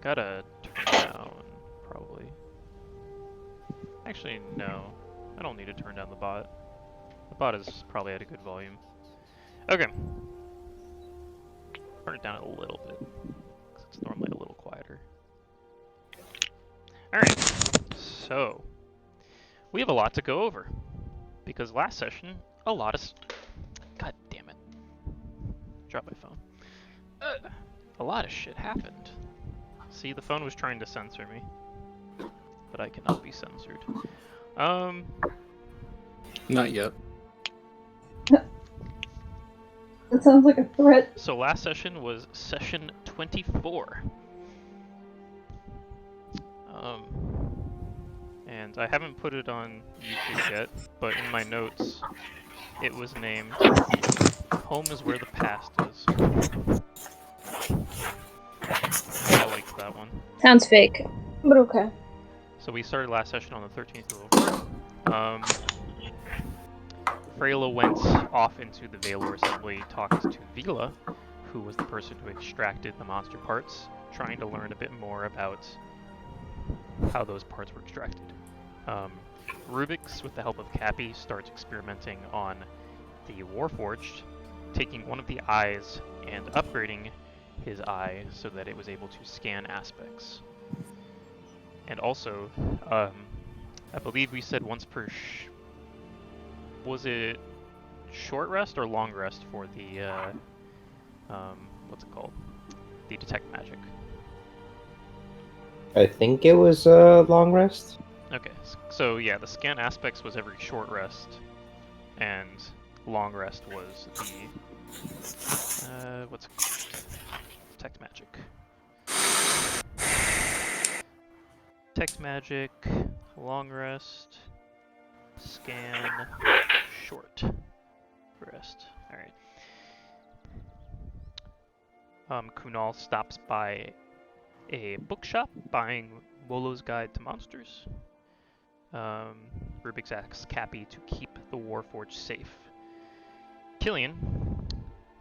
gotta turn down, probably. Actually, no. I don't need to turn down the bot. The bot is probably at a good volume. Okay. Turn it down a little bit, because it's normally a little quieter. Alright, so we have a lot to go over, because last session, a lot of... God damn it. Drop my phone. A lot of shit happened. See, the phone was trying to censor me, but I cannot be censored. Not yet. That sounds like a threat. So last session was session 24. And I haven't put it on YouTube yet, but in my notes, it was named Home is Where the Past Is. I liked that one. Sounds fake, but okay. So we started last session on the 13th level. Freyla went off into the Valor Assembly, talked to Vila, who was the person who extracted the monster parts, trying to learn a bit more about how those parts were extracted. Rubyx, with the help of Cappy, starts experimenting on the Warforged, taking one of the eyes and upgrading his eye so that it was able to scan aspects. And also, I believe we said once per was it short rest or long rest for the, what's it called? The detect magic. I think it was a long rest. Okay, so yeah, the scan aspects was every short rest, and long rest was the, what's it called? Detect magic. Detect magic, long rest, scan, short rest. Alright. Kunal stops by a bookshop buying Wolo's Guide to Monsters. Rubyx asks Cappy to keep the Warforged safe. Killian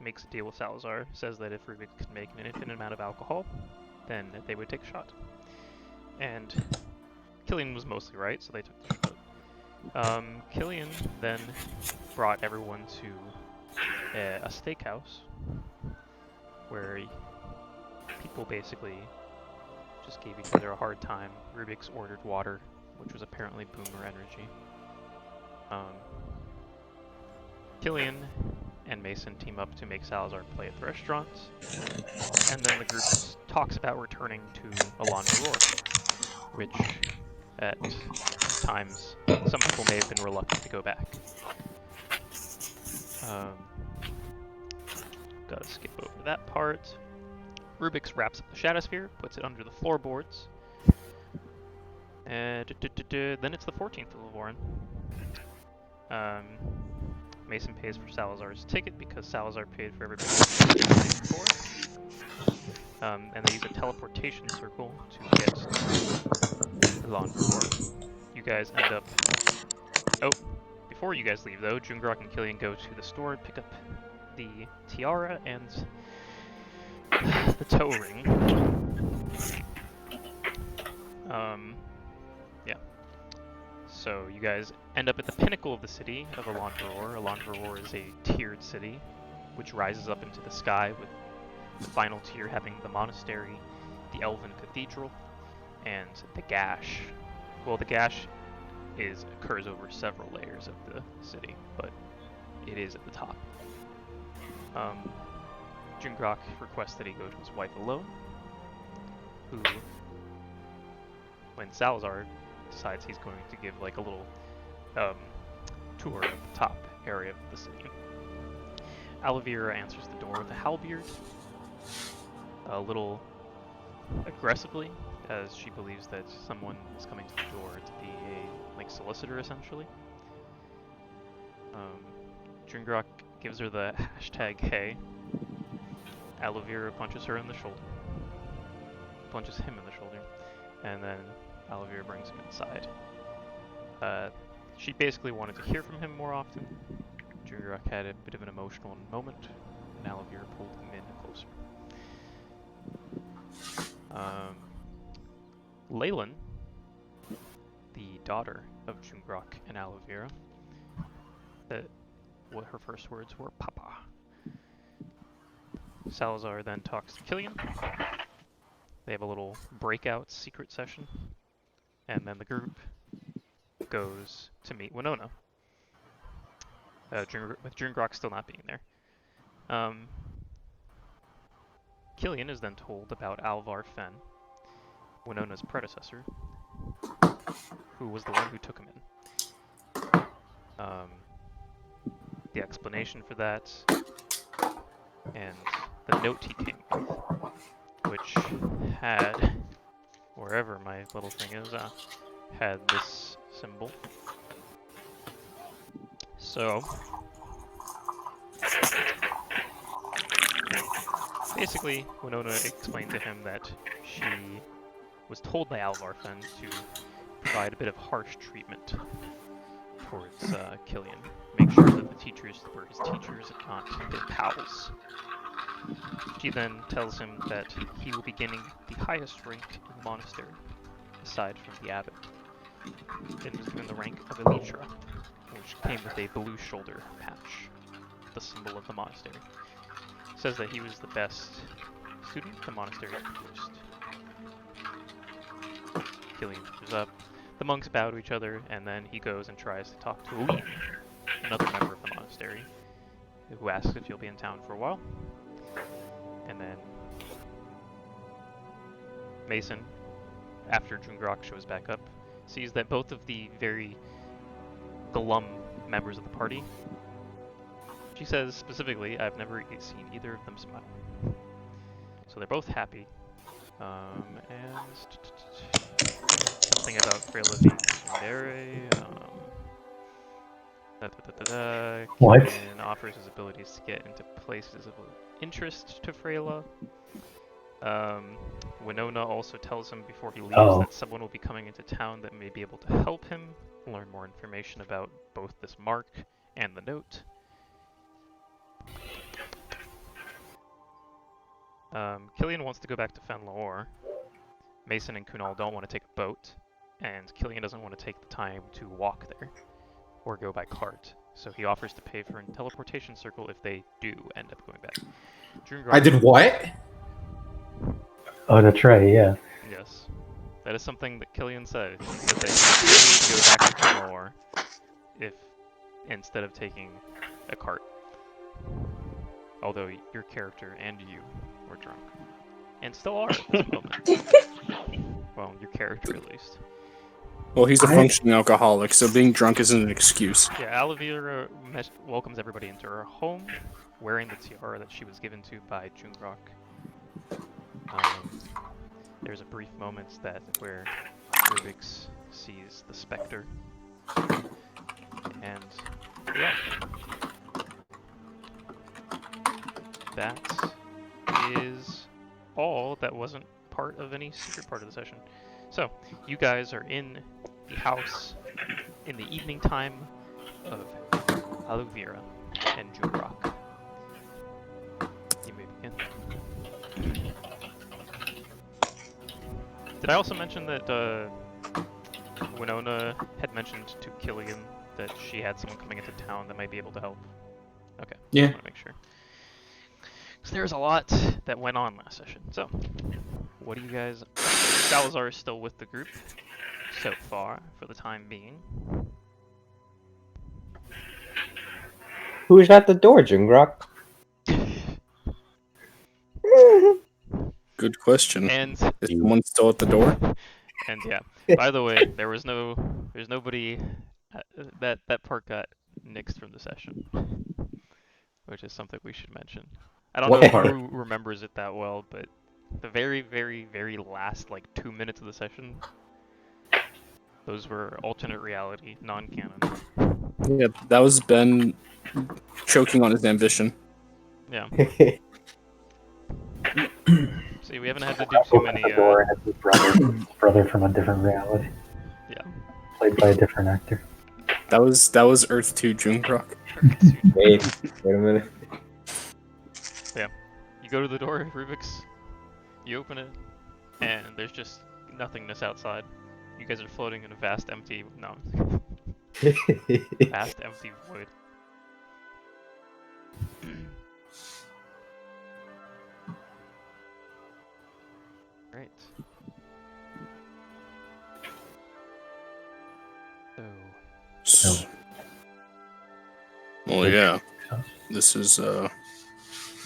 makes a deal with Salazar, says that if Rubyx can make an infinite amount of alcohol, then they would take a shot. And Killian was mostly right, so they took the shot. Killian then brought everyone to a steakhouse, where people basically just gave each other a hard time. Rubyx ordered water, which was apparently boomer energy. Killian and Mason team up to make Salazar play at the restaurant, and then the group talks about returning to Alan Roar, which at times some people may have been reluctant to go back. Gotta skip over that part. Rubyx wraps up the Shadowsphere, puts it under the floorboards. And then it's the 14th of Levorin. Mason pays for Salazar's ticket because Salazar paid for everybody's ticket the night before. And they use a teleportation circle to get to Elan Roar. You guys end up... Oh, before you guys leave though, Jungrak and Killian go to the store, pick up the tiara and the toe ring. Yeah. So you guys end up at the pinnacle of the city of Elan Roar. Elan Roar is a tiered city, which rises up into the sky, with the final tier having the monastery, the Elven Cathedral, and the Gash. Well, the Gash occurs over several layers of the city, but it is at the top. Jungrak requests that he go to his wife alone, who, when Salazar decides he's going to give like a little tour of the top area of the city. Alavira answers the door with a halberd, a little aggressively, as she believes that someone is coming to the door to be a solicitor essentially. Jungrak gives her the hashtag hey. Alavira punches her in the shoulder. Punches him in the shoulder. And then Alavira brings him inside. She basically wanted to hear from him more often. Jungrak had a bit of an emotional moment, and Alavira pulled him in closer. Leonin, the daughter of Jungrak and Aloe Vera, what her first words were, Papa. Salazar then talks to Killian. They have a little breakout secret session, and then the group goes to meet Winona, with Jungrak still not being there. Killian is then told about Alvar Fenn, Winona's predecessor, who was the one who took him in. The explanation for that, and the note he came with, which had, wherever my little thing is, had this symbol. So, basically, Winona explained to him that she was told by Alvar Fenn to provide a bit of harsh treatment towards Killian. Make sure that the teachers were his teachers and not his pals. She then tells him that he will be gaining the highest rank in the monastery, aside from the abbot. It was given the rank of Elytra, which came with a blue shoulder patch, the symbol of the monastery. Says that he was the best student the monastery has produced. Killian shows up. The monks bow to each other, and then he goes and tries to talk to Leonin, another member of the monastery, who asks if he'll be in town for a while. And then Mason, after Jungrak shows back up, sees that both of the very glum members of the party, she says specifically, I've never seen either of them smile. So they're both happy. And something about Freyla being tsundere. What? Killian offers his abilities to get into places of interest to Freyla. Winona also tells him before he leaves that someone will be coming into town that may be able to help him learn more information about both this mark and the note. Killian wants to go back to Fenlaor. Mason and Kunal don't want to take a boat, and Killian doesn't want to take the time to walk there or go by cart. So he offers to pay for a teleportation circle if they do end up going back. I did what? Oh, that's right, yeah. Yes. That is something that Killian said. He said that he would go back to Fenlaor if instead of taking a cart. Although your character and you were drunk. And still are at this moment. Well, your character at least. Well, he's a functioning alcoholic, so being drunk isn't an excuse. Yeah, Alavira welcomes everybody into her home, wearing the tiara that she was given to by Jungrak. There's a brief moment where Rubyx sees the specter. And yeah. That is all that wasn't part of any secret part of the session. So, you guys are in the house in the evening time of Aloe Vera and Jungrak. You may begin. Did I also mention that Winona had mentioned to Killian that she had someone coming into town that might be able to help? Okay, Yeah. I want to make sure. So there's a lot that went on last session. So, what do you guys... Salazar is still with the group so far, for the time being. Who's at the door, Jungrak? Good question. And Is someone still at the door? and yeah, by the way, there's nobody that part got nixed from the session, which is something we should mention. I don't What know part? who remembers it that well, but the very, very, very last 2 minutes of the session, those were alternate reality, non-canon. Yeah, that was Ben choking on his ambition. Yeah. See, we haven't had to do too many. The door and it's his brother from a different reality, Yeah. played by a different actor. That was Earth 2 Jungrak. Wait a minute. You go to the door, Rubyx. You open it, and there's just nothingness outside. You guys are floating in a vast empty vast empty void. Right. S- Well, yeah. This is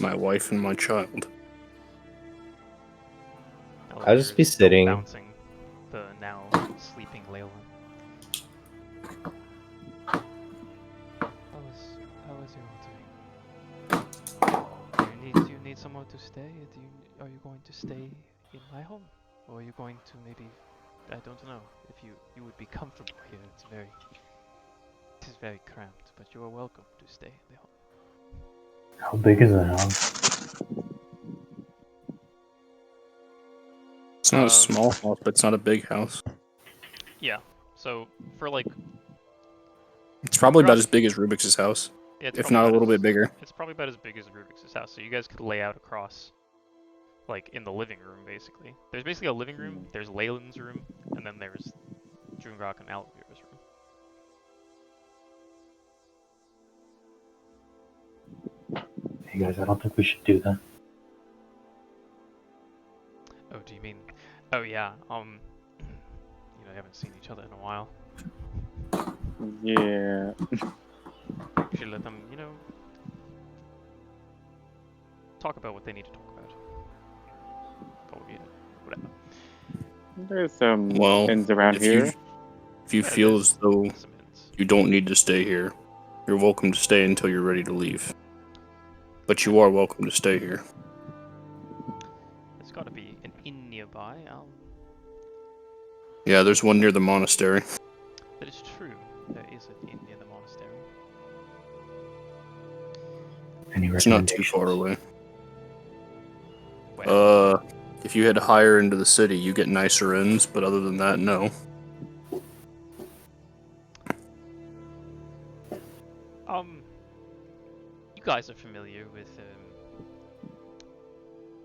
my wife and my child. I'll just be Elevator is still sitting. Bouncing the now sleeping Leonin. How was your day? Do you need somewhere to stay? Are you going to stay in my home? Or are you going to maybe, I don't know, if you would be comfortable here. It is very cramped, but you are welcome to stay in the home. How big is the house? It's not a small house, but it's not a big house. Yeah, so for like... It's probably about rough- as big as Rubyx's house, it's if probably not a about little as- bit bigger. It's probably about as big as Rubyx's house, so you guys could lay out across, like, in the living room, basically. There's basically a living room, there's Leyland's room, and then there's Jungrak and Alvir's room. Hey guys, I don't think we should do that. Oh, do you mean... Oh, yeah, you know, haven't seen each other in a while. Yeah. We should let them, you know, talk about what they need to talk about. Or, yeah, whatever. There's some Well, things around if here. you feel as though Some hints. you don't need to stay here, you're welcome to stay until you're ready to leave. But you are welcome to stay here. There's gotta be an inn nearby. Yeah, there's one near the monastery. That is true. There is an inn near the monastery. Any It's not too recommendations? far away. Where? If you head higher into the city, you get nicer inns, but other than that, no. You guys are familiar with,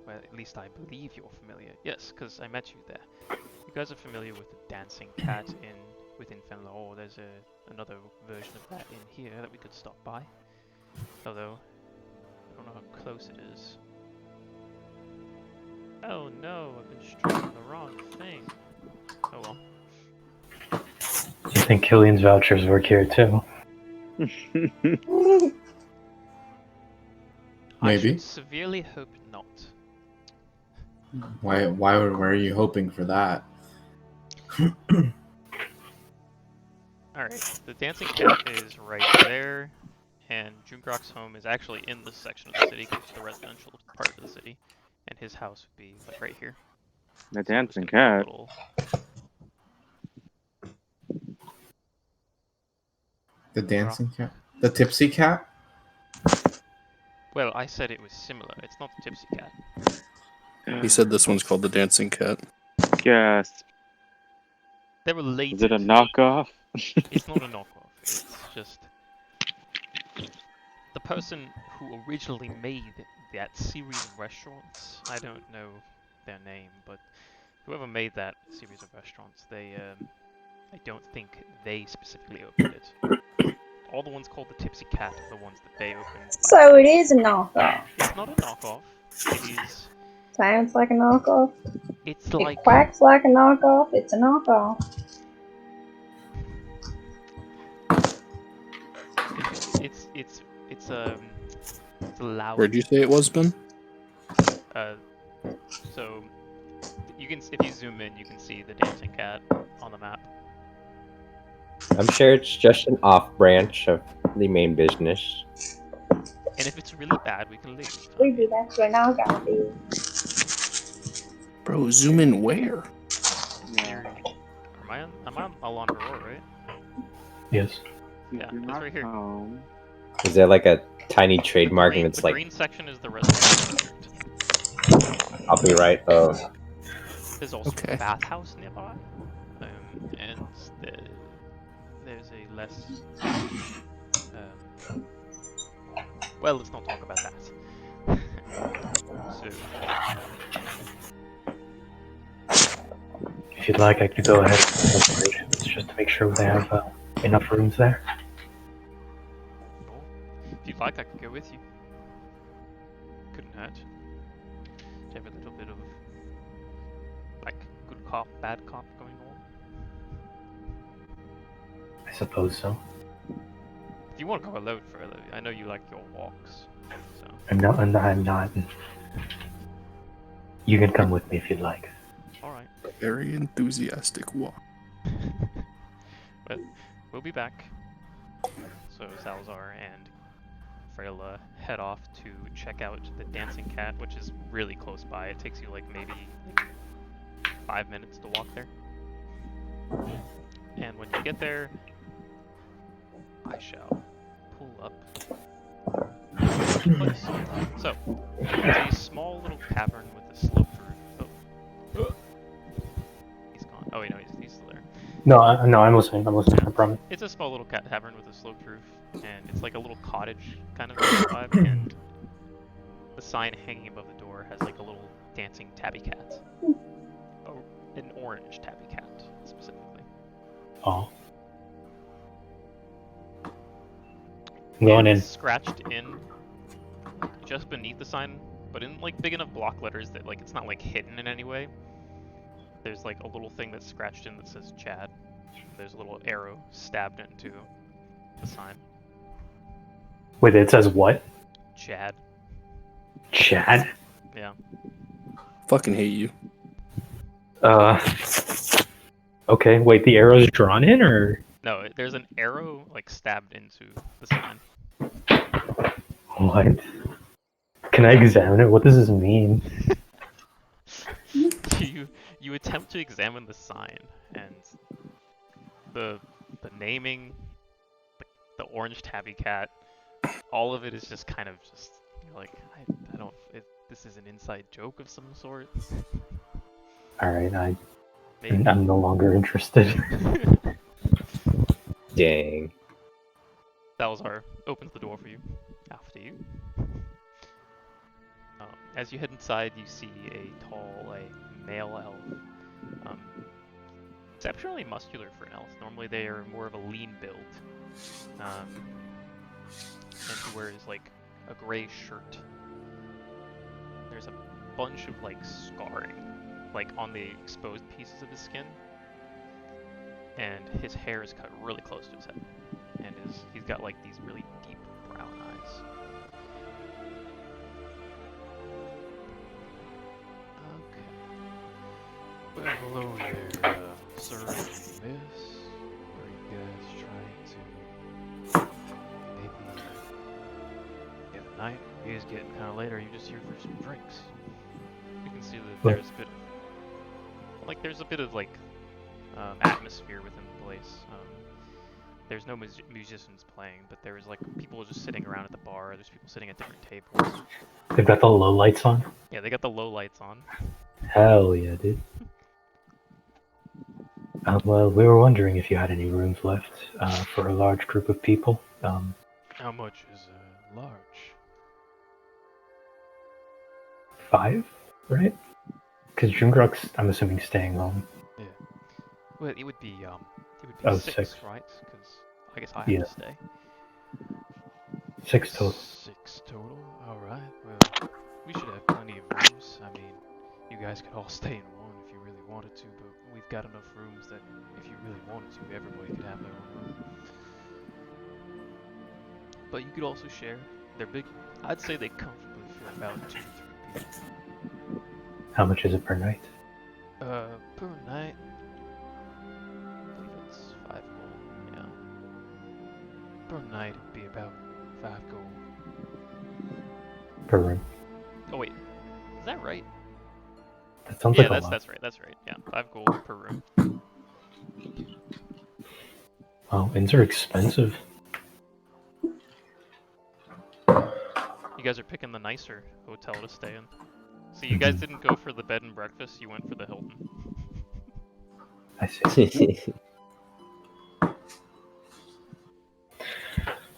well, at least I believe you're familiar. Yes, because I met you there. You guys are familiar with the dancing cat within Fenla, or there's another version of that in here that we could stop by. Although, I don't know how close it is. Oh no, I've been striking the wrong thing. Oh well. I think Killian's vouchers work here too. I Maybe. should severely hope not. Why are you hoping for that? Alright, the dancing cat is right there, and Jungrak's home is actually in this section of the city, because it's the residential part of the city, and his house would be like right here. The So it's dancing gonna be a cat. little- The dancing cat? The tipsy cat? Well, I said it was similar. It's not the tipsy cat. He said this one's called the Dancing Cat. Yes. They're related. Is it a knockoff? It's not a knockoff. It's just the person who originally made that series of restaurants. I don't know their name, but whoever made that series of restaurants, they I don't think they specifically opened it. All the ones called the Tipsy Cat are the ones that they opened. So it is a knockoff. It's not a knockoff. It is. Sounds like a knockoff. It's It like. quacks like a knockoff. It's a knockoff. It's loud. Where'd you say it was, Ben? So you can, if you zoom in, you can see the dancing cat on the map. I'm sure it's just an off branch of the main business. And if it's really bad, we can leave. We do that to a knockoff, dude. Bro, zoom in where? Am I on Alondra Roar, right? Yes. Yeah, it's right here. Home. Is there like a tiny trademark and it's the like green section is the residential district. copyright of... There's also Okay. a bathhouse nearby, and there's a less. Well, let's not talk about that. So, If you'd like, I could go ahead with the operations just to make sure they have enough rooms there. Cool. If you'd like, I could go with you. Couldn't hurt. You have a little bit of like good cop, bad cop going on. I suppose so. If you want to go alone further, I know you like your walks. So I'm not. You can come with me if you'd like. all right. Very enthusiastic walk. But we'll be back. So Salazar and Freyla head off to check out the dancing cat, which is really close by. It takes you like maybe 5 minutes to walk there. And when you get there, I shall pull up the place. So, it's a small little cavern with a sloped roof. Oh. He's gone. Oh wait, no, he's still there. No, I'm listening, I promise. It's a small little tavern with a sloped roof, and it's like a little cottage kind of vibe, and the sign hanging above the door has like a little dancing tabby cat. Oh, an orange tabby cat, specifically. Oh. I'm going in. It's scratched in just beneath the sign, but in like big enough block letters that like it's not like hidden in any way. There's like a little thing that's scratched in that says Chad. There's a little arrow stabbed into the sign. Wait, it says what? Chad. Chad? Yeah. Fucking hate you. Okay, wait, the arrow's drawn in, or? No, there's an arrow like stabbed into the sign. What? Can I examine it? What does this mean? You attempt to examine the sign, and the naming, the orange tabby cat, all of it is just kind of just you're like I don't. This is an inside joke of some sort. Alright, Maybe. I'm no longer interested. Dang. Salazar opens the door for you. After you. As you head inside, you see a tall, male elf. Exceptionally muscular for an elf. Normally they are more of a lean build. And he wears like a gray shirt. There's a bunch of like scarring, like on the exposed pieces of his skin. And his hair is cut really close to his head. And he's got like these really deep brown eyes. Okay. Well, hello there, sir and miss. Are you guys trying to maybe get a night? You guys getting kind of late, or are you just here for some drinks? You can see that there's a bit of like atmosphere within the place. There's no musicians playing, but there's like people just sitting around at the bar. There's people sitting at different tables. They've got the low lights on? Yeah, they got the low lights on. Hell yeah, dude. Well, we were wondering if you had any rooms left for a large group of people. How much is large? 5, right? Because Jungrak's, I'm assuming, staying home. Yeah. Well, it would be Oh, 6, 6. right? Because I guess I have Yeah. to stay. 6 total. 6 total. All right. Well, we should have plenty of rooms. I mean, you guys could all stay in one if you really wanted to, but we've got enough rooms that if you really wanted to, everybody could have their own room. But you could also share. They're big. I'd say they comfortably fit about 2 to 3 people. How much is it per night? Per night. I believe it's 5 gold. Yeah. Per night it'd be about 5 gold. Per room. Oh wait, is that right? That sounds Yeah, like a lot. that's right. That's right. Yeah, 5 gold per room. Wow, inns are expensive. You guys are picking the nicer hotel to stay in. So you guys didn't go for the bed and breakfast. You went for the Hilton. I see.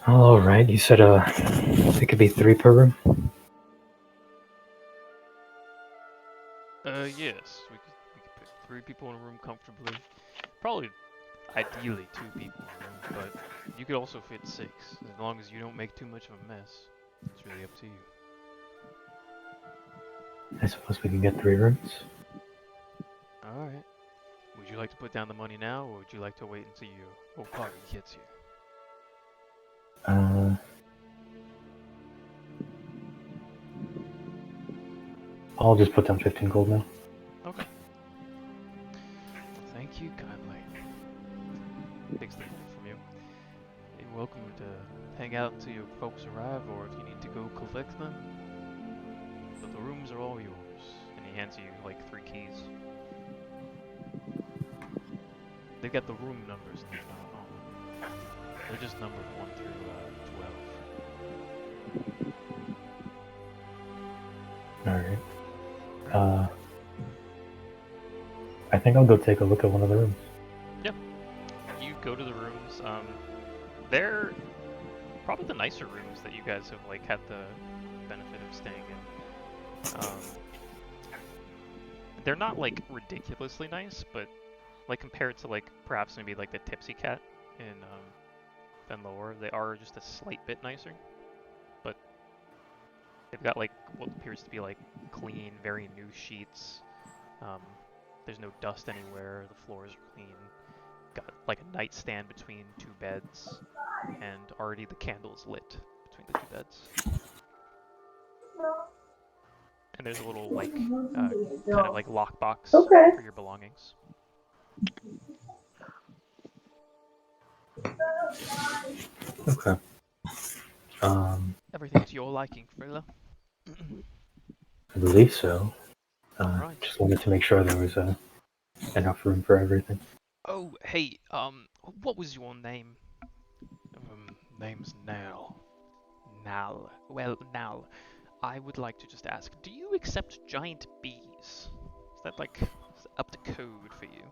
Alright, you said it could be 3 per room? Yes, we could pick 3 people in a room comfortably. Probably, ideally, 2 people in a room, but you could also fit 6, as long as you don't make too much of a mess. It's really up to you. I suppose we can get 3 rooms. Alright. Would you like to put down the money now, or would you like to wait until your whole party gets here? I'll just put down 15 gold now. Okay. Thank you kindly. Takes the money from you. You're welcome to hang out until your folks arrive, or if you need to go collect them. But the rooms are all yours. And he hands you like 3 keys. They've got the room numbers on them. They're just numbered 1 through 12. Alright. I think I'll go take a look at one of the rooms. You go to the rooms. They're probably the nicer rooms that you guys have like had the benefit of staying in. They're not like ridiculously nice, but like compared to like perhaps maybe like the Tipsy Cat in Fenlore, they are just a slight bit nicer. But they've got like what appears to be like clean, very new sheets. There's no dust anywhere. The floors are clean. Got like a nightstand between 2 beds, and already the candle's lit between the 2 beds. And there's a little like kind of like lockbox Okay. for your belongings. Okay. Everything to your liking, Freyla. I believe so. Alright. Just wanted to make sure there was enough room for everything. Oh, hey, what was your name? Name's Nal. Nal. Well, Nal, I would like to just ask, do you accept giant bees? Is that like up to code for you?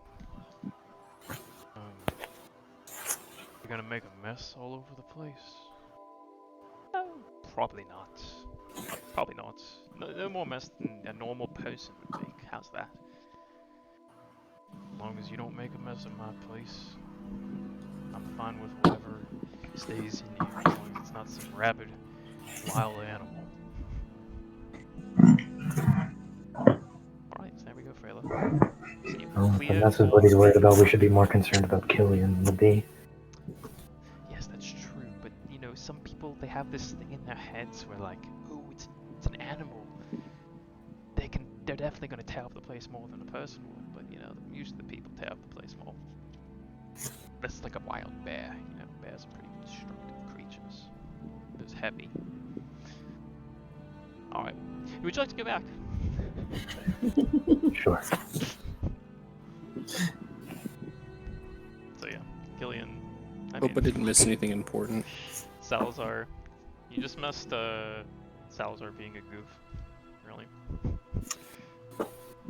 You're gonna make a mess all over the place? No, probably not. Probably not. No more mess than a normal person would make. How's that? As long as you don't make a mess of my place, I'm fine with whatever stays in here, as long as it's not some rabid, wild animal. Alright, so there we go, Freyla. So you Oh, if cleared that's what all he's worried the- about, we should be more concerned about Killian than the bee. Yes, that's true, but you know, some people, they have this thing in their heads where like, oh, it's an animal. They're definitely going to tear up the place more than a person would, but you know, usually the people tear up the place more. That's like a wild bear, you know, bears are pretty destructive creatures. It's heavy. Alright, would you like to go back? Sure. So yeah, Killian, Hope I didn't miss anything important. Salazar, you just missed Salazar being a goof, really.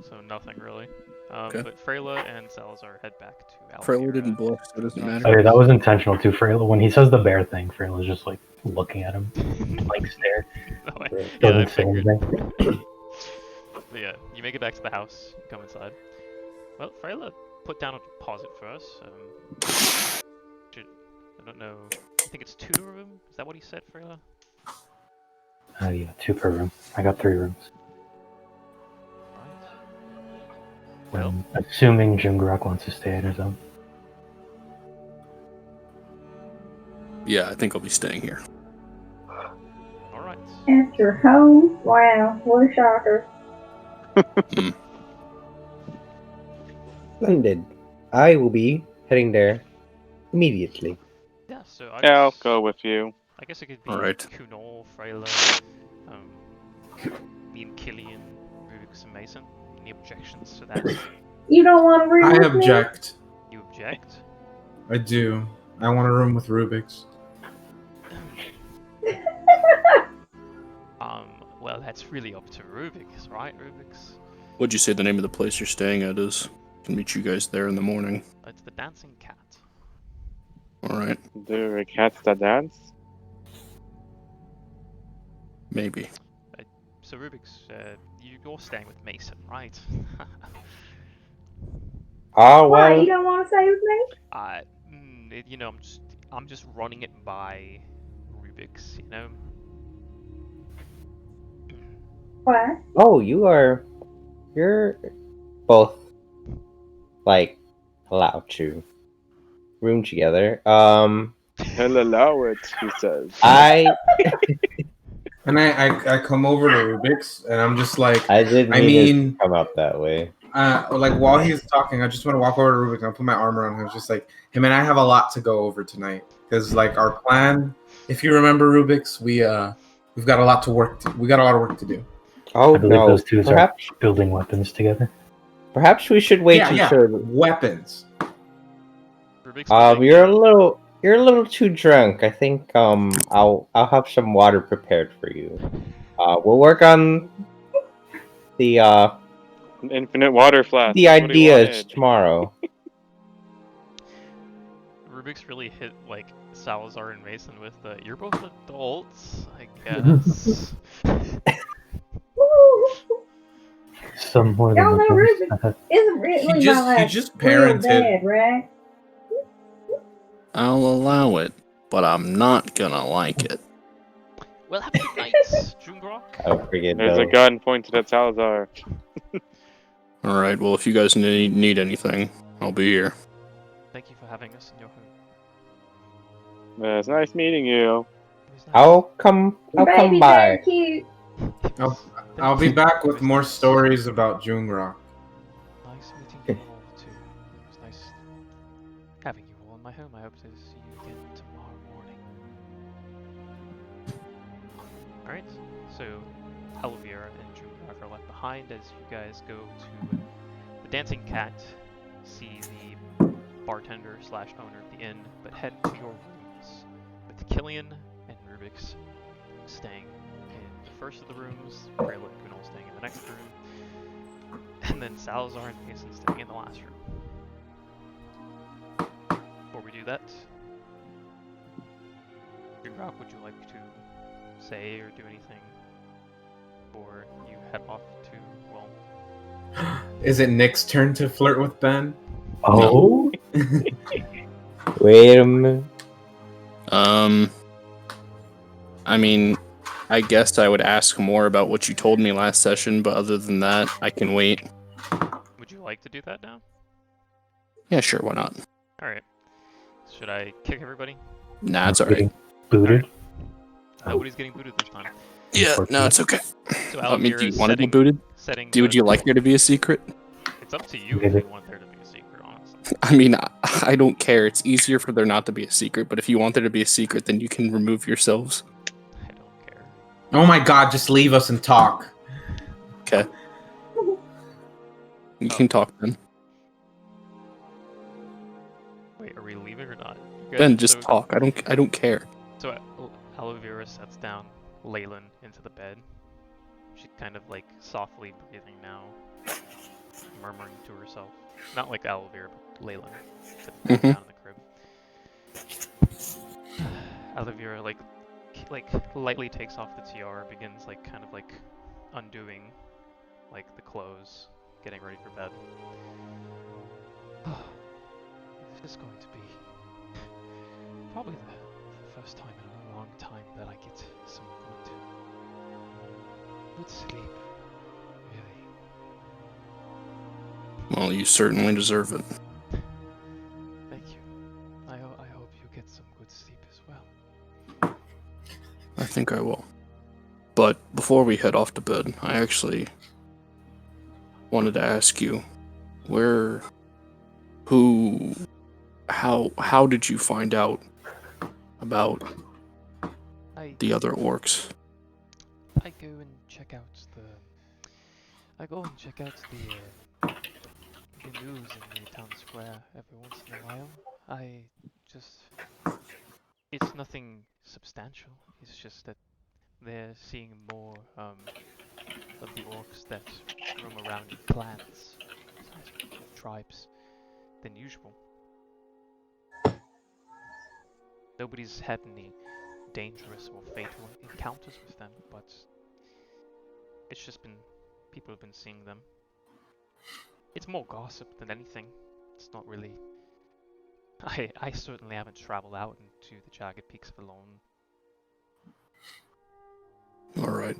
So nothing really. Okay. But Freyla and Salazar head back to Almira. Freyla didn't bluff, so it doesn't matter. Okay, that was intentional too. Freyla, when he says the bear thing, Freyla's just like looking at him, blank stare. No way. Yeah. Yeah, I Doesn't say figured. anything. But yeah, you make it back to the house, you come inside. Well, Freyla put down a deposit for us. I don't know. I think it's 2 to a room? Is that what he said, Freyla? Yeah, 2 per room. I got 3 rooms. Right. Well, Assuming Jungrak wants to stay at his own. Yeah, I think I'll be staying here. alright. At your home? Wow, what a shocker. Splendid. I will be heading there immediately. Yeah, so Yeah, I'll go with you. I guess it could be Alright. Kunal, Freyla, me and Killian, Rubyx and Mason. Any objections to that? You don't want to room I with me? object. You object? I do. I want a room with Rubyx. Well, that's really up to Rubyx, right, Rubyx? What'd you say the name of the place you're staying at is? Can meet you guys there in the morning. It's the Dancing Cat. Alright, Do the cats that dance? maybe. So Rubyx, you're staying with Mason, right? Oh Why, well. you don't want to stay with me? You know, I'm just running it by Rubyx, you know. Why? Oh, you're both like allowed to room together. He'll allow it, he says. I And I come over to Rubyx, and I'm just like, I didn't I mean it to mean, come out that way. like while he's talking, I just want to walk over to Rubyx and I'll put my arm around him. It's just like, hey man, I have a lot to go over tonight because like our plan. If you remember Rubyx, we've got a lot to work. We got a lot of work to do. Oh I believe no, those two are perhaps building weapons together. we should wait Yeah, until. weapons. Rubyx will make, You're a little too drunk. I think I'll have some water prepared for you. We'll work on the An infinite water flask. the That's what he ideas wanted. tomorrow. Rubik's really hit like Salazar and Mason with the "you're both adults," I guess. Some more than Y'all know others. Rubyx isn't really just- my he like just real parented. dad, right? I'll allow it, but I'm not gonna like it. Well, have a good night, Jungrak. I forget There's a those. gun pointed at Salazar. Alright, well, if you guys need anything, I'll be here. Thank you for having us in your home. It's nice meeting you. It was nice. I'll come Baby's by. very cute. I'll be back with more stories about Jungrak. Nice meeting you all too. It was nice having you all in my home. I hope to see you again tomorrow morning. Alright, so Elvira and Jungrak are left behind as you guys go to the Dancing Cat, see the bartender / owner of the inn, but head to your rooms with Killian and Rubyx staying in the first of the rooms, Freyla and Kunal staying in the next room, and then Salazar and Mason staying in the last room. Before we do that, Jungrak, would you like to say or do anything before you head off to, well... Is it Nick's turn to flirt with Ben? Oh, Wait a minute. I mean, I guess I would ask more about what you told me last session, but other than that, I can wait. Would you like to do that now? Yeah, sure, why not? Alright. Should I kick everybody? Nah, it's alright. getting booted. Nobody's getting booted this time. Yeah, no, it's okay. So I mean, Alvira do you is want to be setting, booted? setting Would the- you like there to be a secret? It's up to you Okay, if you then. want there to be a secret, honestly. I mean, I don't care. It's easier for there not to be a secret, but if you want there to be a secret, then you can remove yourselves. I don't care. Oh my god, just leave us and talk. Okay. You can talk then. Wait, are we leaving or not? You guys Ben, are just so- talk. I don't care. So Alvira sets down Leonin into the bed. She's kind of like softly breathing now, murmuring to herself. Not like Alvira, but Leonin sits down in the crib. Alvira like lightly takes off the tiara, begins like kind of like undoing like the clothes, getting ready for bed. This is going to be probably the first time in a long time that I get some good sleep. Really. Well, you certainly deserve it. Thank you. I hope you get some good sleep as well. I think I will. But before we head off to bed, I actually wanted to ask you, how did you find out about the other orcs? I go and check out the news in the town square every once in a while. It's nothing substantial. It's just that they're seeing more of the orcs that roam around in clans, tribes, than usual. Nobody's had any dangerous or fatal encounters with them, but it's just been people have been seeing them. It's more gossip than anything. It's not really. I certainly haven't traveled out into the jagged peaks of Alone. All right.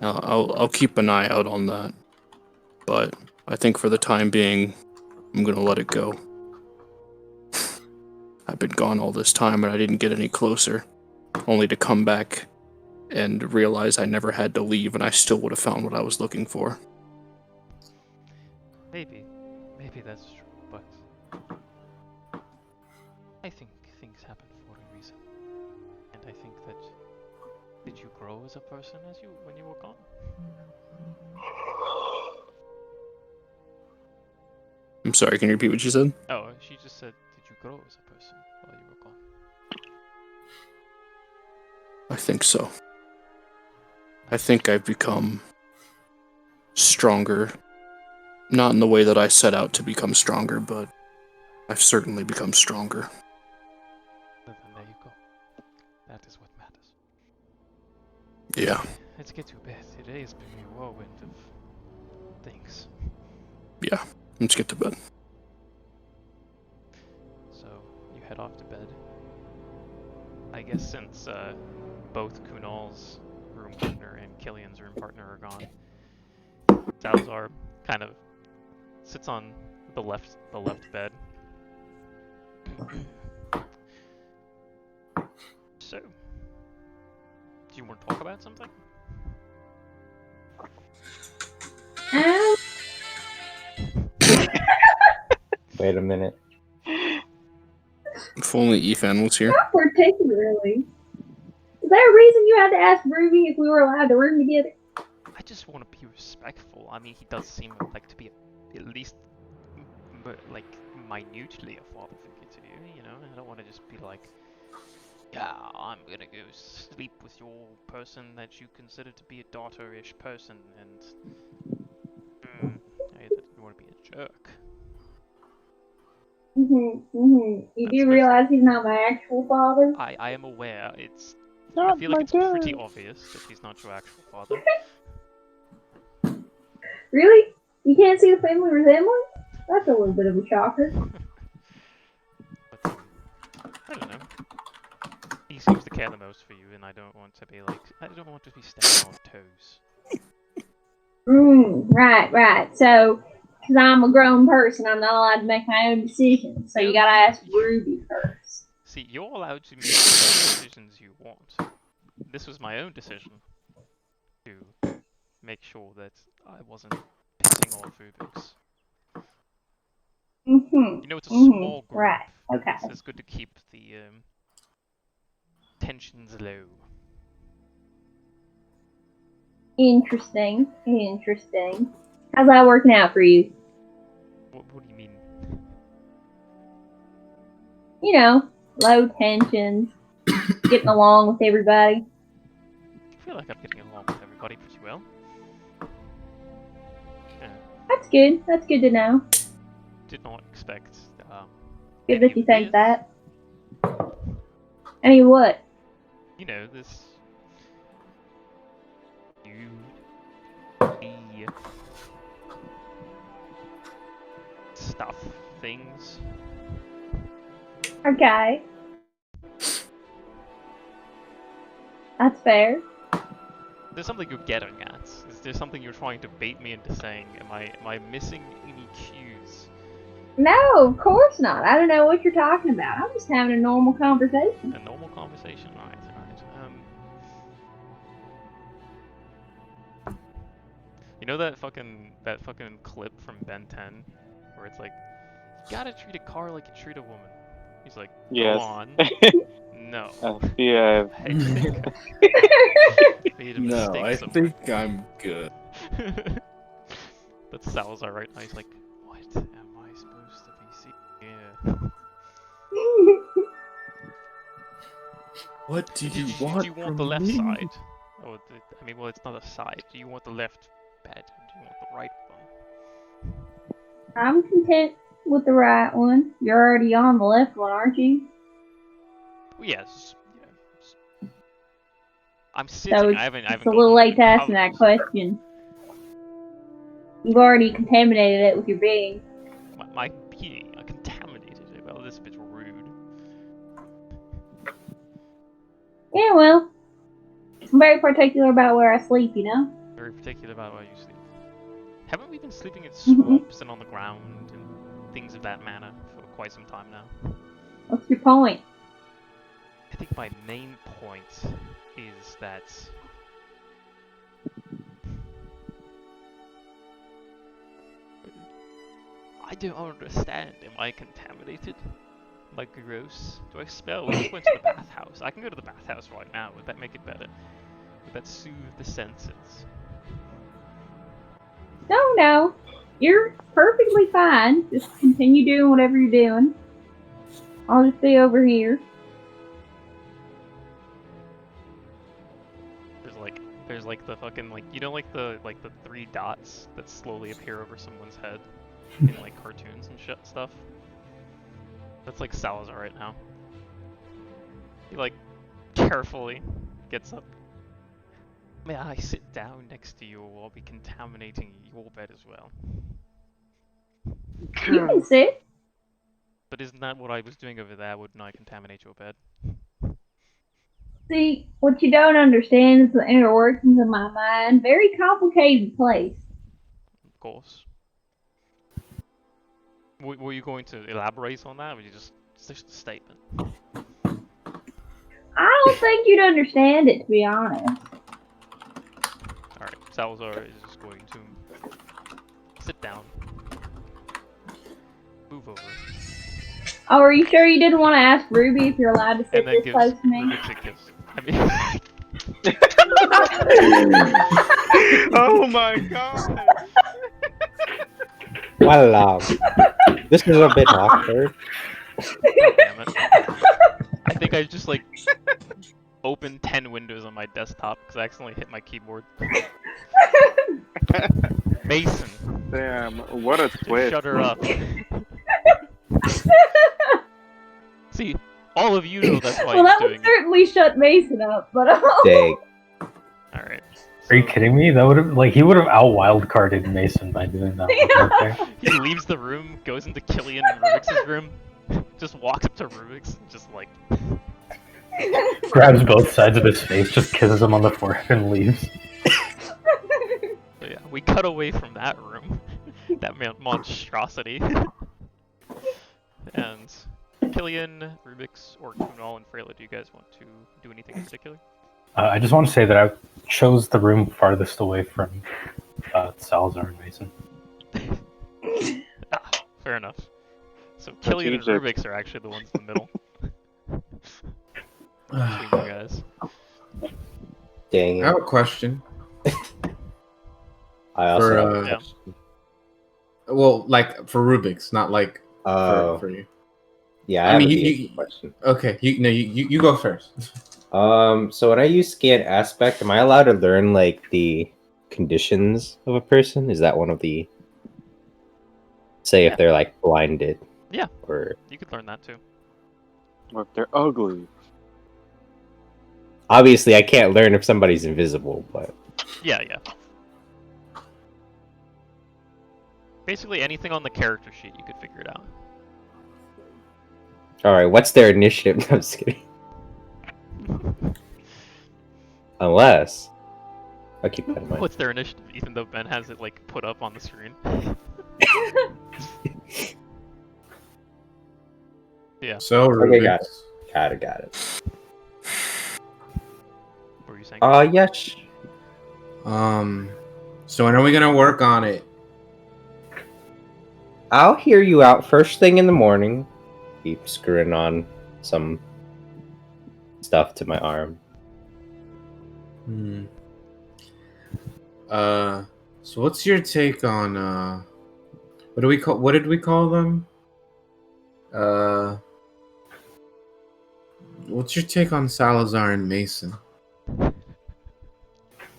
I'll keep an eye out on that. But I think for the time being, I'm gonna let it go. I've been gone all this time and I didn't get any closer, only to come back and realize I never had to leave and I still would have found what I was looking for. Maybe that's true, but I think things happen for a reason, and I think that did you grow as a person when you were gone? I'm sorry, can you repeat what you said? Oh, she just said, did you grow as a person while you were gone? I think so. I think I've become stronger. Not in the way that I set out to become stronger, but I've certainly become stronger. Then there you go. That is what matters. Yeah. Let's get to bed. Today has been a whirlwind of things. Yeah. Let's get to bed. So, you head off to bed. I guess since both Kunal's room partner and Killian's room partner are gone, Salazar kind of sits on the left bed. So, do you want to talk about something? Um, Wait a minute. If only Ethan was here. not particularly. Is there a reason you had to ask Ruby if we were allowed to room together? I just want to be respectful. I mean, he does seem like to be at least like minutely a father figure to you, you know? I don't want to just be like, yeah, I'm gonna go sleep with your person that you consider to be a daughter-ish person, and I didn't want to be a jerk. You do That's realize he's not my actual father? I am aware. It's Not I feel like my it's pretty dad. obvious that he's not your actual father. Really? You can't see the family resemblance? That's a little bit of a shocker. But I don't know. He seems to care the most for you, and I don't want to be stepping on toes. Right. So, because I'm a grown person, I'm not allowed to make my own decisions. So you gotta ask Ruby first. See, you're allowed to make whatever decisions you want. This was my own decision to make sure that I wasn't pissing off Rubyx. You know, it's a small group. Right. Okay. It's good to keep the tensions low. Interesting. How's that working out for you? What do you mean? You know, low tensions, getting along with everybody. I feel like I'm getting along with everybody pretty well. That's good. That's good to know. Did not expect. Good any that you of think this. that. I mean, what? You know, this. You. The. Stuff. Things. Okay. That's fair. There's something you're getting at. Is there something you're trying to bait me into saying? Am I missing any cues? No, of course not. I don't know what you're talking about. I'm just having a normal conversation. A normal conversation, alright. You know that fucking clip from Ben 10 where it's like, you gotta treat a car like you treat a woman. He's like, Yes. go on. No. Yeah. I think I made a No, mistake I somewhere. think I'm good. That's Salazar right now. He's like, what am I supposed to be seeing here? What do Did you want the left side? Or well, it's not a side. Do you want the left bed? Or do you want the right one? I'm content with the right one. You're already on the left one, aren't you? Well, yes. Yeah. I'm sitting. So I haven't it's a gone little under late the to ask that covers. question. You've already contaminated it with your being. My being, I contaminated it. Well, this bit's rude. Yeah, well, I'm very particular about where I sleep, you know? Very particular about where you sleep. Haven't we been sleeping in Mhm. swamps and on the ground and things of that manner for quite some time now? What's your point? I think my main point is that I don't understand. Am I contaminated? Am I gross? Do I smell? We just went to the bathhouse. I can go to the bathhouse right now. Would that make it better? Would that soothe the senses? No. You're perfectly fine. Just continue doing whatever you're doing. I'll just be over here. There's like the fucking you know like the three dots that slowly appear over someone's head in like cartoons and shit stuff. That's like Salazar right now. He like carefully gets up. May I sit down next to you or I'll be contaminating your bed as well. You can sit. But isn't that what I was doing over there? Wouldn't I contaminate your bed? See, what you don't understand is the inner workings of my mind. Very complicated place. Of course. Were you going to elaborate on that, or were you just a statement? I don't think you'd understand it, to be honest. Alright, Salazar is just going to sit down. Move over. Oh, are you sure you didn't want to ask Ruby if you're allowed to sit And then this gives close to me? Rubyx a kiss. I mean... Oh my god! Well, this is a bit awkward. God damn it. I think I just opened 10 windows on my desktop because I accidentally hit my keyboard. Mason, Damn, what a just twist. shut her up. See, all of you know that's why Well, he's that would doing it. certainly shut Mason up, but Dang. Alright. Are you kidding me? That would have he would have out wildcarded Mason by doing that. Yeah. Okay. He leaves the room, goes into Killian and Rubyx's room, just walks up to Rubyx and just Grabs both sides of his face, just kisses him on the forehead, and leaves. So yeah, we cut away from that room, that monstrosity, and Killian, Rubyx, or Kunal and Freyla, do you guys want to do anything in particular? I just want to say that I chose the room farthest away from Salazar and Mason. Fair enough. So Killian and Strategic. Rubyx are actually the ones in the middle. Between you guys. Dang I have it. a question. I also For, have a yeah. question. Well, for Rubyx, not Oh, for you. yeah, I I have mean, a you- decent question. Okay, you go first. So when I use scan aspect, am I allowed to learn the conditions of a person? Is that one of the Yeah. if they're blinded? Yeah. Or You could learn that too. Or if they're ugly. obviously I can't learn if somebody's invisible, but Yeah. Basically anything on the character sheet, you could figure it out. all right, what's their initiative? No, I'm just kidding. Unless I'll keep that in mind. What's their initiative, even though Ben has it put up on the screen? Yeah. So Okay, Rubyx. got it. What were you saying? Yes. So when are we gonna work on it? I'll hear you out first thing in the morning. Keep screwing on some stuff to my arm. So what's your take on what did we call them? What's your take on Salazar and Mason?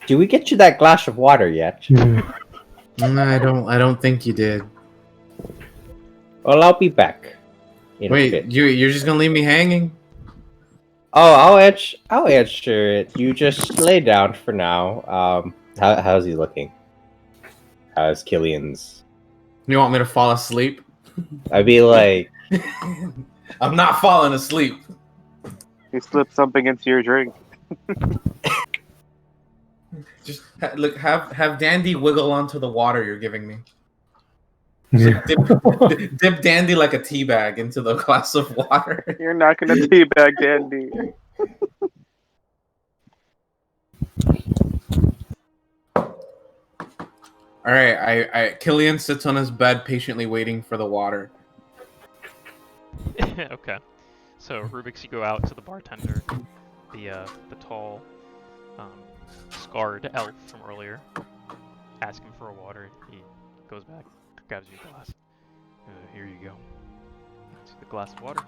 Do we get you that glass of water yet? I don't think you did. Well, I'll be back. In a Wait, bit. you're just gonna leave me hanging? Oh, I'll answer it. You just lay down for now. How's he looking? How's Killian's? You want me to fall asleep? I'd be like, I'm not falling asleep. You slipped something into your drink. Just look, have Dandy wiggle onto the water you're giving me. Just dip Dandy like a tea bag into the glass of water. You're not gonna teabag Dandy. All right, I Killian sits on his bed patiently waiting for the water. Okay. So Rubyx, you go out to the bartender, the tall, scarred elf from earlier. Ask him for a water. He goes back, grabs you a glass. Here you go. It's the glass of water.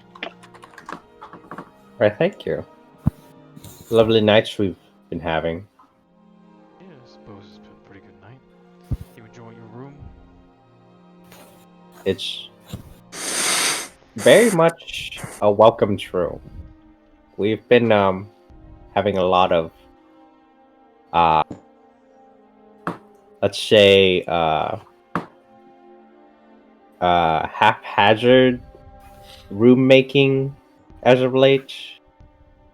right, thank you. Lovely nights we've been having. Yeah, I suppose it's been a pretty good night. You enjoying your room? It's very much a welcome room. We've been having a lot of let's say haphazard room making as of late.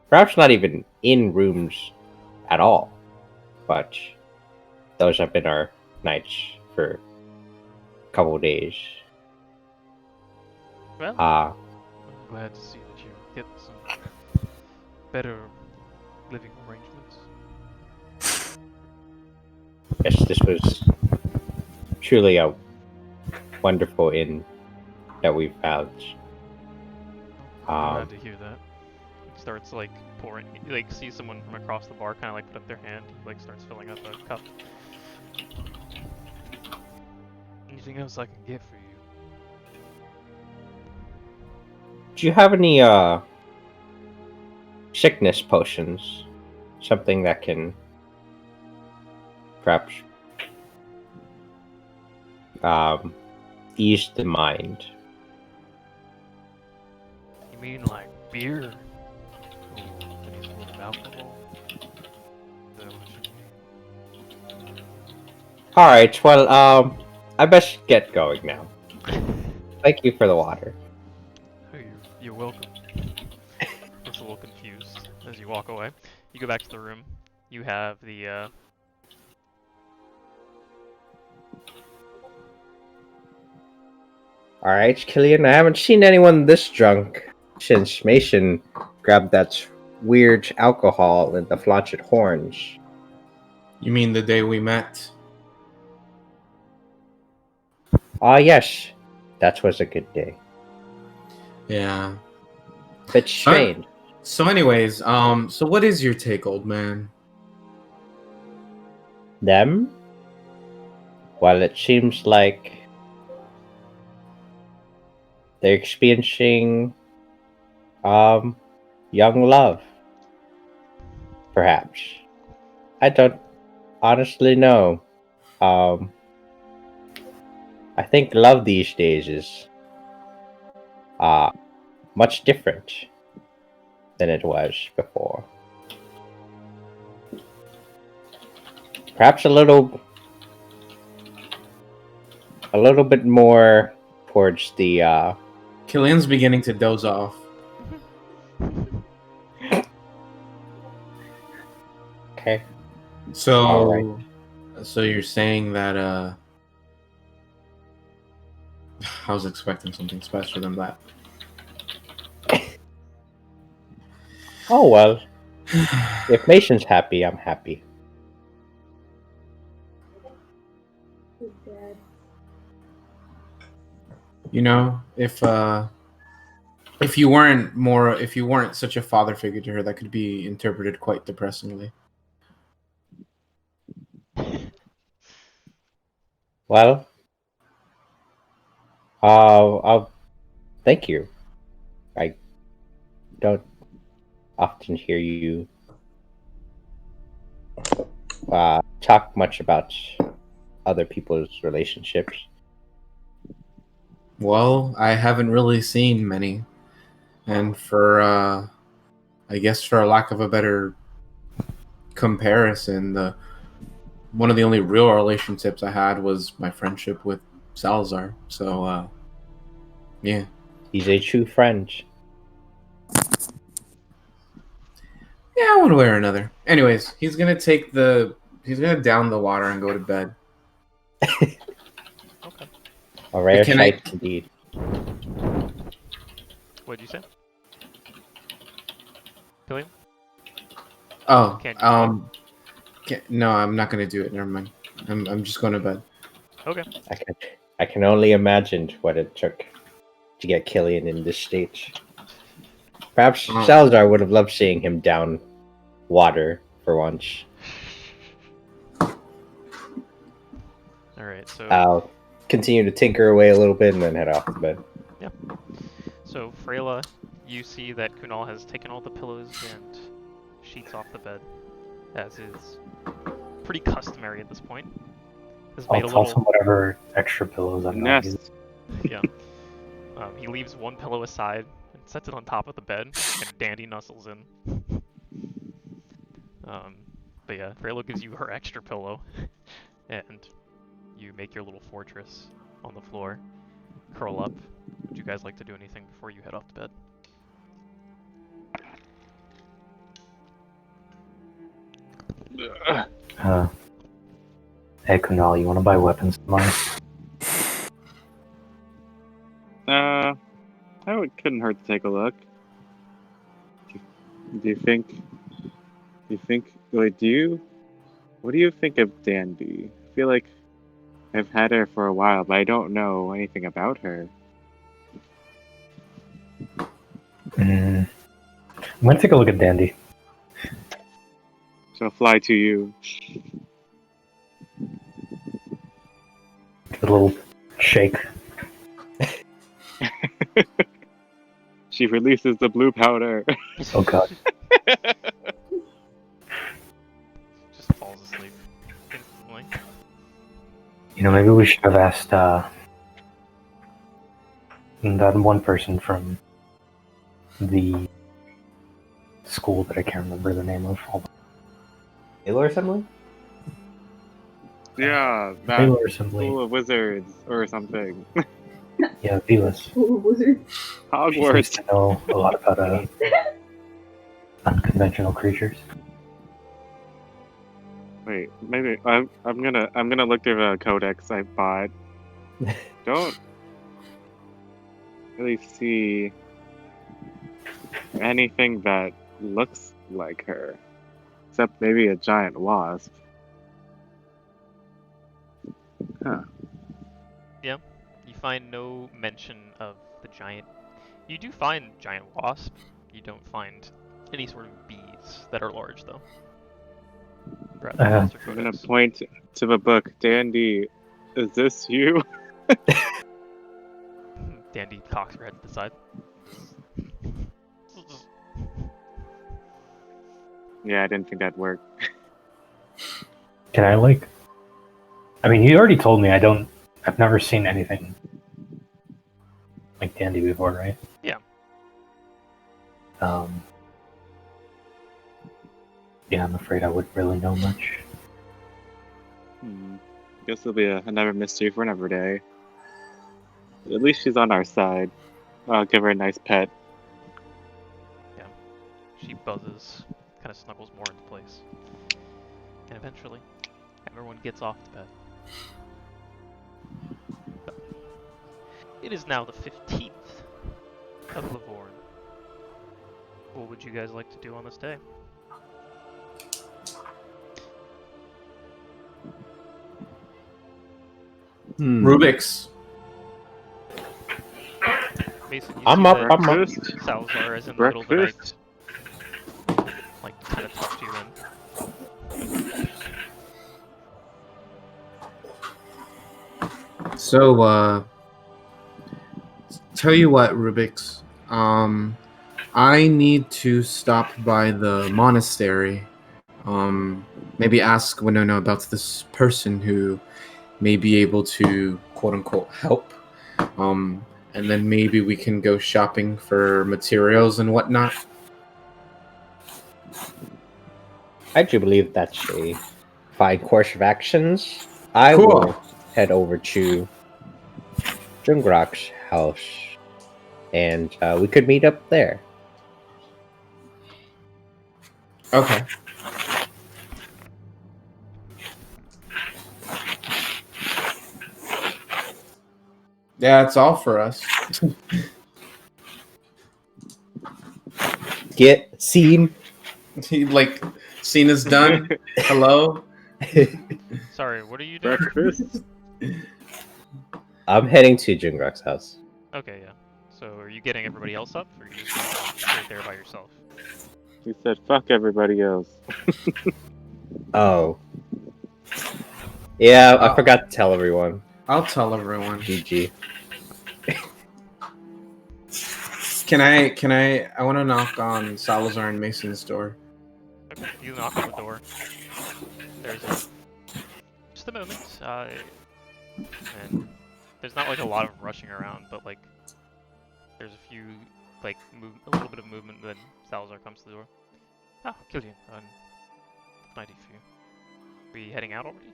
Perhaps not even in rooms at all, but those have been our nights for a couple of days. Well, I'm glad to see that you get some better living arrangements. Yes, this was truly a wonderful inn that we found. I'm glad to hear that. He starts like pouring, like sees someone from across the bar kind of like put up their hand. He like starts filling up a cup. Anything else I can get for you? Do you have any sickness potions? Something that can perhaps ease the mind. You mean like beer? Or any sort of alcohol? Is that what you mean? Alright, well, I best get going now. Thank you for the water. Oh, you're welcome. Looks a little confused as you walk away. You go back to the room. You have the Alright, Killian, I haven't seen anyone this drunk since Mason grabbed that weird alcohol in the flaunted horns. You mean the day we met? Ah, yes. That was a good day. Yeah. Bit strange. So anyways, so what is your take, old man? Them? Well, it seems like they're experiencing young love. Perhaps. I don't honestly know. I think love these days is much different than it was before. Perhaps a little bit more towards the Killian's beginning to doze off. okay. So, Alright. so you're saying that I was expecting something special than that. Oh well. If Mason's happy, I'm happy. You know, if you weren't such a father figure to her, that could be interpreted quite depressingly. Well, thank you. I don't often hear you talk much about other people's relationships. Well, I haven't really seen many, and for I guess for a lack of a better comparison, one of the only real relationships I had was my friendship with Salazar. So, yeah. He's a true friend. Yeah, one way or another. Anyways, he's gonna down the water and go to bed. Okay. A rare Can I- sight indeed. What'd you say? Killian? Oh, Can't do no, I'm not gonna do it. Never mind. I'm just going to bed. Okay. I can only imagine what it took to get Killian in this state. Perhaps Oh. Salazar would have loved seeing him down water for once. Alright, so I'll continue to tinker away a little bit and then head off to bed. so Freyla, you see that Kunal has taken all the pillows and sheets off the bed, as is pretty customary at this point. Has I'll made a toss him little whatever extra pillows I'm not using. Nest. yeah. He leaves one pillow aside and sets it on top of the bed, and Dandy nuzzles in. But yeah, Freyla gives you her extra pillow, and you make your little fortress on the floor, curl up. Would you guys like to do anything before you head off to bed? Hey Kunal, you want to buy weapons tomorrow? Couldn't hurt to take a look. Do you think? What do you think of Dandy? I feel like I've had her for a while, but I don't know anything about her. I'm gonna take a look at Dandy. She'll fly to you. A little shake. She releases the blue powder. Oh god. Just falls asleep instantly. You know, maybe we should have asked that one person from the school that I can't remember the name of. Baylor Assembly? Yeah, that Baylor Assembly. school of wizards or something. Yeah, Velas. Ooh, wizard. She seems Hogwarts. to know a lot about unconventional creatures. Wait, maybe I'm gonna look through the codex I bought. Don't really see anything that looks like her, except maybe a giant wasp. Huh. You find no mention of the giant. You do find giant wasp. You don't find any sort of bees that are large, though. Brad, what's your I'm gonna codex? point to the book. Dandy, is this you? Dandy cocks her head to the side. Yeah, I didn't think that'd work. Can I I mean, you already told me I've never seen anything like Dandy before, right? Yeah. Yeah, I'm afraid I wouldn't really know much. Guess it'll be another mystery for another day. At least she's on our side. I'll give her a nice pet. She buzzes, kind of snuggles more into place. And eventually, everyone gets off to bed. It is now the 15th of Lavorn. What would you guys like to do on this day? Rubyx. Mason, you I'm see up, that I'm up. Breakfast? Salazar is in the middle of the night. Breakfast? Like, kind of tucks you in. So, tell you what, Rubyx. I need to stop by the monastery. Maybe ask Winona about this person who may be able to quote unquote help. And then maybe we can go shopping for materials and whatnot. I do believe that's a fine course of actions, I Cool. will head over to Jungrak's house, and we could meet up there. Okay. Yeah, that's all for us. Get seen. He like scene is done. Hello. Sorry, what are you doing? Breakfast? I'm heading to Jungrak's house. Okay, yeah. So are you getting everybody else up, or are you just gonna go straight there by yourself? He said, fuck everybody else. Oh. Yeah, I Oh. forgot to tell everyone. I'll tell everyone. GG. Can I want to knock on Salazar and Mason's door. Okay, you knock on the door. There's a... Just a moment, and there's not like a lot of rushing around, but like there's a few like a little bit of movement. Then Salazar comes to the door. Ah, Killian, what can I do for you? Are we heading out already?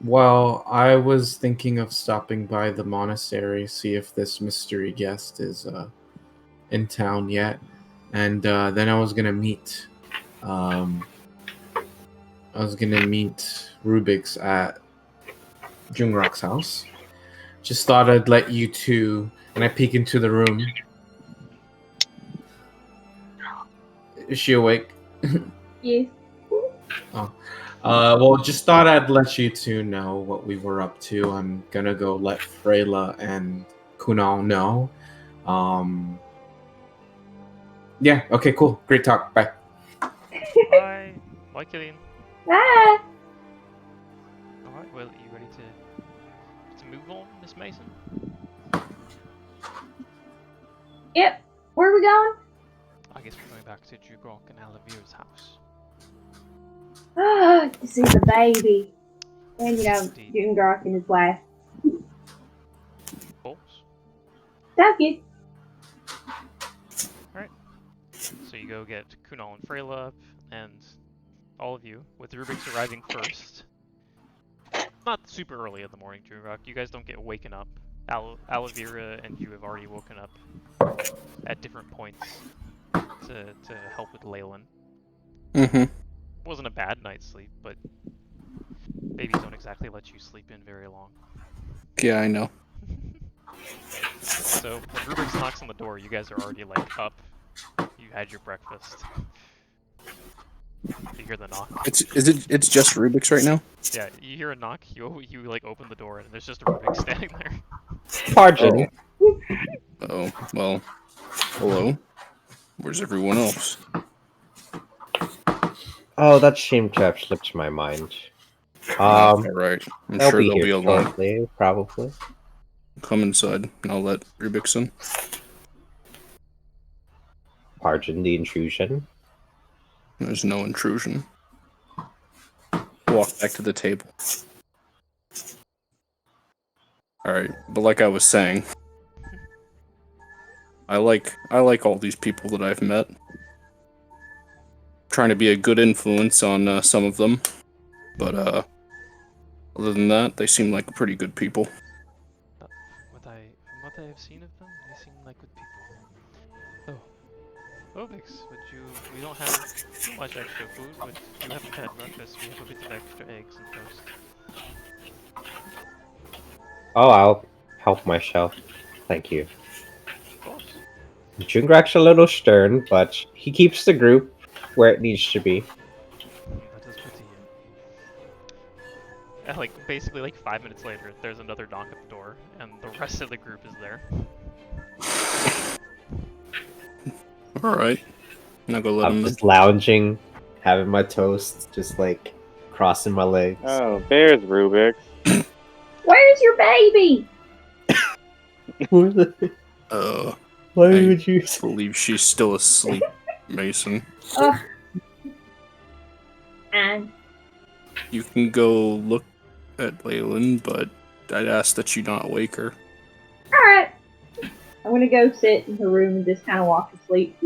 Well, I was thinking of stopping by the monastery, see if this mystery guest is in town yet, and then I was gonna meet Rubyx at Jungrak's house. Just thought I'd let you two, and I peek into the room. Is she awake? Yes. Well, just thought I'd let you two know what we were up to. I'm gonna go let Freyla and Kunal know. Yeah, okay, cool. Great talk. Bye. Bye. Bye, Killian. Bye. Alright, well, you ready to move on, Miss Mason? Yep. Where are we going? I guess we're going back to Jungrak and Alavira's house. Ah, to see the baby. And, you know, Indeed. Jungrak and his wife. Balls. Sounds good. So you go get Kunal and Freyla up, and all of you, with Rubyx arriving first. Not super early in the morning, Jungrak. You guys don't get waken up. Alavira and you have already woken up at different points to help with Leonin. Mm-hmm. Wasn't a bad night's sleep, but babies don't exactly let you sleep in very long. Yeah, I know. So when Rubyx knocks on the door, you guys are already like up. You had your breakfast. You hear the knock. It's just Rubyx right now? Yeah, you hear a knock. You like open the door and there's just a Rubyx standing there. Pardon. Oh, well, hello. Where's everyone else? Oh, that seemed to have slipped my mind. Alright. I'm They'll sure be they'll here be alone. shortly, probably. Come inside, and I'll let Rubyx in. Pardon the intrusion. There's no intrusion. Walk back to the table. Alright, but like I was saying, I like all these people that I've met. Trying to be a good influence on some of them, but other than that, they seem like pretty good people. From what I have seen of them, they seem like good people. Oh, Rubyx, we don't have too much extra food, but you haven't had breakfast. We have a bit of extra eggs and toast. Oh, I'll help myself. Thank you. Of course. Jungrak's a little stern, but he keeps the group where it needs to be. That is good to hear. And like basically like 5 minutes later, there's another knock at the door, and the rest of the group is there. Alright. Now go let I'm them in. just lounging, having my toast, just like crossing my legs. Oh, there's Rubyx. Where's your baby? Why I would you? believe she's still asleep, Mason. Ugh. And You can go look at Leonin, but I'd ask that you not wake her. alright. I'm gonna go sit in her room and just kind of walk to sleep.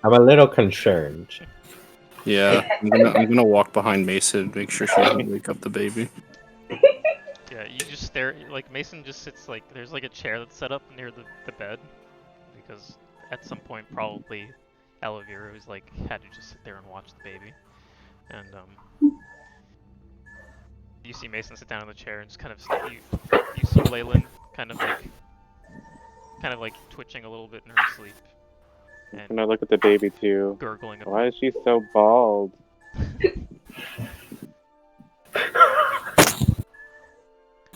I'm a little concerned. Yeah, I'm gonna walk behind Mason, make sure she doesn't wake up the baby. Yeah, you just stare. Like Mason just sits like there's like a chair that's set up near the bed, because at some point probably Elvira was like had to just sit there and watch the baby, and you see Mason sit down in the chair and just kind of you see Leyland kind of like twitching a little bit in her sleep, and And I look at the baby too. gurgling. Why is she so bald?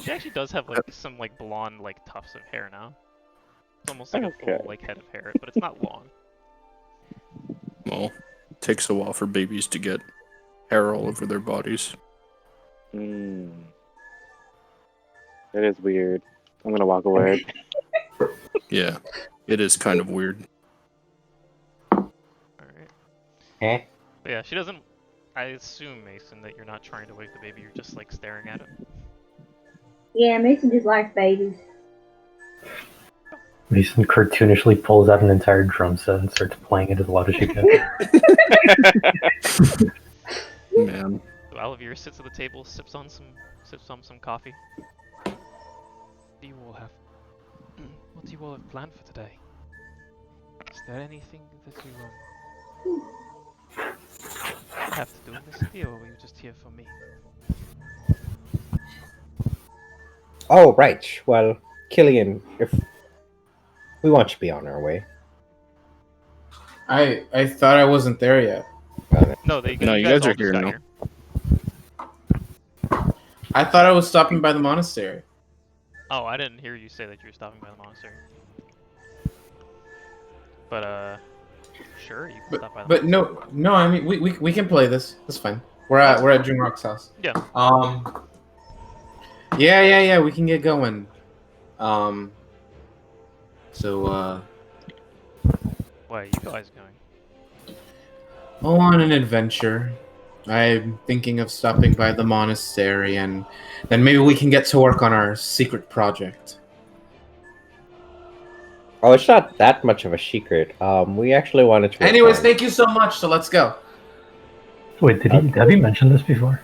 She actually does have like some like blonde like tufts of hair now. It's almost like a Okay. full like head of hair, but it's not long. Well, it takes a while for babies to get hair all over their bodies. Hmm. It is weird. I'm gonna walk away. Yeah, it is kind of weird. Alright. Eh? But yeah, she doesn't. I assume, Mason, that you're not trying to wake the baby, you're just like staring at it. Yeah, Mason just likes babies. Mason cartoonishly pulls out an entire drum set and starts playing it as loud as she can. Man, So Alavir sits at the table, sips on some coffee. What do you all have? What do you all have planned for today? Is there anything that you have to do in the city, or were you just here for me? Oh, right. Well, Killian, if we want to be on our way. I thought I wasn't there yet. No, No, you you guys guys all are just here got now. here. I thought I was stopping by the monastery. Oh, I didn't hear you say that you were stopping by the monastery. But sure, you can stop by the But monastery. no. I mean, we can play this. That's fine. We're at Jungrak's house. Yeah. Yeah. We can get going. So Where are you guys going? on an adventure. I'm thinking of stopping by the monastery, and then maybe we can get to work on our secret project. Oh, it's not that much of a secret. We actually wanted to. Anyways, thank you so much. So let's go. Wait, have you mentioned this before?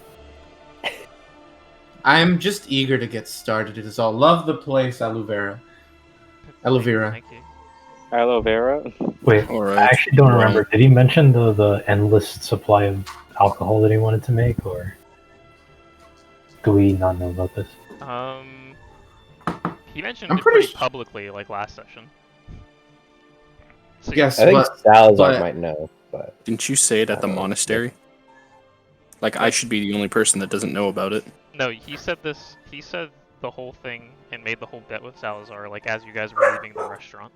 I'm just eager to get started. It is all. Love the place, Aloe Vera. Thank you. Aloe vera? Wait, Alright, I actually don't well- remember. Did he mention the endless supply of alcohol that he wanted to make, or do we not know about this? He mentioned I'm it pretty pretty publicly, like last session. So Yes, I think but Salazar might know, but Didn't you say it at the monastery? Like, I should be the only person that doesn't know about it. No, he said this. He said the whole thing and made the whole bet with Salazar, like as you guys were leaving the restaurant.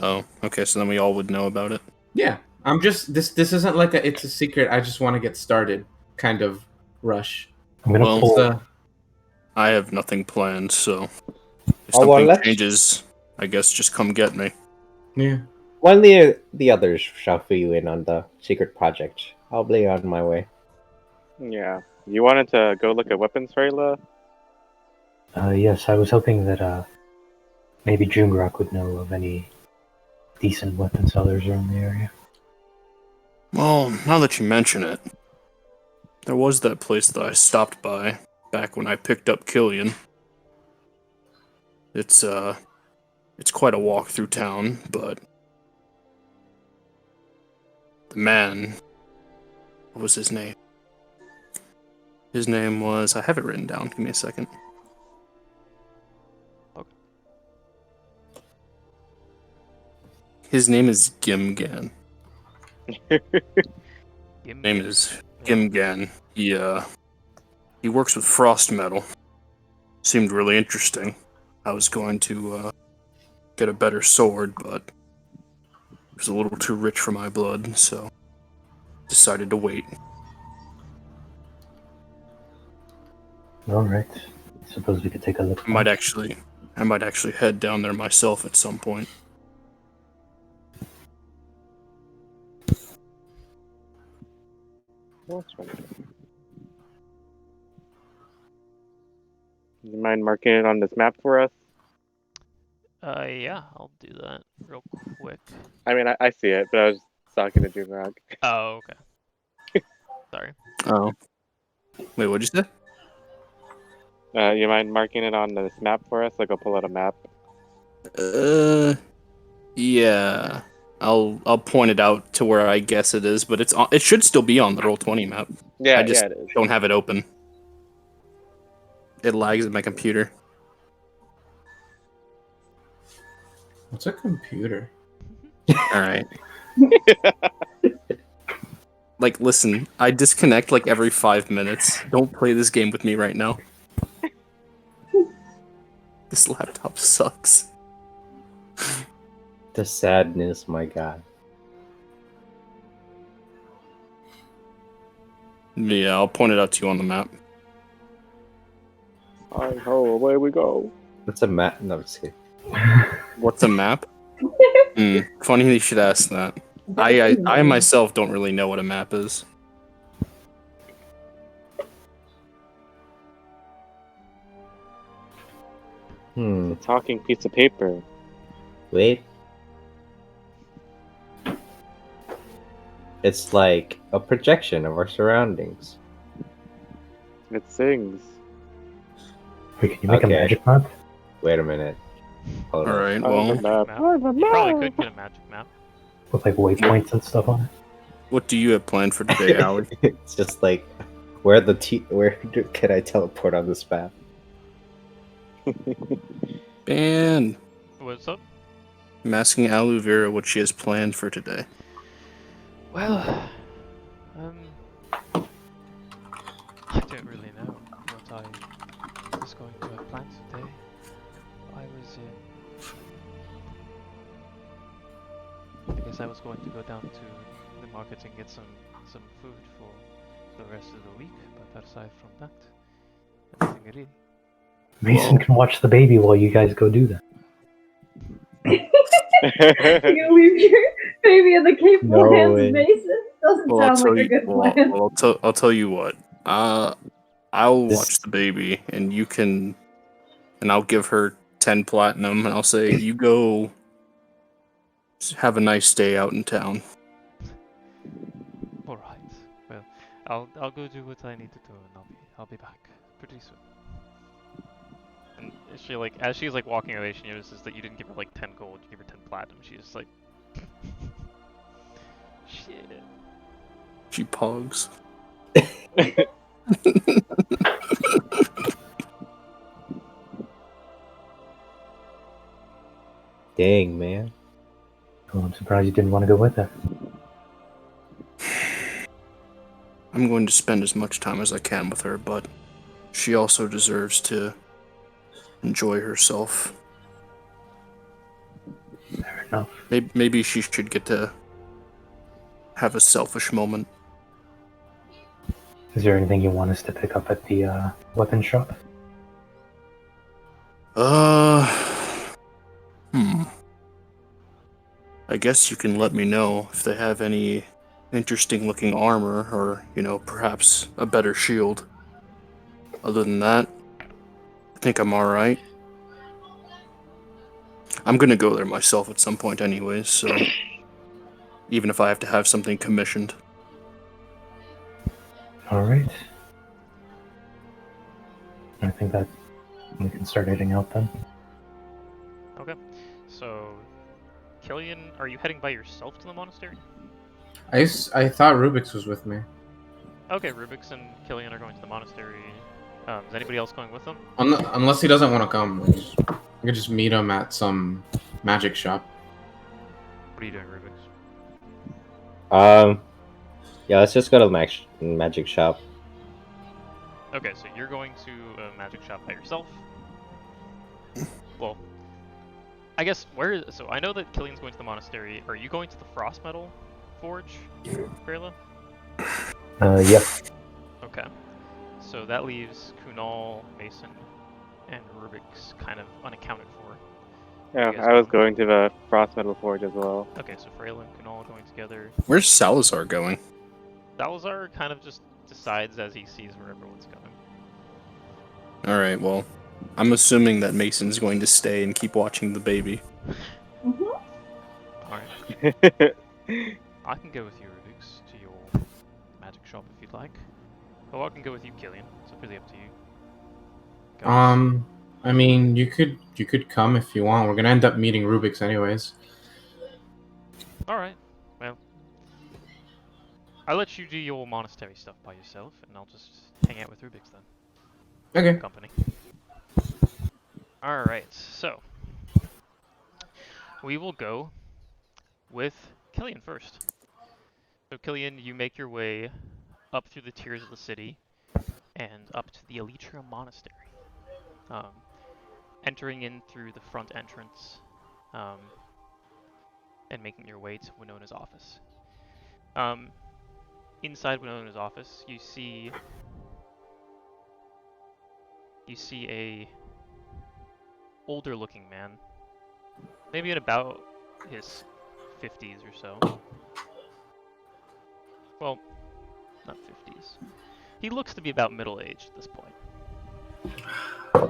Oh, okay, so then we all would know about it. yeah, I'm just this isn't like it's a secret. I just want to get started kind of rush. I'm gonna Well, pull. So, I have nothing planned, so if Oh, well, something let's- changes, I guess just come get me. yeah. when the others shall fill you in on the secret project, I'll be on my way. Yeah. You wanted to go look at weapons, Freyla? Yes, I was hoping that maybe Jungrak would know of any decent weapon sellers around the area. Well, now that you mention it, there was that place that I stopped by back when I picked up Killian. It's quite a walk through town, but the man, what was his name? His name was, I have it written down, give me a second. Okay. His name is Gimgan. Give Name is Gimgan. He works with frost metal. Seemed really interesting. I was going to get a better sword, but it was a little too rich for my blood, so decided to wait. All right. Suppose we could take a look. I might actually head down there myself at some point. You mind marking it on this map for us? Yeah, I'll do that real quick. I mean, I see it, but I was talking to Jungrak. Oh, okay. Sorry. Oh. Wait, what'd you say? You mind marking it on this map for us? Like, I'll pull out a map. Yeah. I'll point it out to where I guess it is, but it should still be on the Roll20 map. Yeah, I just yeah, it is. don't have it open. It lags in my computer. What's a computer? Alright. Like, listen, I disconnect like every 5 minutes. Don't play this game with me right now. This laptop sucks. The sadness, my god. Yeah, I'll point it out to you on the map. Hi ho, away we go. That's a map. No, I'm just kidding. What's a map? Funny you should ask that. I myself don't really know what a map is. A talking piece of paper. Wait. It's like a projection of our surroundings. It sings. Wait, can you make a Okay. magic map? Wait a minute. Hold on. Alright, I have a well, map. Map. I have a You probably map. could get a magic map. With like waypoints and stuff on it? what do you have planned for today, Howard? It's just like, can I teleport on this map? And What's up? I'm asking Aloe Vera what she has planned for today. Well, I don't really know what I was going to have planned today. I guess I was going to go down to the market and get some food for the rest of the week, but aside from that, nothing really. Mason can watch the baby while you guys go do that. You leave your baby in the capable No hands way. of Mason? Doesn't Well, I'll sound tell like a you. good Well, plan. I'll tell you what. I'll This- watch the baby, and you can, and I'll give her 10 platinum, and I'll say you go. Have a nice day out in town. All right. Well, I'll go do what I need to do, and I'll be back pretty soon. And she as she's walking away, she notices that you didn't give her 10 gold, you gave her 10 platinum. She's just like, shit. She pogs. Dang, man. Oh, I'm surprised you didn't want to go with her. I'm going to spend as much time as I can with her, but she also deserves to enjoy herself. Fair enough. Maybe she should get to have a selfish moment. Is there anything you want us to pick up at the weapon shop? I guess you can let me know if they have any interesting looking armor or, perhaps a better shield. Other than that, I think I'm alright. I'm gonna go there myself at some point anyways, so even if I have to have something commissioned. Alright. I think that we can start heading out then. Okay. So, Killian, are you heading by yourself to the monastery? I thought Rubyx was with me. Okay, Rubyx and Killian are going to the monastery. Is anybody else going with them? Unless he doesn't want to come. I could just meet him at some magic shop. What are you doing, Rubyx? Yeah, let's just go to the magic shop. Okay, so you're going to a magic shop by yourself. Well, I guess so I know that Killian's going to the monastery. Are you going to the Frost Metal Forge, Freyla? Yep. Okay. So that leaves Kunal, Mason, and Rubyx kind of unaccounted for. Yeah, You guys I was going? going to the Frost Metal Forge as well. Okay, so Freyla and Kunal are going together. Where's Salazar going? Salazar kind of just decides as he sees where everyone's going. Alright, well, I'm assuming that Mason's going to stay and keep watching the baby. Mhm. Alright. I can go with you, Rubyx, to your magic shop if you'd like. Or I can go with you, Killian. It's really up to you. Go. I mean, you could come if you want. We're gonna end up meeting Rubyx anyways. Alright, well. I'll let you do your monastery stuff by yourself, and I'll just hang out with Rubyx then. Okay. Company. Alright, so. We will go with Killian first. So Killian, you make your way up through the tiers of the city, and up to the Elytra Monastery. Entering in through the front entrance, and making your way to Winona's office. Inside Winona's office, you see a older-looking man, maybe at about his 50s or so. Well, not 50s. He looks to be about middle-aged at this point.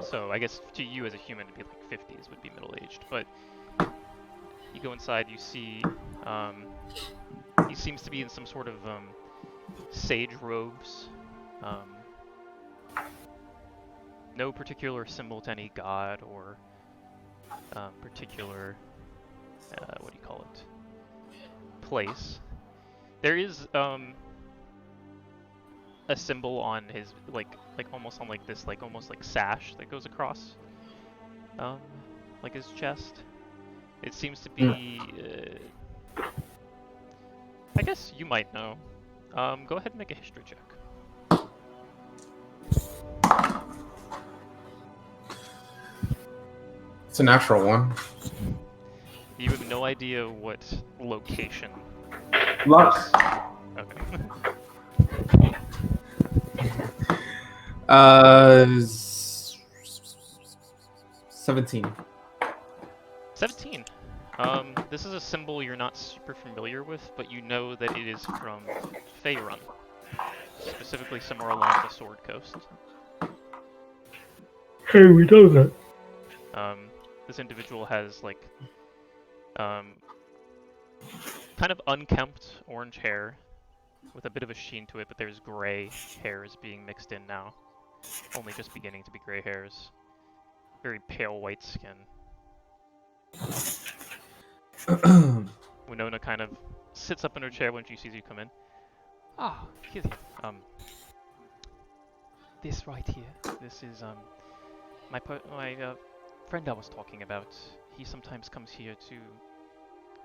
So I guess to you as a human, it'd be like 50s would be middle-aged. But you go inside, you see he seems to be in some sort of sage robes. No particular symbol to any god or particular what do you call it? Place. There is a symbol on his like almost on like this almost like sash that goes across like his chest. It seems to be I guess you might know. Go ahead and make a history check. It's a natural one. You have no idea what location. Luck. Okay. 17. 17. This is a symbol you're not super familiar with, but you know that it is from Faerun. Specifically somewhere along the Sword Coast. Hey, we know that. This individual has kind of unkempt orange hair with a bit of a sheen to it, but there's gray hairs being mixed in now. Only just beginning to be gray hairs. Very pale white skin. Winona kind of sits up in her chair when she sees you come in. Ah, Killian. This right here. This is my friend I was talking about. He sometimes comes here to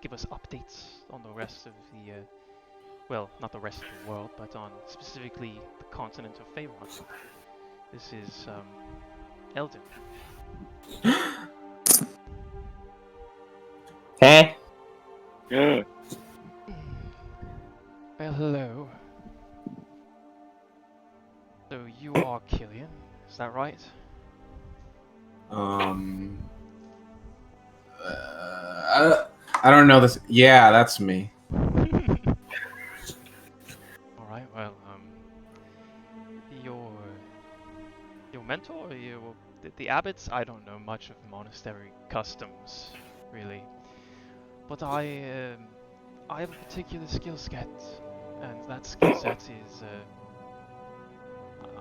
give us updates on the rest of the well, not the rest of the world, but on specifically the continent of Faerun. This is Eldon. Hey. Yeah. Well, hello. So you are Killian, is that right? I don't know this. Yeah, that's me. Alright, well, your mentor, the abbots, I don't know much of monastery customs, really. But I have a particular skill set, and that skill set is,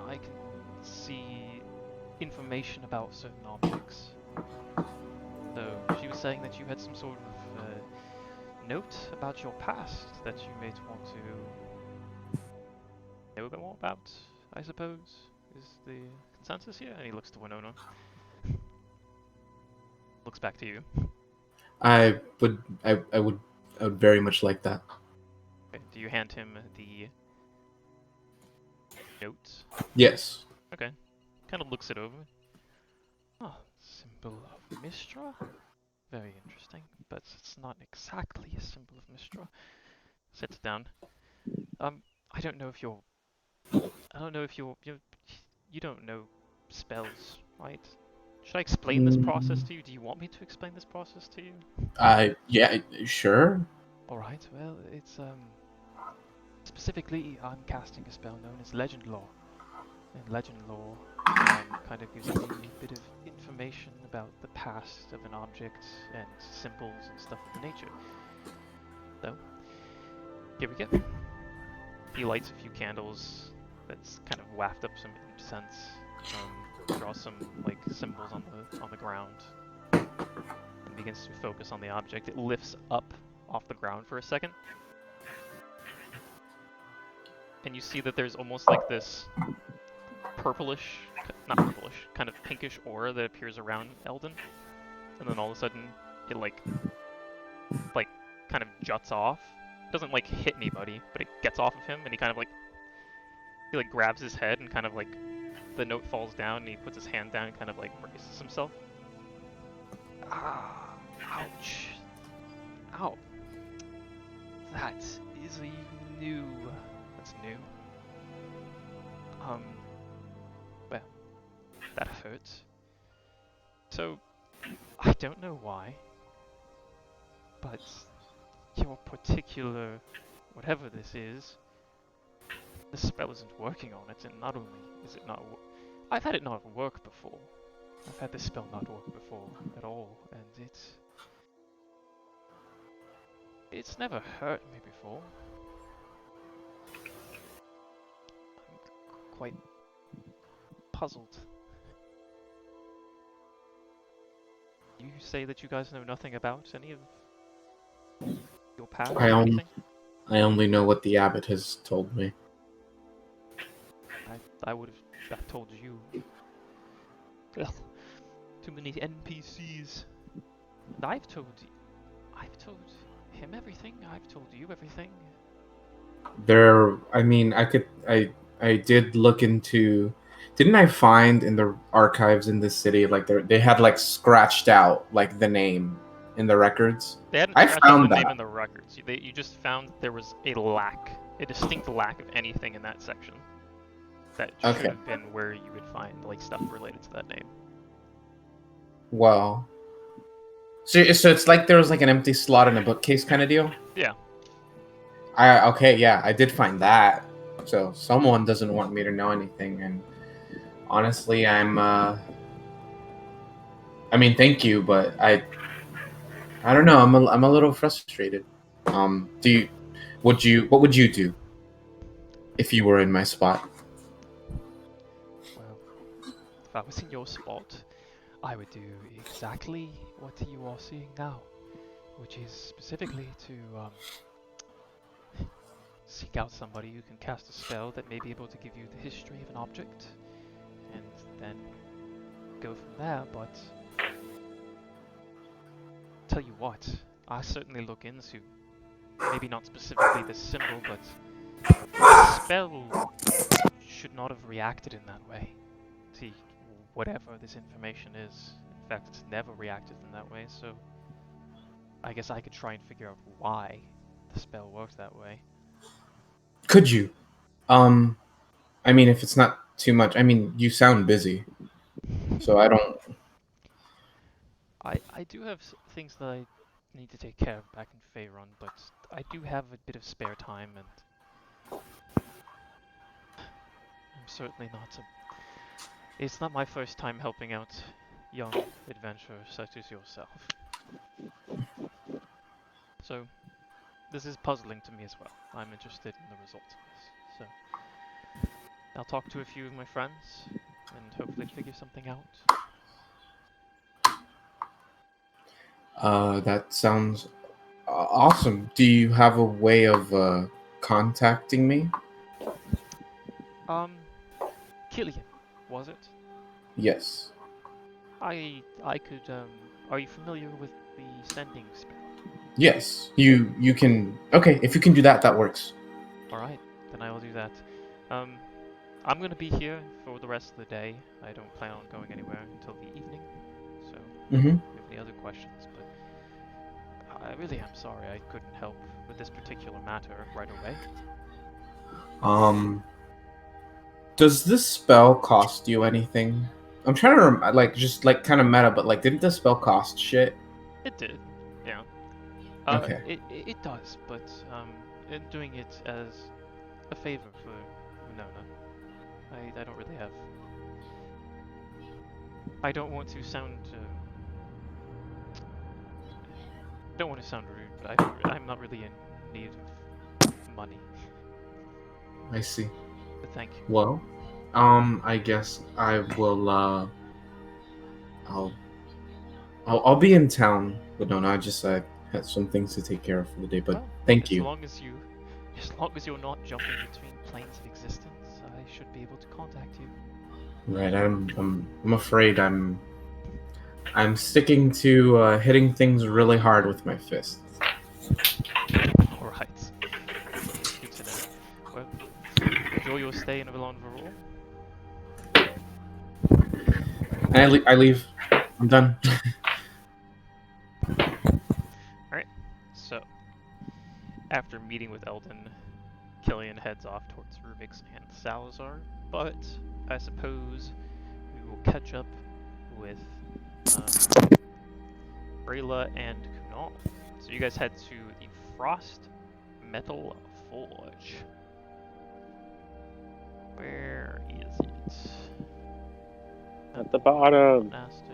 I can see information about certain objects. So, she was saying that you had some sort of note about your past that you may want to know a bit more about, I suppose, is the consensus here? And he looks to Winona. Looks back to you. I would very much like that. Okay, do you hand him the note? Yes. Okay. Kind of looks it over. Oh, symbol of Mistra? Very interesting, but it's not exactly a symbol of Mistra. Sits down. I don't know if you're... You don't know spells, right? Should I explain this process to you? Do you want me to explain this process to you? Yeah, sure. Alright, well, it's, specifically, I'm casting a spell known as Legend Law. And Legend Law kind of gives you a bit of information about the past of an object and symbols and stuff of the nature. So, Here we go. He lights a few candles that's kind of waft up some incense, draws some like symbols on the ground, and begins to focus on the object. It lifts up off the ground for a second, and you see that there's almost like this purplish, not purplish, kind of pinkish aura that appears around Eldon, and then all of a sudden it like kind of juts off. It doesn't like hit anybody, but it gets off of him, and he kind of he grabs his head and kind of like the note falls down, and he puts his hand down and kind of like braces himself. Ah, ouch. Ow. That is that's new. Well, that hurts. So, I don't know why, but your particular, whatever this is, the spell isn't working on it, and not only is it not I've had it not work before. I've had this spell not work before at all, and it's never hurt me before. I'm quite puzzled. You say that you guys know nothing about any of your past or anything? I only know what the abbot has told me. I would have told you. Ugh, too many NPCs. And I've told him everything. I've told you everything. I did look into. Didn't I find in the archives in this city like they had like scratched out like the name in the records? They hadn't I scratched out found the name that. in the records. You just found there was a distinct lack of anything in that section. That should Okay. have been where you would find like stuff related to that name. Well, so it's like there was like an empty slot in a bookcase kind of deal. Yeah. I did find that. So someone doesn't want me to know anything, and honestly, thank you, but I don't know. I'm a little frustrated. What would you do if you were in my spot? Well, if I was in your spot, I would do exactly what you are seeing now, which is specifically to seek out somebody who can cast a spell that may be able to give you the history of an object, and then go from there. But tell you what, I certainly look into, maybe not specifically this symbol, but the spell should not have reacted in that way to whatever this information is. In fact, it's never reacted in that way, so I guess I could try and figure out why the spell worked that way. Could you? If it's not too much. You sound busy, so I don't. I do have things that I need to take care of back in Faerun, but I do have a bit of spare time, and I'm certainly not it's not my first time helping out young adventurers such as yourself. So, this is puzzling to me as well. I'm interested in the results of this. So, I'll talk to a few of my friends and hopefully figure something out. That sounds awesome. Do you have a way of contacting me? Killian, was it? Yes. I could, are you familiar with the sending spell? Yes. You can. Okay, if you can do that, that works. Alright, then I will do that. I'm gonna be here for the rest of the day. I don't plan on going anywhere until the evening. So, if you have any other questions, but I really am sorry I couldn't help with this particular matter right away. Does this spell cost you anything? I'm trying to just kind of meta, but didn't this spell cost shit? It did, yeah. Okay. It does, but in doing it as a favor for Winona, I don't really have. I don't want to sound. Don't want to sound rude, but I'm not really in need of money. I see. But thank you. Well, I guess I will. I'll be in town, but no, I just had some things to take care of for the day. But Well, thank as you. long as you're not jumping between planes of existence, I should be able to contact you. Right, I'm afraid I'm sticking to hitting things really hard with my fists. All right. Good to know. Well, enjoy your stay in Villanvarol. And I leave. I'm done. Alright, so after meeting with Eldon, Killian heads off towards Rubyx and Salazar, but I suppose we will catch up with Freyla and Kunal. So you guys head to the Frost Metal Forge. Where is it? At the bottom. Monastic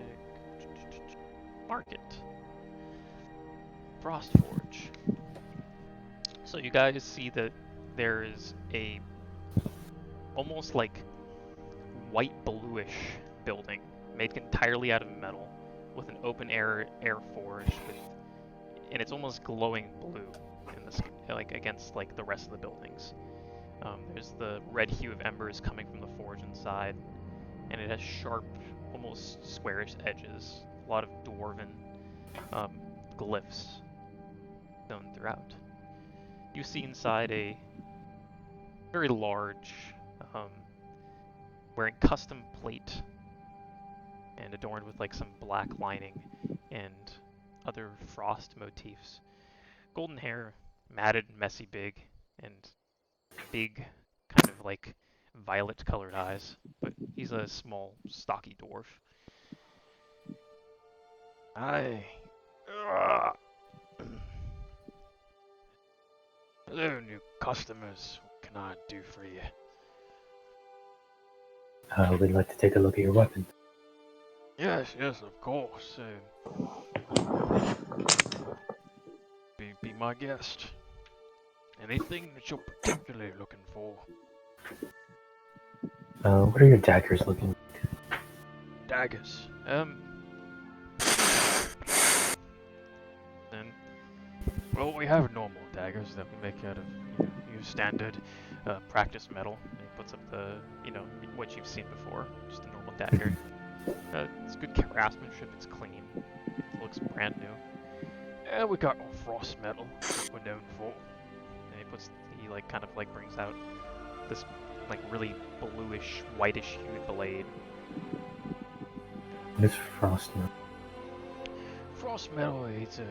Market. Frost Forge. So you guys see that there is a almost like white bluish building made entirely out of metal with an open air forge with, and it's almost glowing blue in this like against like the rest of the buildings. There's the red hue of embers coming from the forge inside, and it has sharp, almost squarish edges. A lot of dwarven glyphs known throughout. You see inside a very large, wearing custom plate and adorned with like some black lining and other frost motifs. Golden hair, matted, messy, big, and big, kind of like violet-colored eyes. But he's a small, stocky dwarf. Hello, new customers. What can I do for you? We'd like to take a look at your weapon. Yes, of course. Be my guest. Anything that you're particularly looking for? What are your daggers looking like? Daggers. Then, well, we have normal daggers that we make out of your standard practice metal. And he puts up the, what you've seen before, just a normal dagger. It's good craftsmanship. It's clean. It looks brand new. We got frost metal. That we're known for. And he kind of brings out this really bluish, whitish hued blade. What is frost metal? Frost metal, it's a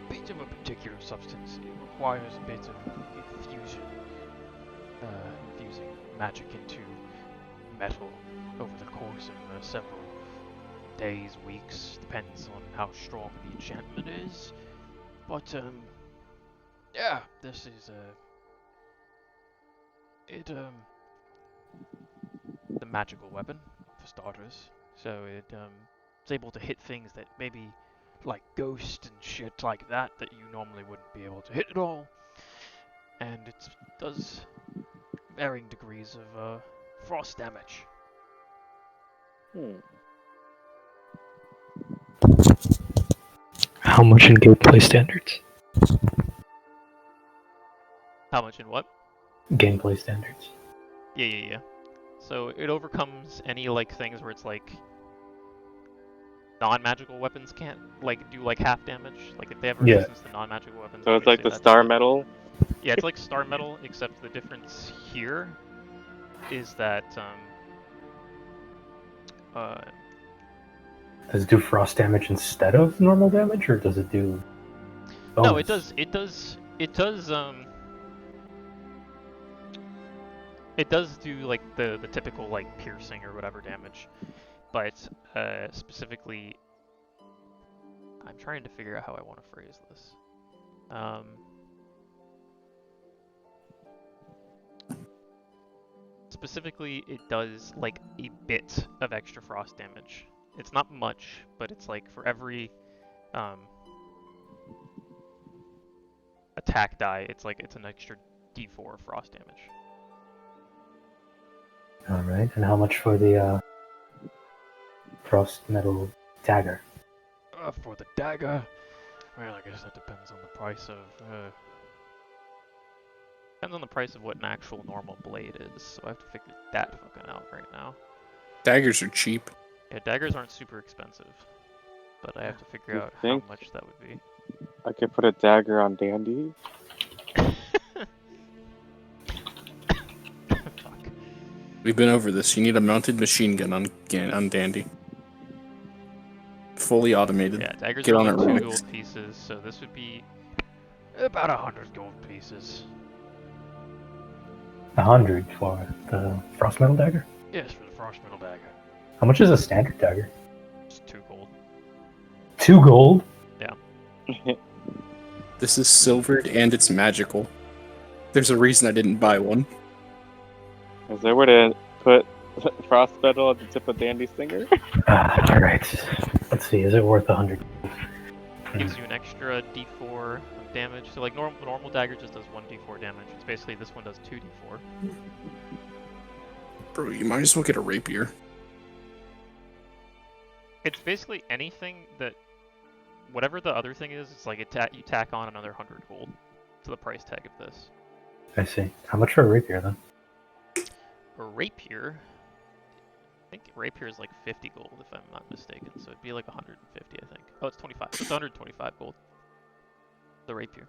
bit of a particular substance. It requires a bit of infusion, infusing magic into metal over the course of several days, weeks, depends on how strong the enchantment is. But yeah, this is the magical weapon for starters. So it's able to hit things that maybe like ghosts and shit like that you normally wouldn't be able to hit at all. And it does varying degrees of frost damage. How much in gameplay standards? How much in what? Gameplay standards. Yeah. So it overcomes any things where it's non-magical weapons can't do half damage. If they have resistance to non-magical weapons. So it's like the star metal? Yeah, it's like star metal, except the difference here is that Does it do frost damage instead of normal damage, or does it do bonus? No, it does it does do the typical piercing or whatever damage, but specifically I'm trying to figure out how I want to phrase this. Specifically, it does a bit of extra frost damage. It's not much, but it's for every attack die. It's an extra D4 frost damage. All right. And how much for the frost metal dagger? For the dagger, well, I guess that depends on the price of. Depends on the price of what an actual normal blade is. So I have to figure that fucking out right now. Daggers are cheap. Yeah, daggers aren't super expensive, but I have to figure You out think? how much that would be. I could put a dagger on Dandy. Fuck. We've been over this. You need a mounted machine gun on Dandy. Fully automated. Yeah, daggers Get are on only it, 2 Rubyx. gold pieces, so this would be about 100 gold pieces. 100 for the frost metal dagger? Yes, for the frost metal dagger. How much is a standard dagger? It's 2 gold. 2 gold? This is silvered and it's magical. There's a reason I didn't buy one. Is there where to put frost metal at the tip of Dandy's finger? All right. Let's see. Is it worth 100? Gives you an extra D4 of damage. So like normal dagger just does 1 D4 damage. It's basically this one does 2 D4. Bro, you might as well get a rapier. It's basically anything that, whatever the other thing is, it's like you tack on another 100 gold to the price tag of this. I see. How much for a rapier then? A rapier, I think rapier is like 50 gold if I'm not mistaken, so it'd be like 150 I think. Oh, it's 25. It's 125 gold. The rapier.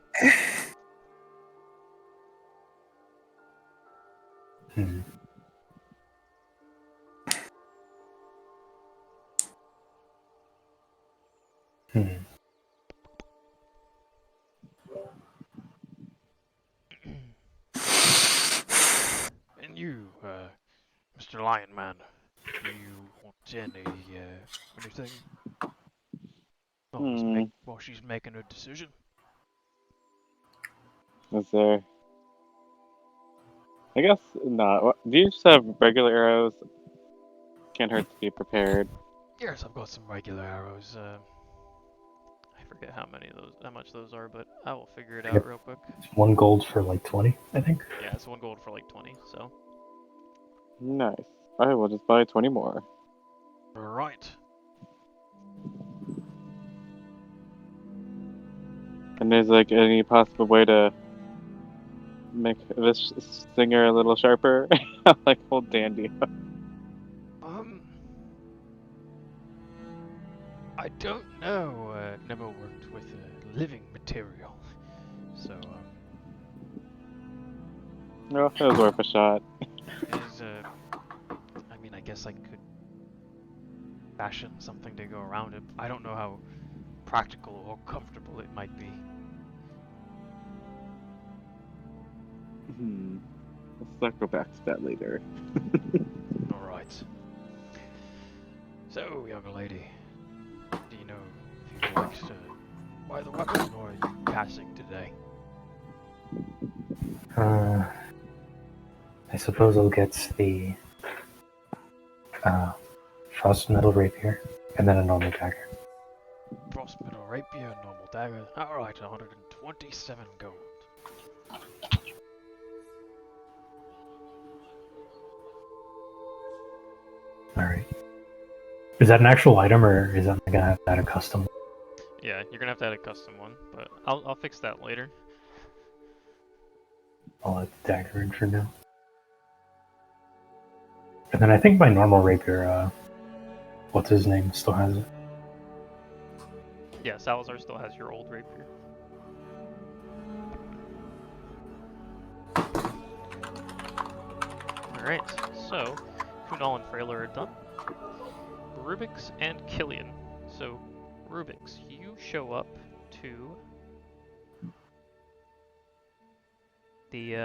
Hmm. Hmm. And you, Mr. Lion Man, do you want anything? While she's making a decision. Is there? I guess not. Do you just have regular arrows? Can't hurt to be prepared. Yes, I've got some regular arrows. I forget how much those are, but I will figure it out real quick. It's 1 gold for like 20, I think. Yeah, it's 1 gold for like 20, so. Nice. I will just buy 20 more. Alright. And there's like any possible way to make this singer a little sharper? Like hold Dandy up. I don't know. I've never worked with living material, so No, it was worth a shot. I mean, I guess I could fashion something to go around it. I don't know how practical or comfortable it might be. Let's circle back to that later. Alright. So, young lady, do you know if you would like to buy the weapon, or are you passing today? I suppose I'll get the frost metal rapier and then a normal dagger. Frost metal rapier, normal dagger. Alright, 127 gold. Alright. Is that an actual item, or is that gonna have to add a custom? Yeah, you're gonna have to add a custom one, but I'll fix that later. I'll add the dagger in for now. And then I think my normal rapier, what's his name, still has it. Yeah, Salazar still has your old rapier. Alright, so Kunal and Freyla are done. Rubyx and Killian. So, Rubyx, you show up to the,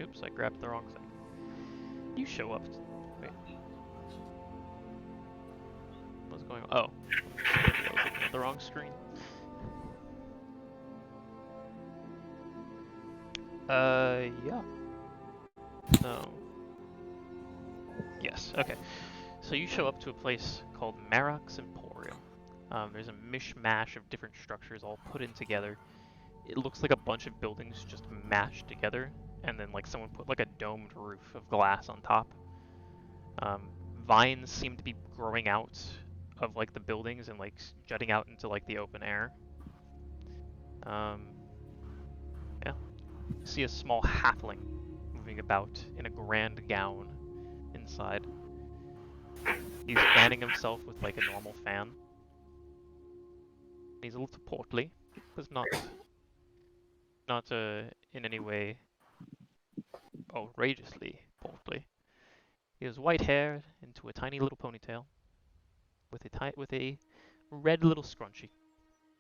oops, I grabbed the wrong thing. You show up wait. What's going on? Oh. I was looking at the wrong screen. Yeah. No. Yes, okay. So you show up to a place called Marok's Emporium. There's a mishmash of different structures all put in together it looks like a bunch of buildings just mashed together, and then like someone put like a domed roof of glass on top. Vines seem to be growing out of like the buildings and like jutting out into like the open air. Yeah. You see a small halfling moving about in a grand gown inside. He's fanning himself with like a normal fan. He's a little portly, but not in any way outrageously portly. He has white hair into a tiny little ponytail, with a red little scrunchie,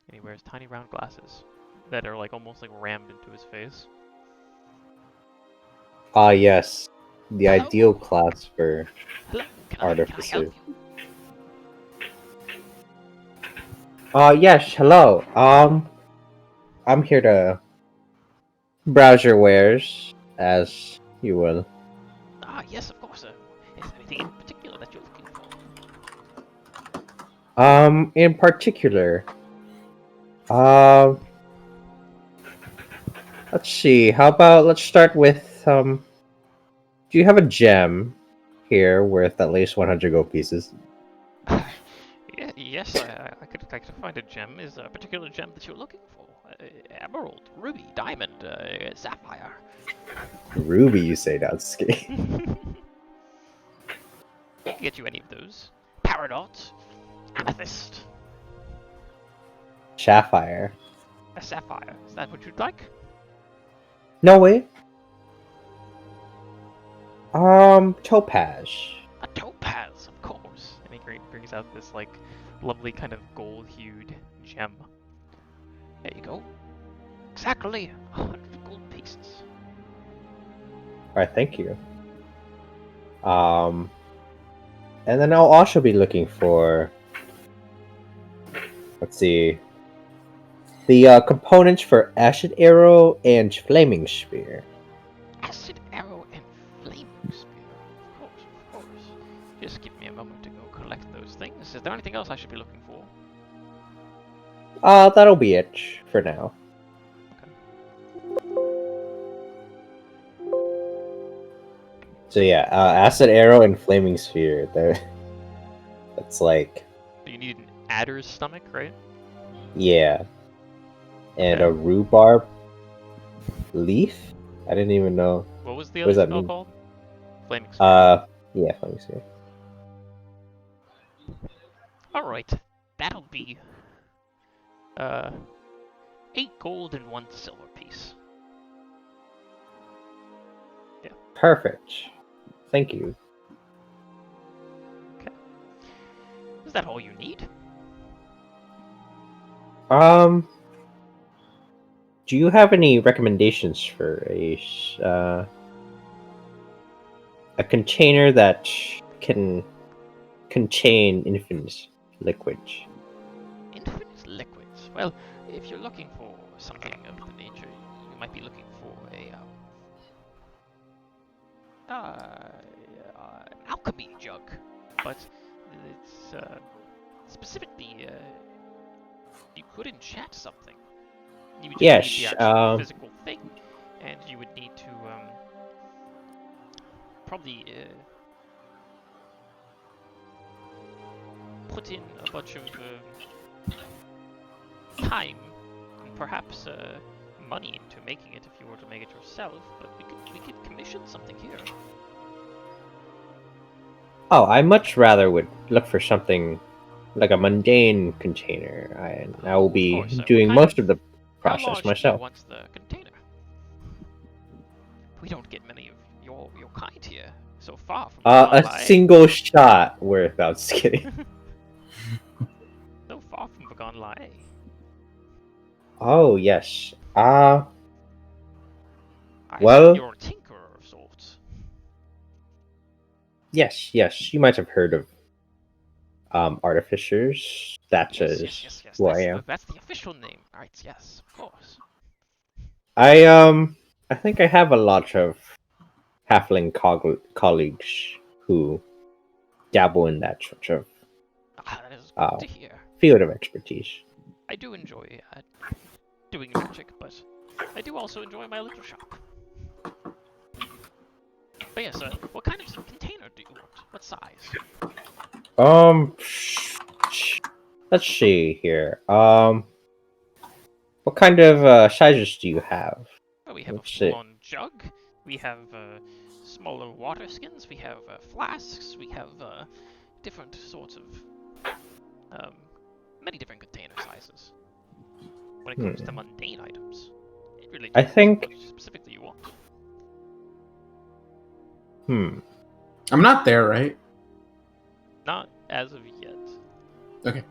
and he wears tiny round glasses that are like almost like rammed into his face. Ah, yes. The Hello? ideal class for Hello, can I Artificer. help you? Yes, hello. I'm here to browse your wares, as you will. Ah, yes, of course. Is there anything in particular that you're looking for? In particular, uh, let's see. How about let's start with do you have a gem here worth at least 100 gold pieces? Yeah, yes, I could find a gem. Is there a particular gem that you're looking for? Emerald, ruby, diamond, sapphire. Ruby, you say, that's We can get you any of those. Paradot, amethyst, sapphire. a sapphire. Is that what you'd like? No way. Topaz. A topaz, of course. And he brings out this like lovely kind of gold-hued gem. There you go. Exactly 100 gold pieces. Alright, thank you. And then I'll also be looking for, let's see, the components for Acid Arrow and Flaming Spear. Acid arrow and flaming spear. Of course. Just give me a moment to go collect those things. Is there anything else I should be looking for? That'll be it for now. So yeah, Acid Arrow and Flaming Sphere. That's like, So you need an adder's stomach, right? yeah. And Okay. a rhubarb leaf? I didn't even know. What was the What does other that spell mean? called? Flaming spear. Yeah, Flaming Sphere. Alright. That'll be 8 gold and 1 silver piece. Perfect. Thank you. Is that all you need? Do you have any recommendations for a container that can contain infinite liquids? Infinite liquids. Well, if you're looking for something of the nature, you might be looking for an alchemy jug, but it's specifically you could enchant something. You would just need the actual physical thing, and you would need to probably put in a bunch of time and perhaps money into making it if you were to make it yourself. But we could commission something here. Oh, I much rather would look for something like a mundane container. I will be Of course, doing most of the how process large do myself. you want the container? We don't get many of your kind here. So far from A Vagon Lai. single shot worth. I'm just kidding. So far from Vagon Lai. Oh yes. I Well- assume you're a tinkerer of sorts. Yes. You might have heard of Artificers. That's Yes. who I am. That's the official name. Right, yes, of course. I think I have a lot of halfling colleagues who dabble in that sort of That is good to hear. field of expertise. I do enjoy doing magic, but I do also enjoy my little shop. But yes, what kind of container do you want? What size? Let's see here. What kind of sizes do you have? Well, we have Let's a see. full-on jug. We have smaller water skins. We have flasks. We have different sorts of many different container sizes. When it comes to mundane items, it really I depends think- on what specifically you want. I'm not there, right? Not as of yet. Okay.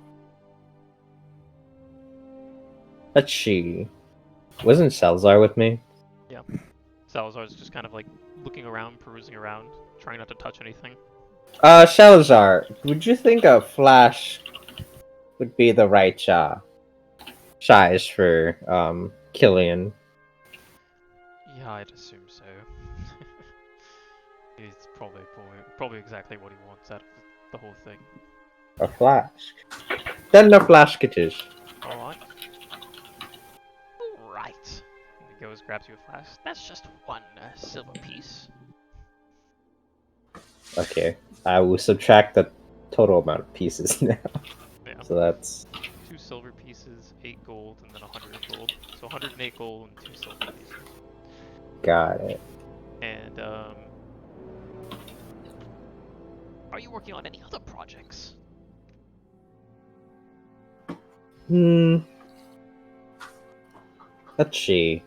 Let's see. Wasn't Salazar with me? Salazar's just kind of like looking around, perusing around, trying not to touch anything. Salazar, would you think a flask would be the right size for Killian? Yeah, I'd assume so. It's probably exactly what he wants out of the whole thing. A flask. Then a flask it is. Alright. Alright. He goes, grabs you a flask. That's just one silver piece. Okay, I will subtract the total amount of pieces now. Yeah. So that's 2 silver pieces, 8 gold, and then 100 gold. So 108 gold and 2 silver pieces. got it. And, are you working on any other projects? Let's see.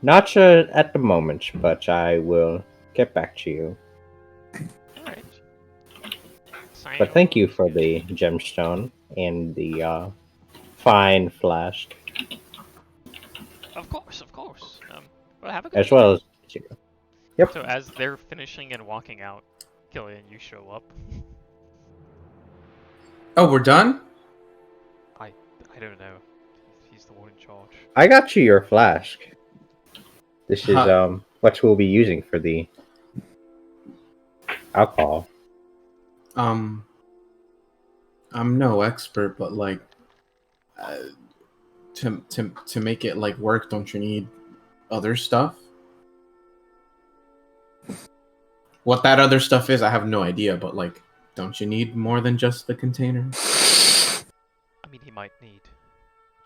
Not sure at the moment, but I will get back to you. Alright. But thank you for the gemstone and the fine flask, Of course, of course. Well, have a good as well as. Yep. So as they're finishing and walking out, Killian, you show up. Oh, we're done? I don't know. He's the one in charge. I got you your flask. This is Huh. what we'll be using for the alcohol. I'm no expert, but like, to make it like work, don't you need other stuff? What that other stuff is, I have no idea, but like, don't you need more than just the container? I mean, he might need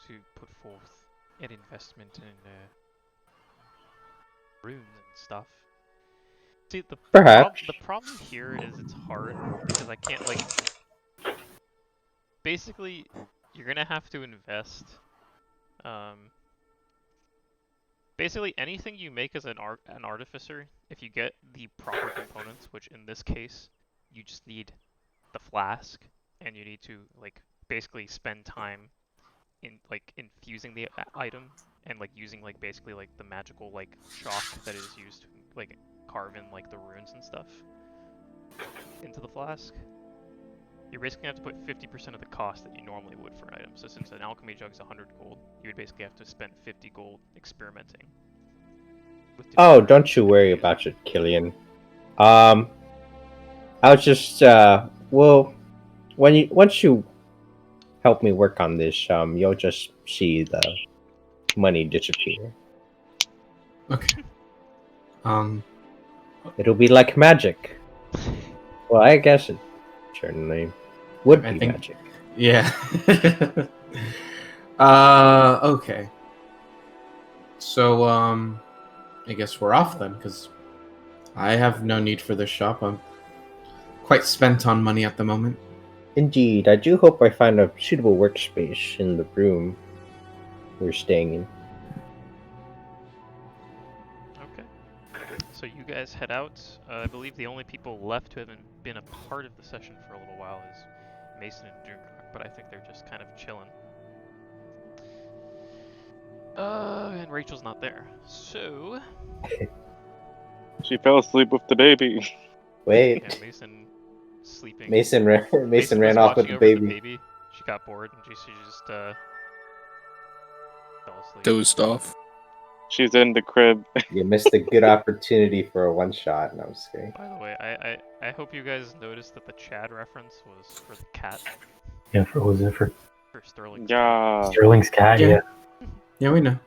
to put forth an investment in runes and stuff. See, Perhaps. the problem here is it's hard because I can't like. Basically, you're gonna have to invest. Basically, anything you make as an artificer, if you get the proper components, which in this case, you just need the flask, and you need to like basically spend time in like infusing the item and like using like basically like the magical like chalk that is used to like carve in like the runes and stuff into the flask. You're basically gonna have to put 50% of the cost that you normally would for an item. So since an alchemy jug is 100 gold, you would basically have to spend 50 gold experimenting. With Oh, don't you worry about it, Killian. I was just well, once you help me work on this, you'll just see the money disappear. Okay. It'll be like magic. Well, I guess it certainly would I be think- magic. Yeah. Okay. So, I guess we're off then, because I have no need for this shop. I'm quite spent on money at the moment. Indeed, I do hope I find a suitable workspace in the room we're staying in. Okay. So you guys head out. I believe the only people left who haven't been a part of the session for a little while is Mason and Jungrak, but I think they're just kind of chilling. And Rachel's not there. So, She fell asleep with the baby. Wait, yeah, Mason sleeping. Mason ran was off with watching the over baby. She got bored and she just fell asleep. Dozed off. She's in the crib. You missed a good opportunity for a one shot. No, I'm just kidding. By the way, I hope you guys noticed that the Chad reference was for the cat. Yeah, for what was it for For Sterling. Yeah. Sterling's cat? Yeah. Yeah. Yeah, we know.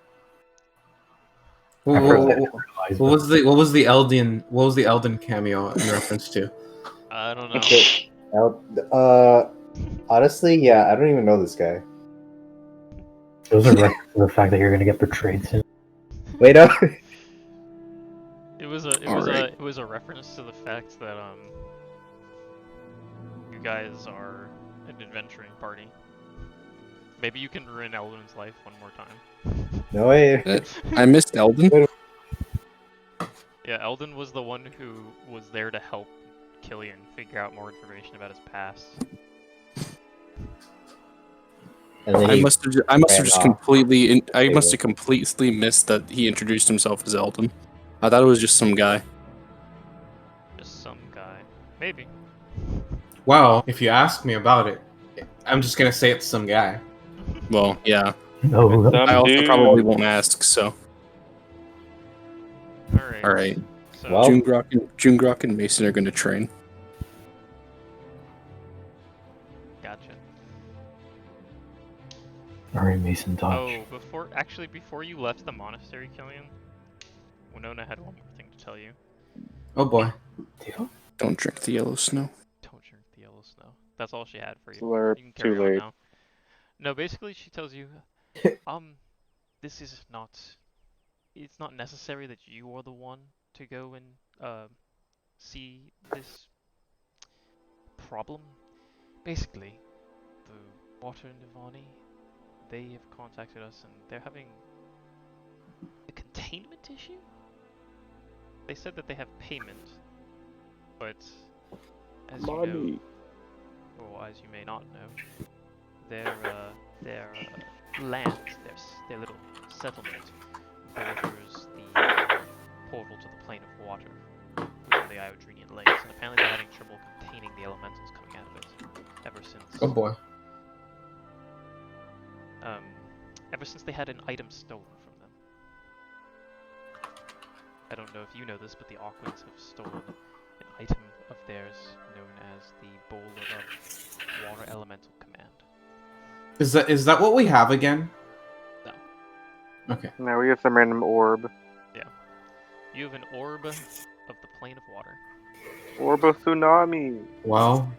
At first I didn't realize, but- What was the Elden cameo in reference to? I don't know. Okay. Honestly, yeah, I don't even know this guy. Those are reference to the fact that you're gonna get betrayed soon. Wait up. It was Alright. a reference to the fact that you guys are an adventuring party. Maybe you can ruin Eldon's life one more time. No way. I missed Eldon. Yeah, Eldon was the one who was there to help Killian figure out more information about his past. And then I he must have ran just off. I must have completely missed that he introduced himself as Eldon. I thought it was just some guy. Just some guy. Maybe. Well, if you ask me about it, I'm just gonna say it's some guy. Well, yeah. No, Some I also dude. probably won't ask. So, Alright. all right. So, Well- Jungrak and Mason are going to train. gotcha. Alright, Mason Dodge. Oh, before you left the monastery, Killian, Winona had one more thing to tell you. Oh boy. Don't drink the yellow snow. Don't drink the yellow snow. That's all she had for you. Slurp, You can carry too on late. now. No, basically she tells you, this is not. It's not necessary that you are the one to go and see this problem. Basically, the Water Navani, they have contacted us and they're having a containment issue. They said that they have payment, but as you know, or as you may not know, their land, their little settlement borders the portal to the plane of water within the Iodrinian lakes, and apparently they're having trouble containing the elementals coming out of it ever since. Oh boy. Ever since they had an item stolen from them. I don't know if you know this, but the Aquans have stolen an item of theirs known as the Bowl of Water Elemental Command. Is that what we have again? No. Okay. Now we have some random orb. You have an orb of the plane of water. Orb of tsunami. Well,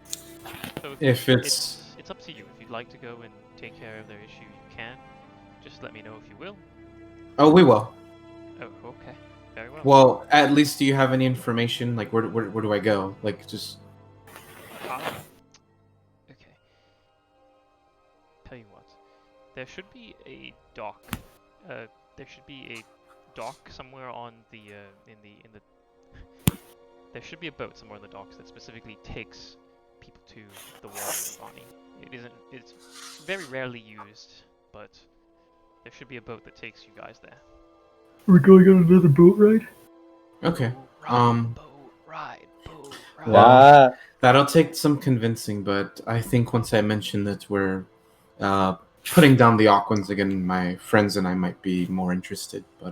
So if it's it's up to you. If you'd like to go and take care of their issue, you can. Just let me know if you will. oh, we will. Oh, okay. Very well. Well, at least do you have any information? Like, where do I go? Like, just Okay. Tell you what. There should be a dock. There should be a dock somewhere on the in the. There should be a boat somewhere in the docks that specifically takes people to the Water Navani. It isn't. It's very rarely used, but there should be a boat that takes you guys there. We're going on another boat ride? okay. Boat ride. Well, that'll take some convincing, but I think once I mention that we're putting down the Aquans again, my friends and I might be more interested. But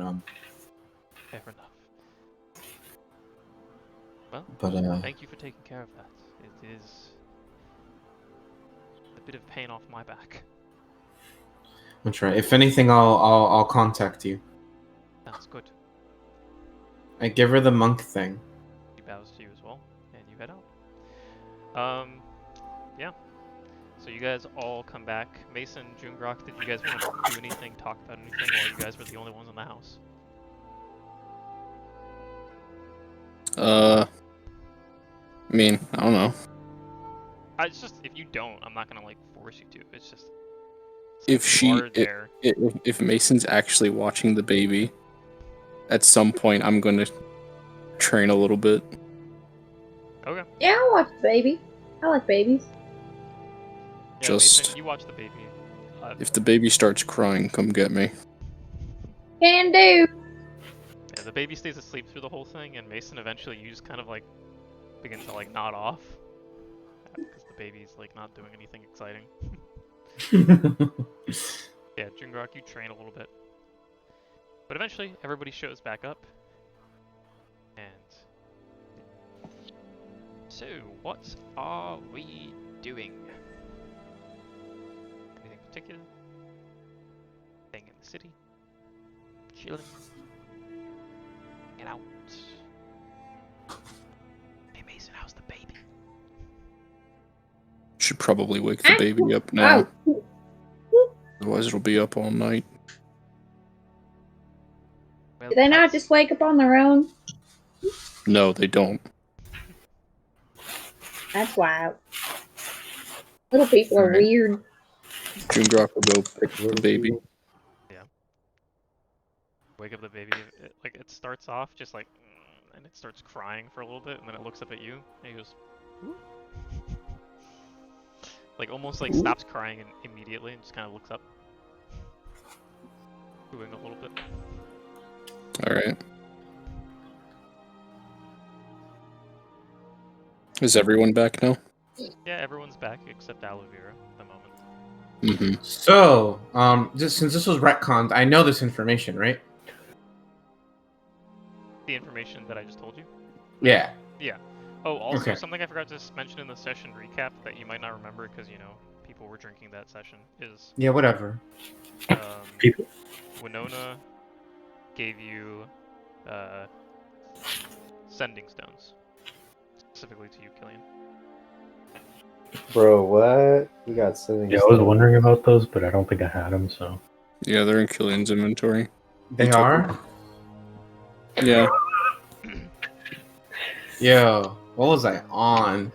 Fair enough. Well, but thank you for taking care of that. It is a bit of pain off my back. I'll try. If anything, I'll contact you. Sounds good. I give her the monk thing. He bows to you as well, and you head out. Yeah. So you guys all come back. Mason, Jungrak, did you guys want to do anything, talk about anything, while you guys were the only ones in the house? I mean, I don't know. It's just, if you don't, I'm not gonna, like, force you to. It's just... If you are there. if Mason's actually watching the baby, at some point I'm going to train a little bit. Okay. Yeah, I'll watch the baby. I like babies. Yeah, Just- Mason, you watch the baby. If the baby starts crying, come get me. Can do. Yeah, the baby stays asleep through the whole thing, and Mason eventually you just kind of, like, begin to, like, nod off. Because the baby's, like, not doing anything exciting. Yeah, Jungrak, you train a little bit. But eventually, everybody shows back up. And... So, what are we doing? particular. Staying in the city. Chilling. Hanging out. Hey Mason, how's the baby? Should probably wake the baby up now. Oh. Otherwise, it'll be up all night. Well, Do they not pets- just wake up on their own? No, they don't. That's wild. Little people are Alright. weird. Jungrak will go pick the baby. wake up the baby. It starts off just like, and it starts crying for a little bit, and then it looks up at you, and he goes, "Ooh." Like almost like stops crying immediately and just kind of looks up, cooing a little bit. All right. Is everyone back now? Yeah, everyone's back except Aloe Vera at the moment. Mm-hmm. So, just since this was retconned, I know this information, right? The information that I just told you. Yeah. Yeah. Oh, also Okay. something I forgot to mention in the session recap that you might not remember because people were drinking that session is Yeah, whatever. People. Winona gave you sending stones, specifically to you, Killian. Bro, what? We got something. Yeah, I was wondering about those, but I don't think I had them, so. Yeah, they're in Killian's inventory. They He took are? Yeah. Yo, what was I on?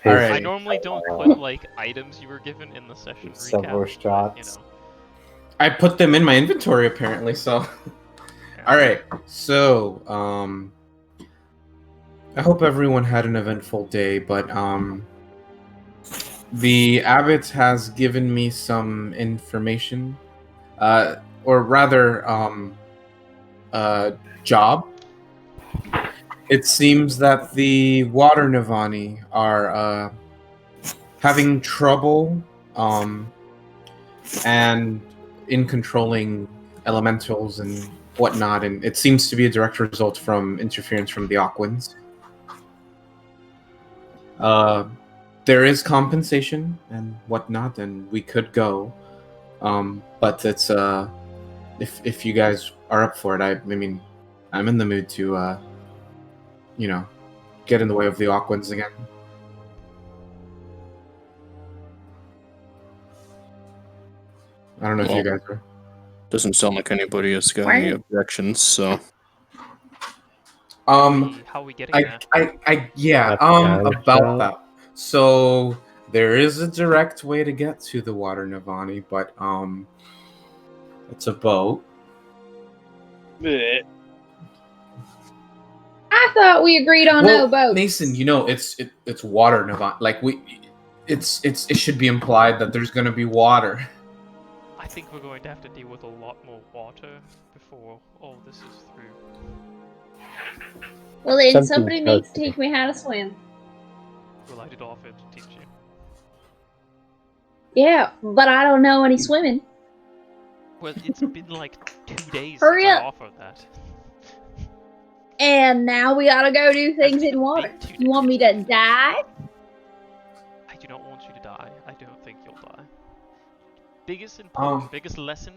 His- Alright. I normally don't put like items you were given in the session Several recap. shots. I put them in my inventory apparently, so. Alright, so, I hope everyone had an eventful day, but, the abbot has given me some information, or rather, job. It seems that the Water Navani are, having trouble, and in controlling elementals and whatnot, and it seems to be a direct result from interference from the Aquans. There is compensation and whatnot, and we could go, but it's if you guys are up for it, I mean, I'm in the mood to get in the way of the Aquans again. I don't know if you guys are. Doesn't sound like anybody has got any objections, so. How are we getting there? Yeah, That's the about job. that. So there is a direct way to get to the Water Navani, but it's a boat. Bleh. I thought we agreed on no boats. Mason, it's Water Navani. Like it should be implied that there's gonna be water. I think we're going to have to deal with a lot more water before all this is through. Well, then Something somebody does needs to teach me how to swim. Well, I did offer to teach you. Yeah, but I don't know any swimming. Well, it's been like 2 days Hurry since I up. offered that. And now we gotta go do things in water. You want me to die? I do not want you to die. I don't think you'll die. Biggest lesson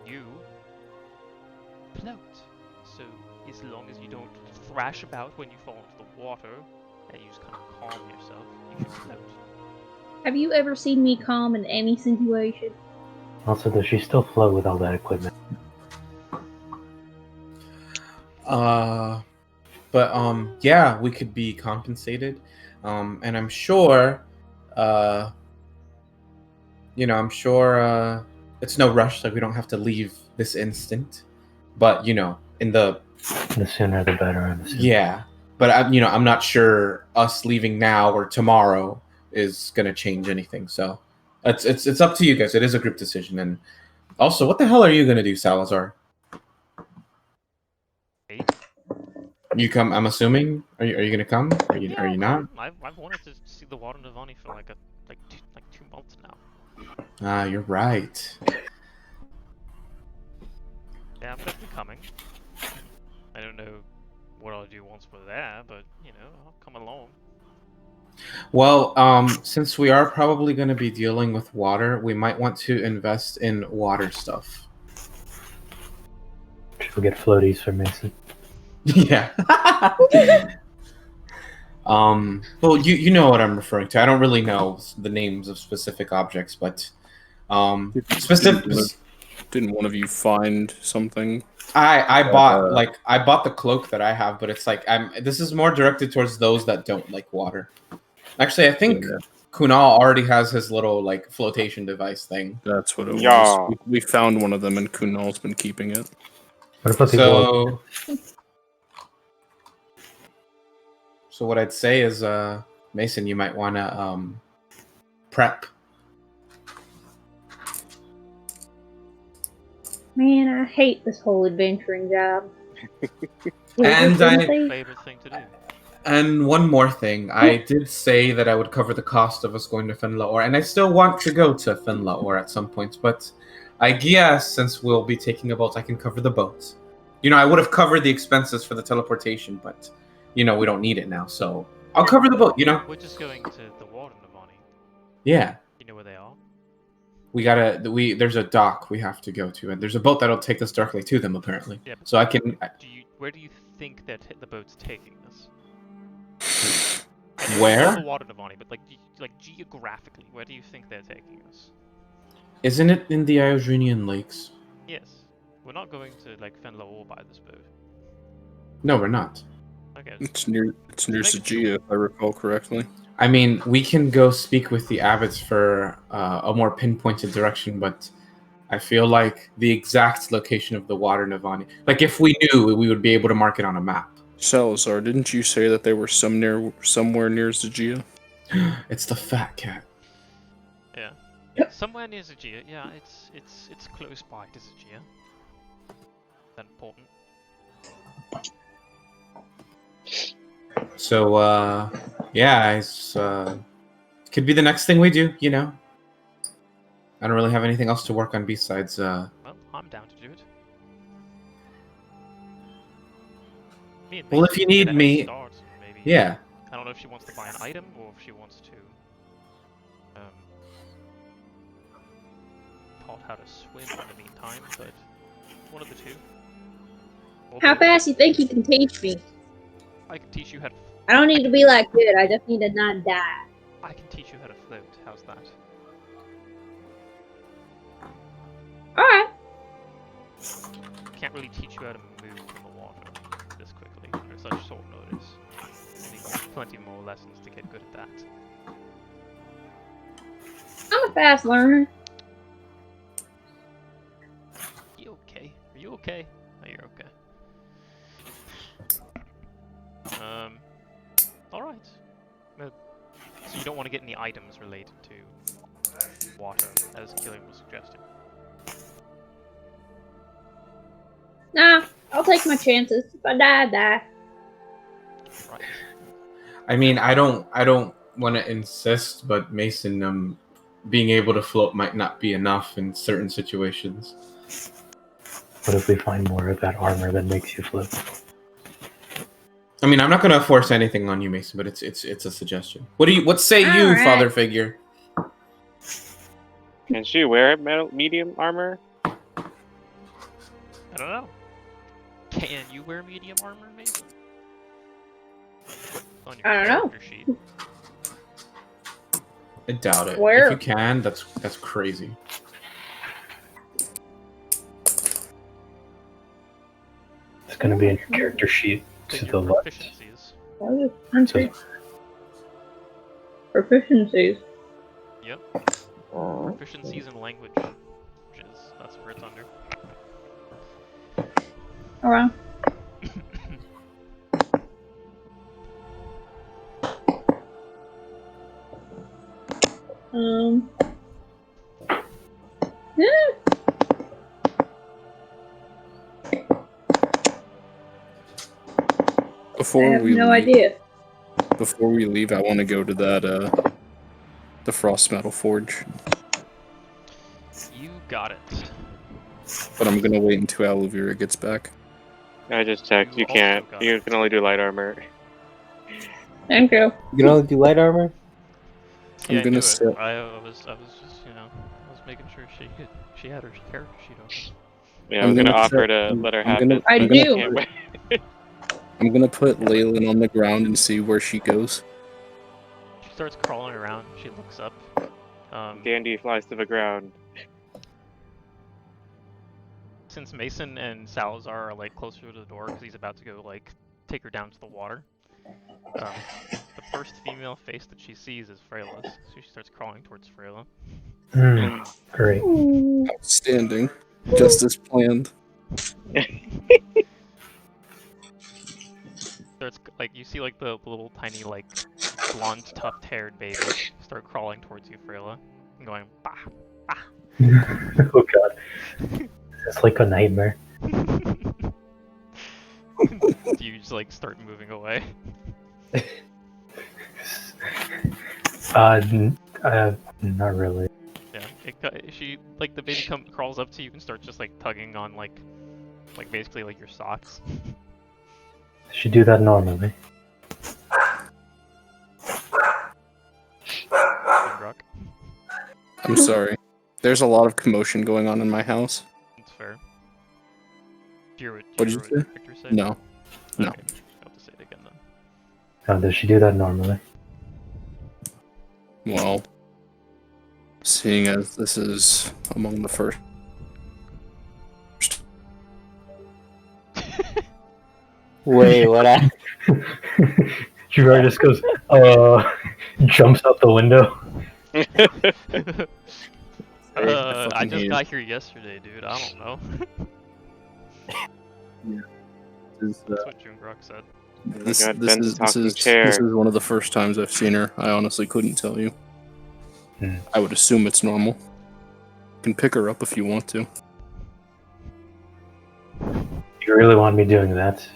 you float. So as long as you don't thrash about when you fall into the water and you just kind of calm yourself, you should float. Have you ever seen me calm in any situation? Also, does she still float with all that equipment? But yeah, we could be compensated, and I'm sure, it's no rush. Like we don't have to leave this instant, but in the The sooner the better, I'm assuming. yeah. But I'm not sure us leaving now or tomorrow is gonna change anything. So it's up to you guys. It is a group decision, and also, what the hell are you gonna do, Salazar? Hey? You come? I'm assuming. Are you gonna come? Are you not? I've wanted to see the Water Navani for like 2 months now. Ah, you're right. Yeah, I'm definitely coming. I don't know what I'll do once we're there, but I'll come along. Well, since we are probably going to be dealing with water, we might want to invest in water stuff. Should we get floaties for Mason? Yeah. Well, you know what I'm referring to. I don't really know the names of specific objects, but specific. Didn't one of you find something? I bought the cloak that I have, but it's like this is more directed towards those that don't like water. Actually, I think Yeah. Kunal already has his little like flotation device thing. That's what it Yeah. was. We found one of them, and Kunal's been keeping it. What about the wall? So what I'd say is, Mason, you might want to prep. Man, I hate this whole adventuring job. And Favorite thing to do. And one more thing, I did say that I would cover the cost of us going to Finlaor, and I still want to go to Finlaor at some point, but I guess since we'll be taking a boat, I can cover the boat. You know, I would have covered the expenses for the teleportation, but, you know, we don't need it now, so I'll cover the boat, you know? We're just going to the Water Navani. Yeah. You know where they are? There's a dock we have to go to, and there's a boat that'll take us directly to them, apparently. Yeah, but So I can... where do you think that the boat's taking us? Where? Not the Water Navani, but like geographically, where do you think they're taking us? Isn't it in the Iodrinian lakes? Yes. We're not going to like Fenlaor by this boat. No, we're not. Okay. It's near Sagia, if I recall correctly. I mean, we can go speak with the abbots for a more pinpointed direction, but I feel like the exact location of the Water Navani, like if we knew, we would be able to mark it on a map. Salazar, didn't you say that they were somewhere near Sagia? It's the fat cat. Yeah. Somewhere near Sagia. Yeah, it's close by to Sagia. That's important. So, yeah, it's could be the next thing we do, you know? I don't really have anything else to work on besides, Well, I'm down to do it. Me and Well, if you Mason need can me- start, maybe. yeah. I don't know if she wants to buy an item or if she wants to taught how to swim in the meantime, but one of the two. Or How both. fast you think you can teach me? I can teach you how to. I don't need to be like good. I just need to not die. I can teach you how to float. How's that? Alright. Can't really teach you how to move from the water this quickly or such short notice. You need plenty more lessons to get good at that. I'm a fast learner. You okay? Are you okay? Oh, you're okay. Alright. So you don't want to get any items related to water, as Killian was suggesting. Nah, I'll take my chances. If I die, I die. Right. I mean, I don't want to insist, but Mason, being able to float might not be enough in certain situations. What if we find more of that armor that makes you float? I mean, I'm not going to force anything on you, Mason, but it's a suggestion. What say you, Alright. father figure? Can she wear medium armor? I don't know. Can you wear medium armor, Mason? On your I don't know. character sheet. I doubt it. Where? If you can, that's crazy. It's going to be in your character sheet to Then the your left. proficiencies. Proficiencies. Yep. Proficiencies in language. That's where it's under. Alright. Yeah. I Before have we no leave, idea. Before we leave, I want to go to that the Frost Metal Forge, You got it. but I'm gonna wait until Aluvira gets back. I just checked. You You also can't. got You it. can only do light armor. Thank you. You can only do light armor? Yeah, I'm I gonna knew it. sit. I was just, I was making sure she had her character sheet open. Yeah, I was gonna offer to let her have it. I I'm do. Can't wait. I'm gonna put Leonin on the ground and see where she goes. She starts crawling around. She looks up. Dandy flies to the ground. Since Mason and Salazar are like closer to the door because he's about to go like take her down to the water. The first female face that she sees is Freyla's, so she starts crawling towards Freyla. Great. Ooh. Outstanding. Just as planned. Starts like you see like the little tiny like blonde tuft-haired baby start crawling towards you, Freyla, and going bah bah. Oh god. It's like a nightmare. Do you just like start moving away? Not really. Yeah, she like the baby crawls up to you and starts just like tugging on like basically like your socks. Should do that normally. Jungrak. I'm sorry. There's a lot of commotion going on in my house. It's fair. Do you What hear did you say? Victor say? No. No. Okay, I'll have to say it again then. Now, does she do that normally? Well, seeing as this is among the first. Wait, what? Jungrak just goes, jumps out the window. I fucking just hate got here yesterday, dude. I don't know. Is, That's what Jungrak said. this, God, this, Ben's is, a this, talking is, chair. this is one of the first times I've seen her. I honestly couldn't tell you. I would assume it's normal. You can pick her up if you want to. You really want me doing that?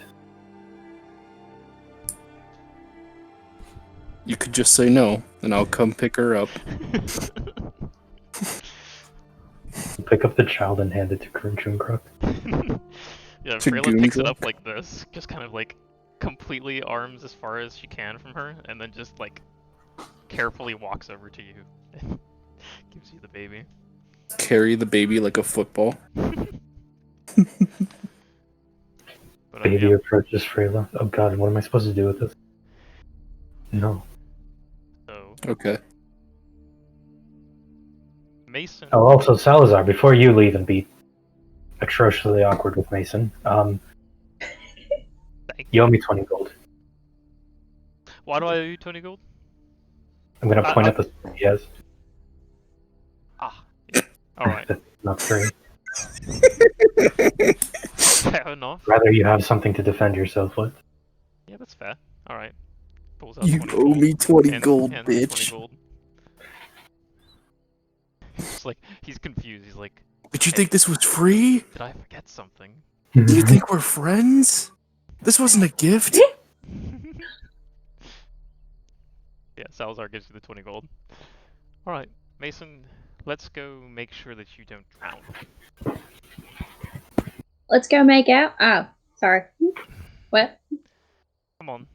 You could just say no, and I'll come pick her up. Pick up the child and hand it to Jungrak. Yeah, To Freyla picks it Jungrak? up like this, just kind of like completely arms as far as she can from her, and then just like carefully walks over to you and gives you the baby. Carry the baby like a football. But Baby yeah, approaches Freyla. Oh god, what am I supposed to do with this? No. so Okay. Mason. Oh, also, Salazar, before you leave and be atrociously awkward with Mason, you owe me 20 gold. Why do I owe you 20 gold? I'm gonna point at the stuff he has. Ah, yeah. Alright. That's not free. Fair enough. Rather you have something to defend yourself with. Yeah, that's fair. Alright. Pulls out You 20 owe gold. me 20 And- gold, and 20 bitch. gold. It's like, he's confused. He's like, Did you think this was free? did I forget something? Do you think we're friends? This wasn't a gift. Yeah, Salazar gives you the 20 gold. Alright, Mason, let's go make sure that you don't drown. Let's go make out. Oh, sorry. What? Come on.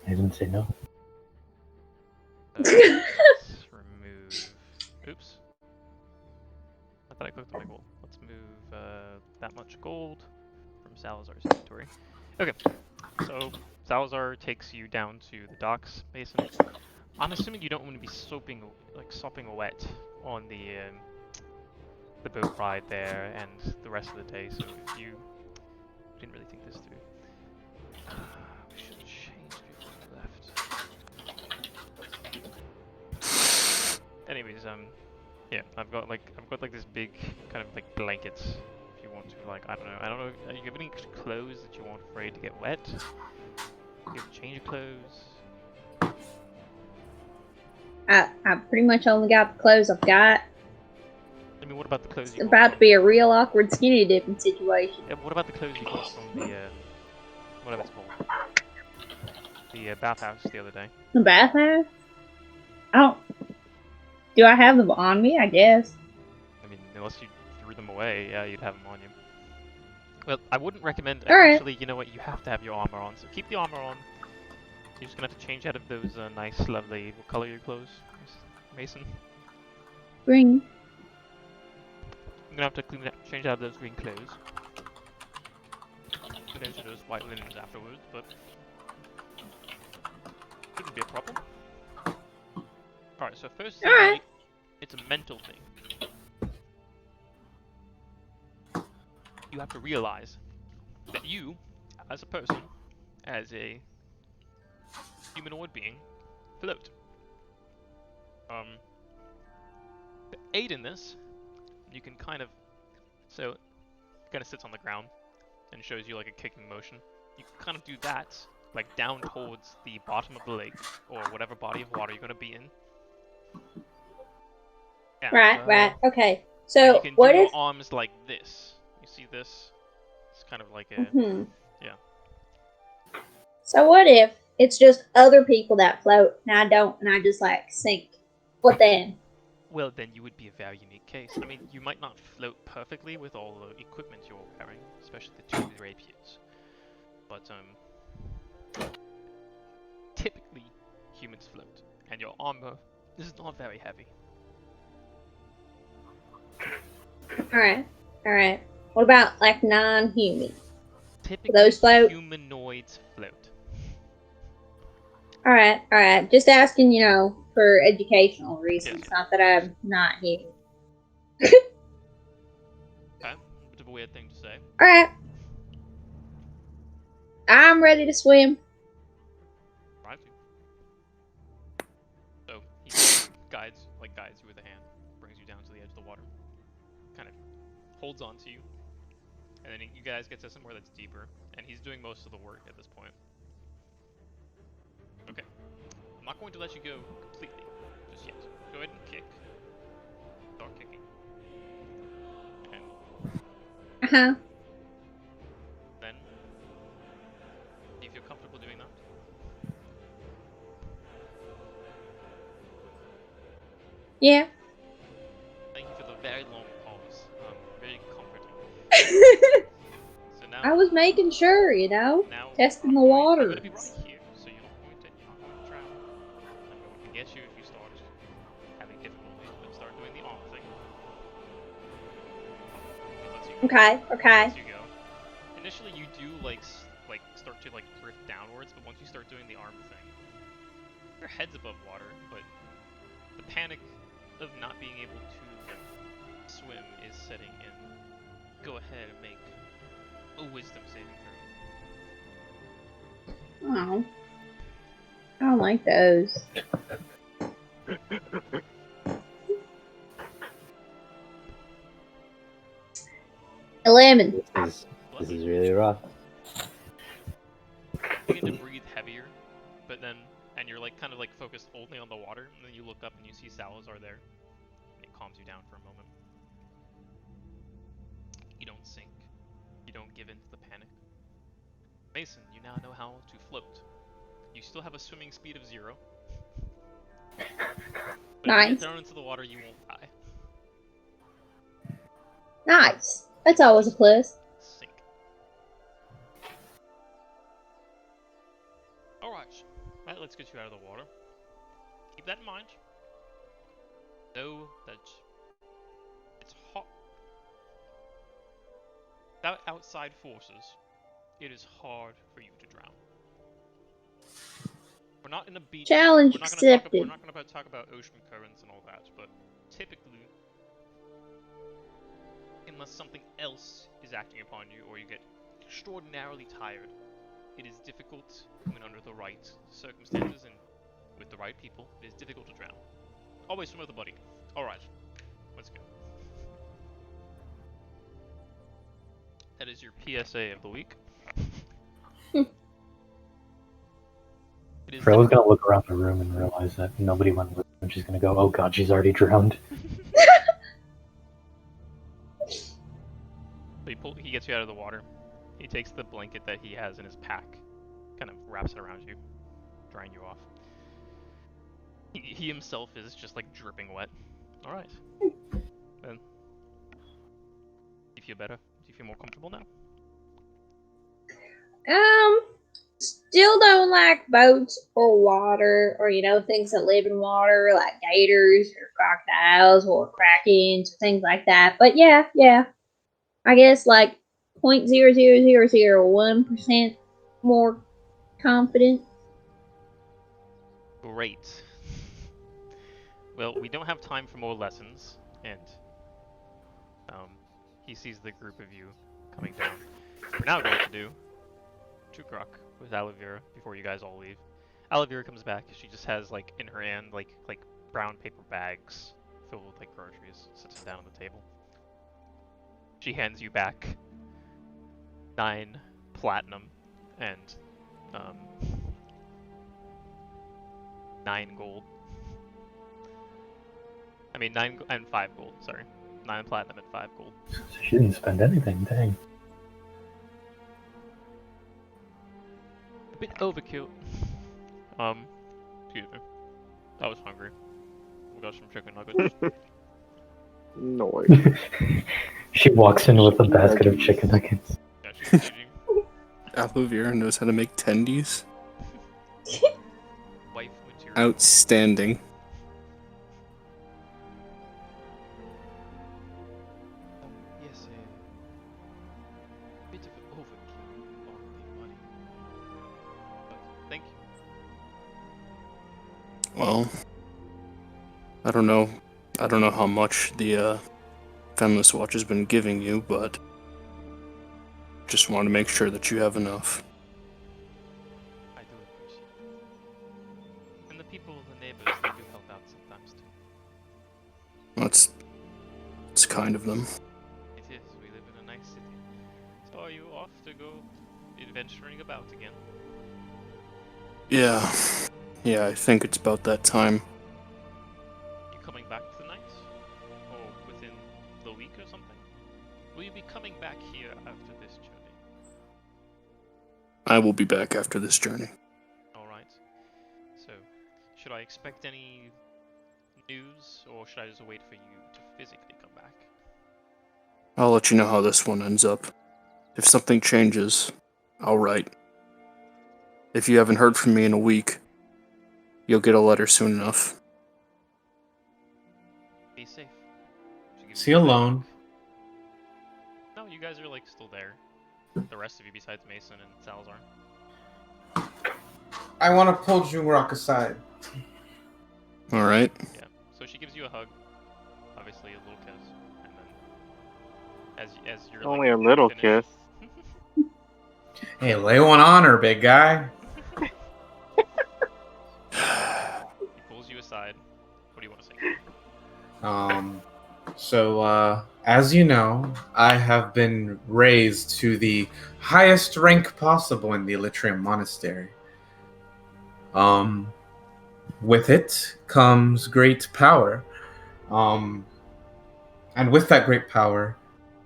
I didn't say no. Let's remove... Oops. I thought I clicked on my gold. Let's move that much gold from Salazar's inventory. Okay, so Salazar takes you down to the docks, Mason. I'm assuming you don't want to be sopping wet on the boat ride there and the rest of the day. So if you didn't really think this through, we should change before we left. Anyways, yeah, I've got like this big kind of like blanket. If you want to, like, I don't know. You have any clothes that you aren't afraid to get wet? You have to change your clothes. I pretty much only got the clothes I've got. I mean, what about the clothes It's you about to be a real awkward skinny dipping situation. Yeah, what about the clothes you got from the whatever it's called, the bathhouse the other day? The bathhouse? I don't. Do I have them on me? I guess. I mean, unless you threw them away, yeah, you'd have them on you. Well, I wouldn't recommend. Alright. Actually, you know what? You have to have your armor on, so keep the armor on. You're just gonna have to change out of those nice, lovely. What color are your clothes, Mason? Green. I'm gonna have to change out of those green clothes. Put into those white linens afterwards, but shouldn't be a problem. Alright, so first thing, Alright. it's a mental thing. You have to realize that you, as a person, as a humanoid being, float. To aid in this, you can kind of, so it kind of sits on the ground and shows you like a kicking motion. You can kind of do that, like down towards the bottom of the lake or whatever body of water you're going to be in. And, Right. Okay. and So you can what do if? your arms like this. You see this? It's kind of like a yeah. So what if it's just other people that float and I don't, and I just like sink? What then? Well, then you would be a very unique case. I mean, you might not float perfectly with all the equipment you're wearing, especially the two rapiers. But typically humans float, and your armor is not very heavy. Alright. What about like non-human? Typically, those float? humanoids float. Alright. Just asking, for educational reasons. Yes. Not that I'm not human. Okay, bit of a weird thing to say. Alright. I'm ready to swim. Right. So he guides you with a hand, brings you down to the edge of the water, kind of holds on to you, and then you guys get to somewhere that's deeper, and he's doing most of the work at this point. Okay, I'm not going to let you go completely just yet. Go ahead and kick. Start kicking. And then, do you feel comfortable doing that? Yeah. Thank you for the very long pause. Very comforting. So now, I was making sure, now testing the I'm waters. going to be right here, so you're not going to drown. I'm going to get you if you start having difficulties, but start doing the arm thing. Okay. Lets you go. Initially, you do start to drift downwards, but once you start doing the arm thing, your head's above water, but the panic of not being able to swim is setting in. Go ahead and make a wisdom saving throw. Oh. I don't like those. 11. This is really rough. You begin to breathe heavier, and you're kind of focused only on the water, and then you look up and you see Salazar there, and it calms you down for a moment. You don't sink. You don't give in to the panic. Mason, you now know how to float. You still have a swimming speed of 0. But if you Nice. get thrown into the water, you won't die. Nice. That's always a plus. Sink. Alright. Right, let's get you out of the water. Keep that in mind. Know that it's hot. Without outside forces, it is hard for you to drown. We're not in a beach. Challenge we're not accepted. We're not going to talk about ocean currents and all that, but typically, unless something else is acting upon you or you get extraordinarily tired, it is difficult when under the right circumstances and with the right people. It is difficult to drown. Always swim with a buddy. Alright, let's go. That is your PSA of the week. Freyla's gonna look around the room and realize that nobody went with her, and she's gonna go, "Oh God, she's already drowned." He gets you out of the water. He takes the blanket that he has in his pack, kind of wraps it around you, drying you off. He himself is just dripping wet. Alright. Then. Do you feel better? Do you feel more comfortable now? Still don't like boats or water or, things that live in water like gators or crocodiles or krakens or things like that. But yeah. I guess like 0.00001% more confident. Great. Well, we don't have time for more lessons, and he sees the group of you coming down. We're now going to do Jungrak with Alavira before you guys all leave. Alavira comes back. She just has like in her hand like brown paper bags filled with like groceries. Sits down on the table. She hands you back 9 platinum and 9 gold. I mean 9 and 5 gold. Sorry, 9 platinum and 5 gold. She didn't spend anything, dang. A bit overkill. Excuse me. I was hungry. We got some chicken nuggets. Noise. She walks in with a basket of chicken nuggets. Yeah, she's eating. Alavira knows how to make tendies. Wife material. Outstanding. Yes, a bit of an overkill on the money. But thank you. Well, I don't know how much the Feminist Watch has been giving you, but just want to make sure that you have enough. I do appreciate it. And the people, the neighbors, they do help out sometimes too. It's kind of them. It is. We live in a nice city. So are you off to go adventuring about again? Yeah, I think it's about that time. You coming back tonight? Or within the week or something? Will you be coming back here after this journey? I will be back after this journey. Alright. So, should I expect any news, or should I just wait for you to physically come back? I'll let you know how this one ends up. If something changes, I'll write. If you haven't heard from me in a week, you'll get a letter soon enough. Be safe. See you alone. No, you guys are like still there. The rest of you besides Mason and Salazar. I want to pull Jungrak aside. Alright. Yeah. So she gives you a hug. Obviously a little kiss. And then as you're Only like, a little finished- kiss. Hey, lay one on her, big guy. He pulls you aside. What do you want to say? So, as you know, I have been raised to the highest rank possible in the Elytrium Monastery. With it comes great power. And with that great power,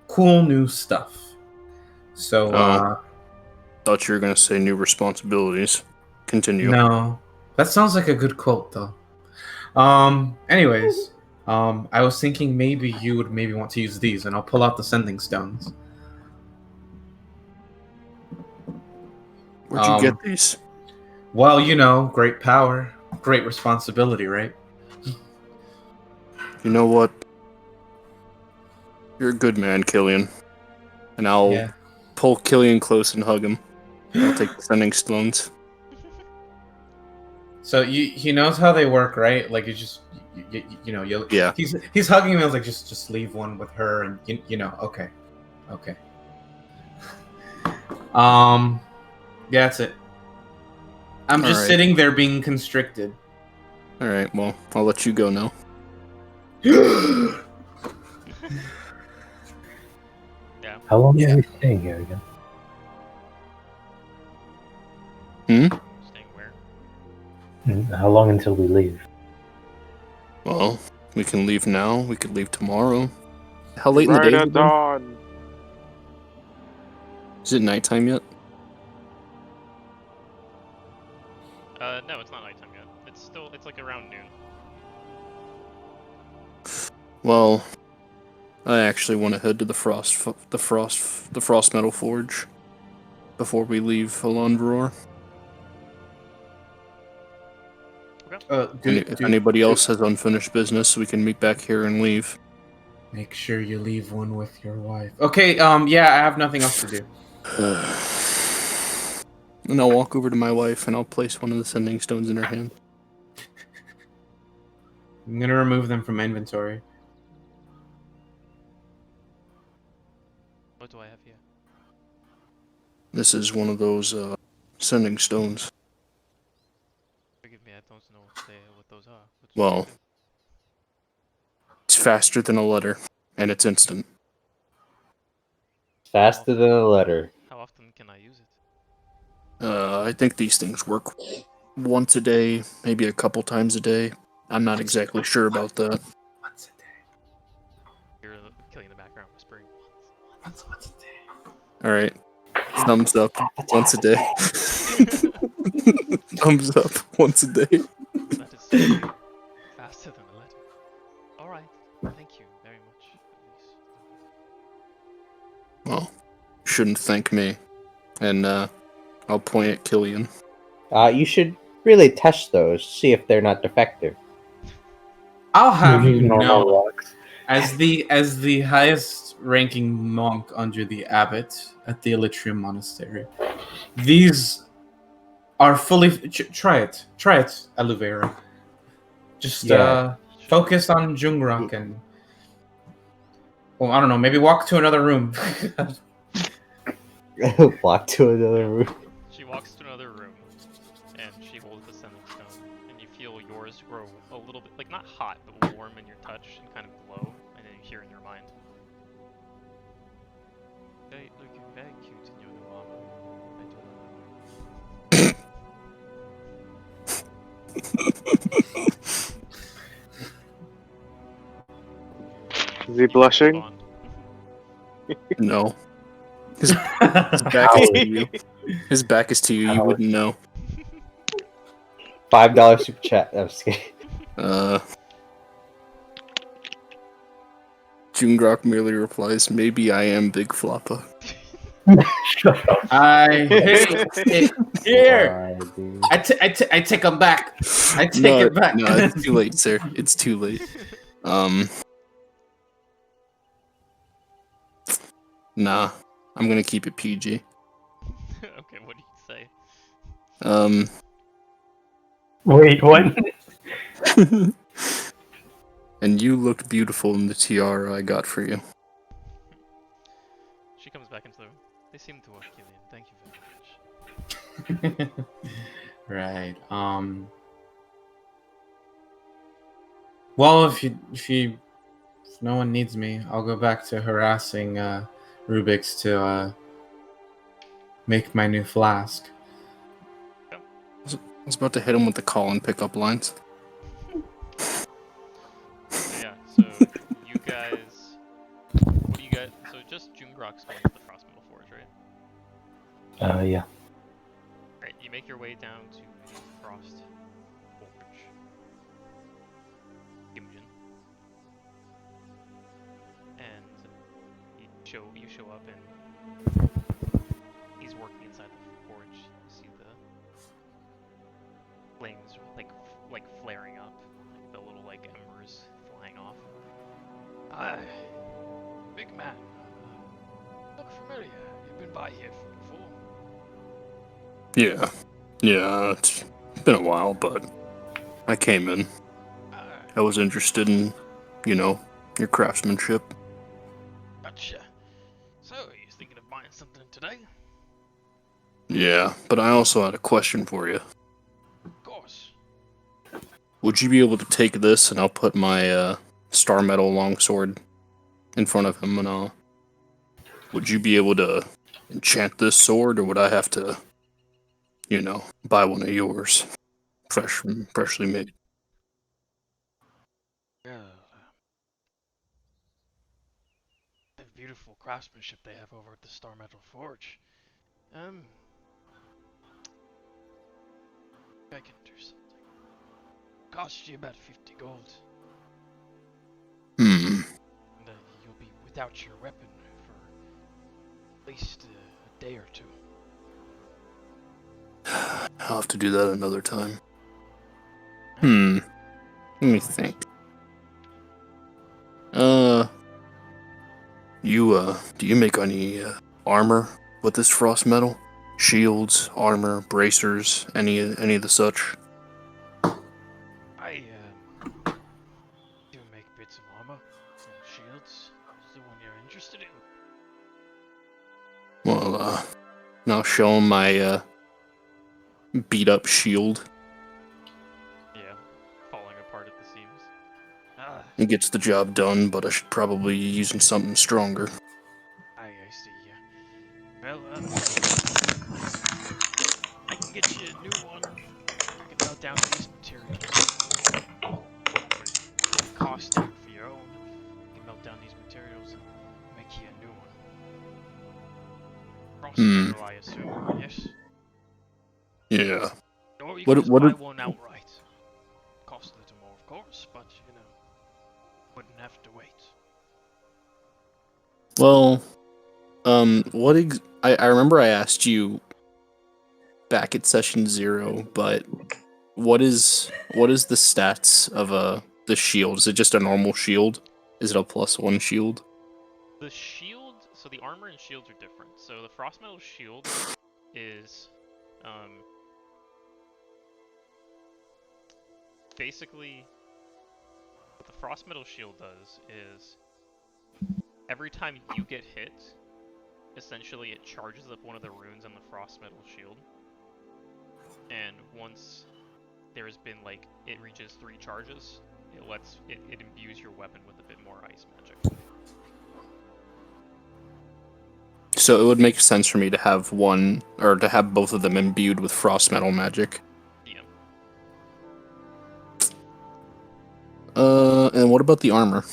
cool new stuff. So, Thought you were gonna say new responsibilities. Continue. no, that sounds like a good quote, though. Anyways, I was thinking maybe you would want to use these, and I'll pull out the sending stones. Where'd you get these? Well, great power, great responsibility, right? You know what? You're a good man, Killian. And I'll pull Killian close and hug him. I'll take the sending stones. So he knows how they work, right? Like it's just Yeah. He's hugging me. I was like, just leave one with her, and okay. Yeah, that's it. I'm just sitting there being constricted. All right. Well, I'll let you go now. Yeah. How long are we staying here again? Staying where? How long until we leave? Well, we can leave now. We could leave tomorrow. How late in the day? Right is at it then? dawn. Is it nighttime yet? No, it's not nighttime yet. It's like around noon. Well, I actually want to head to the frost metal forge. before we leave Alondror. If anybody else has unfinished business, we can meet back here and leave. Make sure you leave one with your wife. Okay, yeah, I have nothing else to do. And I'll walk over to my wife and I'll place one of the sending stones in her hand. I'm gonna remove them from my inventory. What do I have here? This is one of those sending stones. Forgive me, I don't know what those are. What Well, it's faster than a letter, and it's instant. Faster than a letter. How often can I use it? I think these things work once a day, maybe a couple times a day. I'm not exactly sure about that. Once a day. You're Killian in the background whispering. Once a day. Alright. Thumbs up once a day. Thumbs up once a day. That is certainly faster than a letter. Alright, thank you very much. Well, shouldn't thank me. And I'll point at Killian. You should really test those, see if they're not defective. I'll have you Normal know, rocks. as the highest ranking monk under the abbot at the Elytrium Monastery, these are fully. Try it, Aluvera. Just Yeah. focus on Jungrak and. Well, I don't know. Maybe walk to another room. Walk to another room. She walks to another room, and she holds the sending stone, and you feel yours grow a little bit, like not hot, but warm in your touch and kind of glow, and then you hear in your mind. Hey, looking very cute in your new armor. Is he blushing? No. His back is to you. His back is to you, you wouldn't know. $5 super chat. I'm just kidding. Jungrak merely replies, "Maybe I am Big Floppa." I hate it here. Why, dude? I take them back. I take No, it back. no, it's too late, sir. It's too late. Nah. I'm gonna keep it PG. Okay, what do you say? Wait, what? And you look beautiful in the tiara I got for you. She comes back into the room. They seem to work, Killian. Thank you very much. Right. Well, if no one needs me, I'll go back to harassing Rubyx to make my new flask. I was about to hit him with the call and pick up lines. Yeah, so you guys... What do you guys... So just Jungrak's going to the Frost Metal Forge, right? Yeah. Right, you make your way down to the Frost Forge. Imogen. And you show up and he's working inside the forge. You see the flames like flaring up, like the little like embers flying off. Big man. Look familiar. You've been by here before. Yeah, it's been a while, but I came in. I was interested in, your craftsmanship. Gotcha. So, you thinking of buying something today? Yeah, but I also had a question for you. Of course. Would you be able to take this and I'll put my star metal longsword in front of him and would you be able to enchant this sword or would I have to, buy one of yours? Freshly made. Yeah. The beautiful craftsmanship they have over at the Star Metal Forge. I can do something. Cost you about 50 gold. And you'll be without your weapon for at least a day or two. I'll have to do that another time. Let me think. Do you make any armor with this frost metal? Shields, armor, bracers, any of the such? I do make bits of armor and shields. Is the one you're interested in? Well, I'll show him my beat up shield. Yeah, falling apart at the seams. It gets the job done, but I should probably be using something stronger. I see. Well, I can get you a new one. I can melt down these materials. It'll cost you for your own. I can melt down these materials and make you a new one. Frost metal, I assume. Yes. Yeah. Or you What- can just what buy if- one outright. Cost a little more, of course, but wouldn't have to wait. Well, I remember I asked you back at session 0, but what is the stats of the shield? Is it just a normal shield? Is it a +1 shield? The shield, so the armor and shields are different. So the frost metal shield is, basically, what the frost metal shield does is, every time you get hit, essentially it charges up one of the runes on the frost metal shield. And once there's been, like, it reaches 3 charges, it imbues your weapon with a bit more ice magic. So it would make sense for me to have one, or to have both of them imbued with frost metal magic. Yeah. And what about the armor?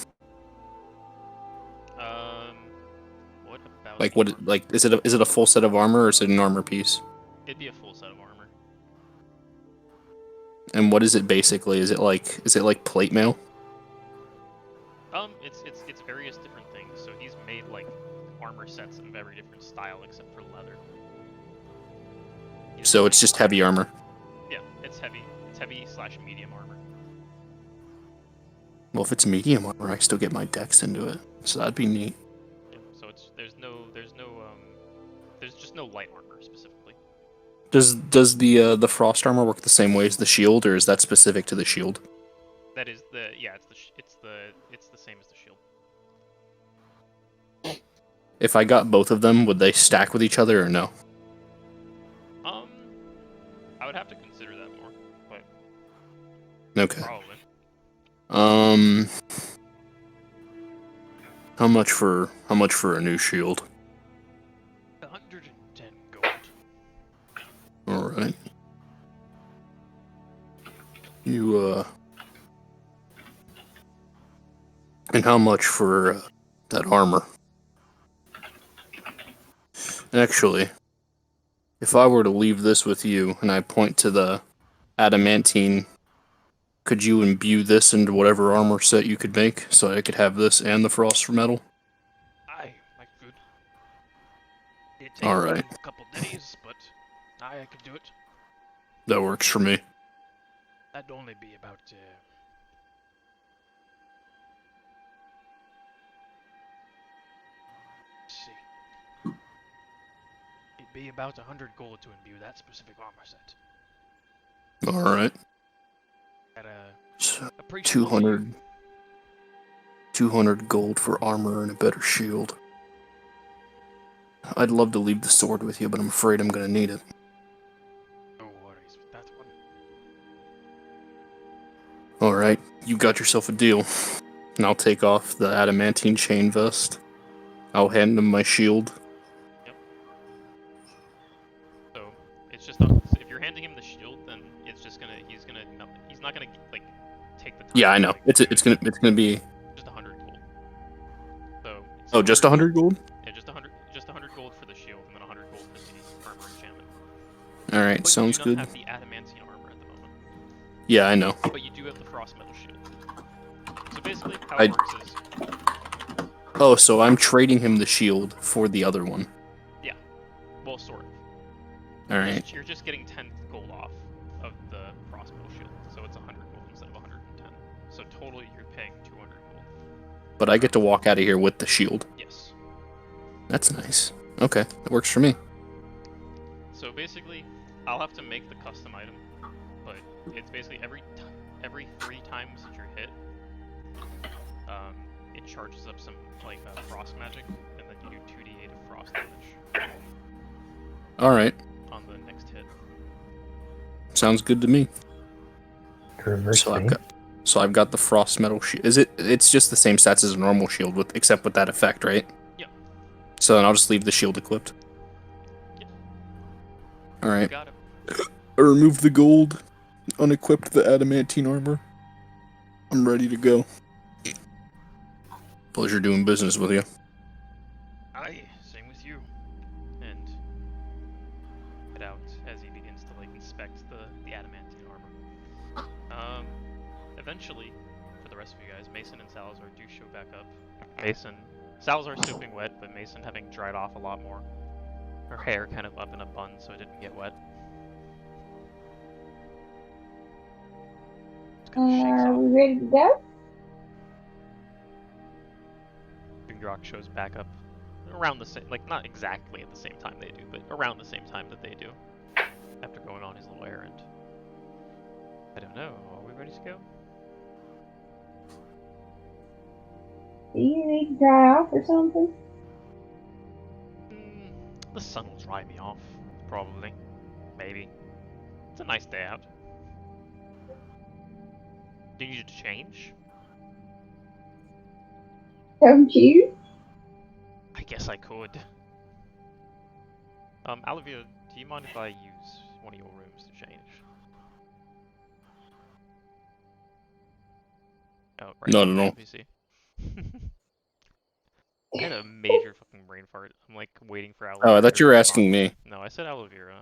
What about Like, the armor? is it a full set of armor, or is it an armor piece? It'd be a full set of armor. And what is it basically? Is it like plate mail? It's various different things. So he's made like armor sets of every different style except for leather. So it's just heavy armor. Yeah, it's heavy. It's heavy/medium armor. Well, if it's medium armor, I still get my dex into it, so that'd be neat. Yeah, so there's just no light armor specifically. Does the frost armor work the same way as the shield, or is that specific to the shield? That is it's the same as the shield. If I got both of them, would they stack with each other or no? I would have to consider that more, but Okay. probably. How much for a new shield? 110 gold. All right. You and how much for that armor? Actually, if I were to leave this with you and I point to the adamantine, could you imbue this into whatever armor set you could make so I could have this and the frost metal? I could. It'd take All right. a couple days, but I could do it. That works for me. That'd only be about let's see. It'd be about 100 gold to imbue that specific armor set. All right. At So appreciable 200 gold for armor and a better shield. I'd love to leave the sword with you, but I'm afraid I'm gonna need it. no worries with that one. Alright, you got yourself a deal. And I'll take off the adamantine chain vest. I'll hand him my shield. So it's just if you're handing him the shield, then it's just he's not gonna like take the time. Yeah, I to, know. like, It's gonna be. just 100 gold. So it's Oh, just 100 gold? Yeah, just 100 gold for the shield, and then 100 gold for the armor enchantment. Alright, But sounds you good. do not have the adamantine armor at the moment, Yeah, I know. but you do have the frost metal shield. So basically, how it works is, Oh, so I'm trading him the shield for the other one. well, sort of. All right. You're just getting 10 gold off of the crossbow shield, so it's 100 gold instead of 110. So total, you're paying 200 gold. But I get to walk out of here with the shield. Yes. That's nice. Okay, that works for me. So basically, I'll have to make the custom item, but it's basically every 3 times that you're hit, it charges up some like frost magic, and then you do 2d8 of frost damage All right, on the next hit. sounds good to me. Reverse So I've got the frost metal shield. It's just the same stats as a normal shield, except with that effect, right? Yep. So then I'll just leave the shield equipped. Yep. All You right. got it. I removed the gold, unequipped the adamantine armor. I'm ready to go. Pleasure doing business with you. Aye, same with you. And head out as he begins to like inspect the adamantine armor. Eventually, for the rest of you guys, Mason and Salazar do show back up. Salazar soaking wet, but Mason having dried off a lot more. Her hair kind of up in a bun so it didn't get wet. Just kind of shakes Are off. we ready to go? Jungrak shows back up around the same, like not exactly at the same time they do, but around the same time that they do. After going on his little errand. I don't know. Are we ready to go? Do you need to dry off or something? The sun will dry me off, probably. Maybe. It's a nice day out. Do you need to change? Don't you? I guess I could. Alavia, do you mind if I use one of your rooms to change? Oh, right. Not at all. NPC. I had a major fucking brain fart. I'm like waiting for Alavia. Oh, I thought you were to asking respond. me. No, I said Alavia.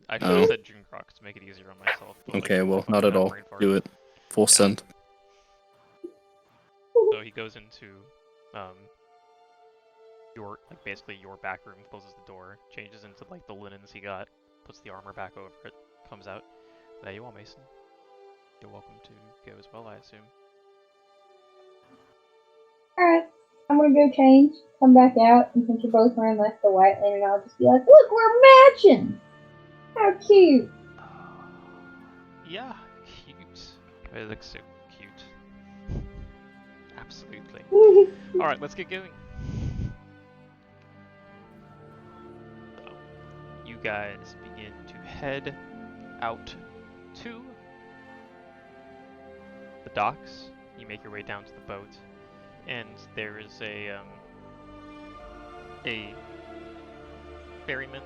I should have said Jungrak to make it easier on myself. But, like, Okay, well, fucking not at that all. brain fart. Do it. Full send. So he goes into your basically your back room, closes the door, changes into like the linens he got, puts the armor back over it, comes out. There you are, Mason. You're welcome to go as well, I assume. Alright, I'm gonna go change, come back out, and since you're both wearing like the white linen, I'll just be like, look, we're matching! How cute! Yeah, cute. It looks so cute. Absolutely. Alright, let's get going. So, you guys begin to head out to the docks. You make your way down to the boat, and there is a ferryman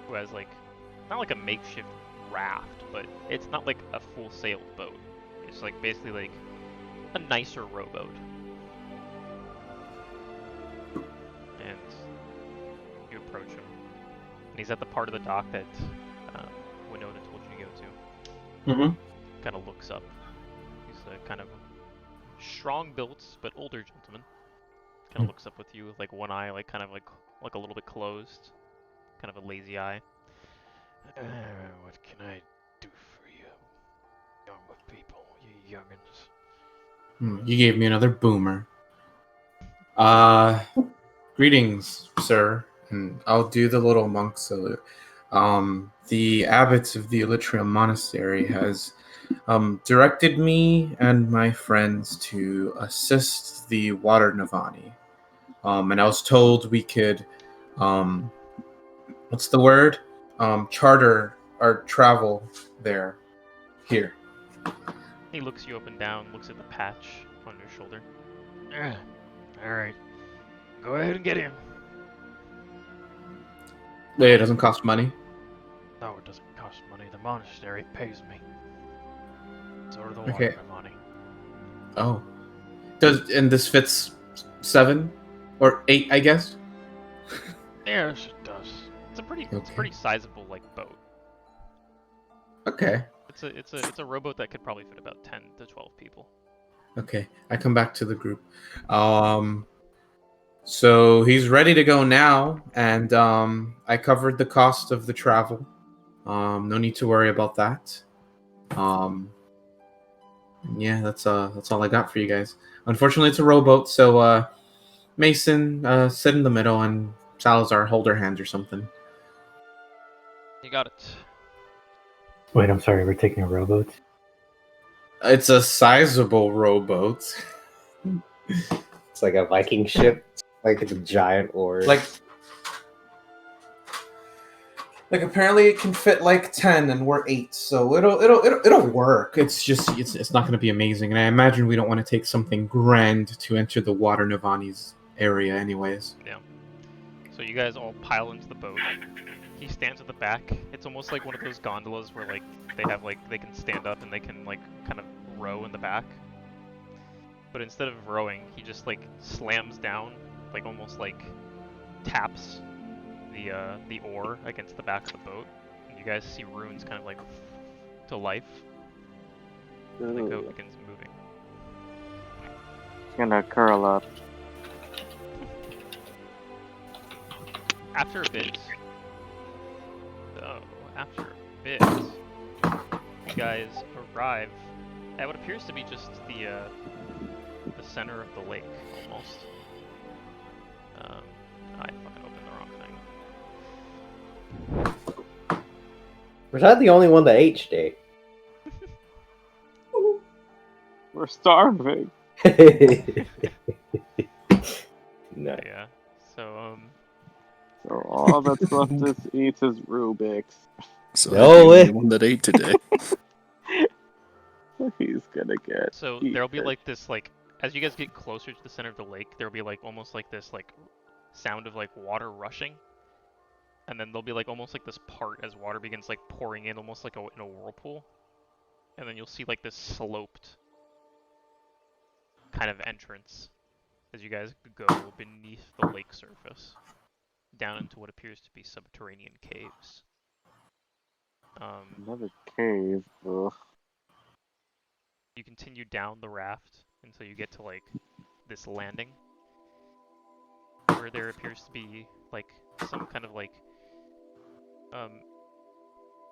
who has like, not like a makeshift raft, but it's not like a full sailed boat. It's like basically like a nicer rowboat. And you approach him. And he's at the part of the dock that Winona told you to go to. Mm-hmm. Kind of looks up. He's a kind of strong built but older gentleman. Kind of looks up with you with like one eye like kind of like a little bit closed. Kind of a lazy eye. What can I do for you? Young people, you youngins. You gave me another boomer. Greetings, sir. And I'll do the little monk salute. The abbots of the Elytrium Monastery has directed me and my friends to assist the Water Navani. And I was told we could, what's the word? Charter our travel there. Here. He looks you up and down, looks at the patch on your shoulder. Alright. Go ahead and get in. It doesn't cost money. No, it doesn't cost money. The monastery pays me. So do the Okay. Water Navani. Oh. And this fits 7 or 8, I guess? Yes, it does. It's a pretty sizable like boat. Okay. It's a rowboat that could probably fit about 10 to 12 people. Okay. I come back to the group. So he's ready to go now, and I covered the cost of the travel. No need to worry about that. Yeah, that's all I got for you guys. Unfortunately, it's a rowboat, so Mason, sit in the middle, and Salazar, hold her hand or something. You got it. Wait, I'm sorry. We're taking a rowboat. It's a sizable rowboat. It's like a Viking ship, like a giant oar. Like apparently it can fit like 10 and we're 8, so it'll work. It's just it's not going to be amazing, and I imagine we don't want to take something grand to enter the Water Navani's area anyways. Yeah. So you guys all pile into the boat. He stands at the back. It's almost like one of those gondolas where like they can stand up and they can like kind of row in the back. But instead of rowing, he just like slams down, like almost like taps the oar against the back of the boat. And you guys see runes kind of like to life. And the boat begins moving. It's gonna curl up. After a bit, you guys arrive at what appears to be just the center of the lake, almost. I fucking opened the wrong thing. Was I the only one that ate today? We're starving. No. Yeah. So So all that's left to eat is Rubyx. So No I'm the way. only one that ate today. He's gonna get. So there'll be like this like as you guys get closer to the center of the lake, there'll be like almost like this like sound of like water rushing, and then there'll be like almost like this part as water begins like pouring in, almost like in a whirlpool, and then you'll see like this sloped kind of entrance as you guys go beneath the lake surface down into what appears to be subterranean caves. Another cave. Ugh. You continue down the raft until you get to like this landing where there appears to be like some kind of like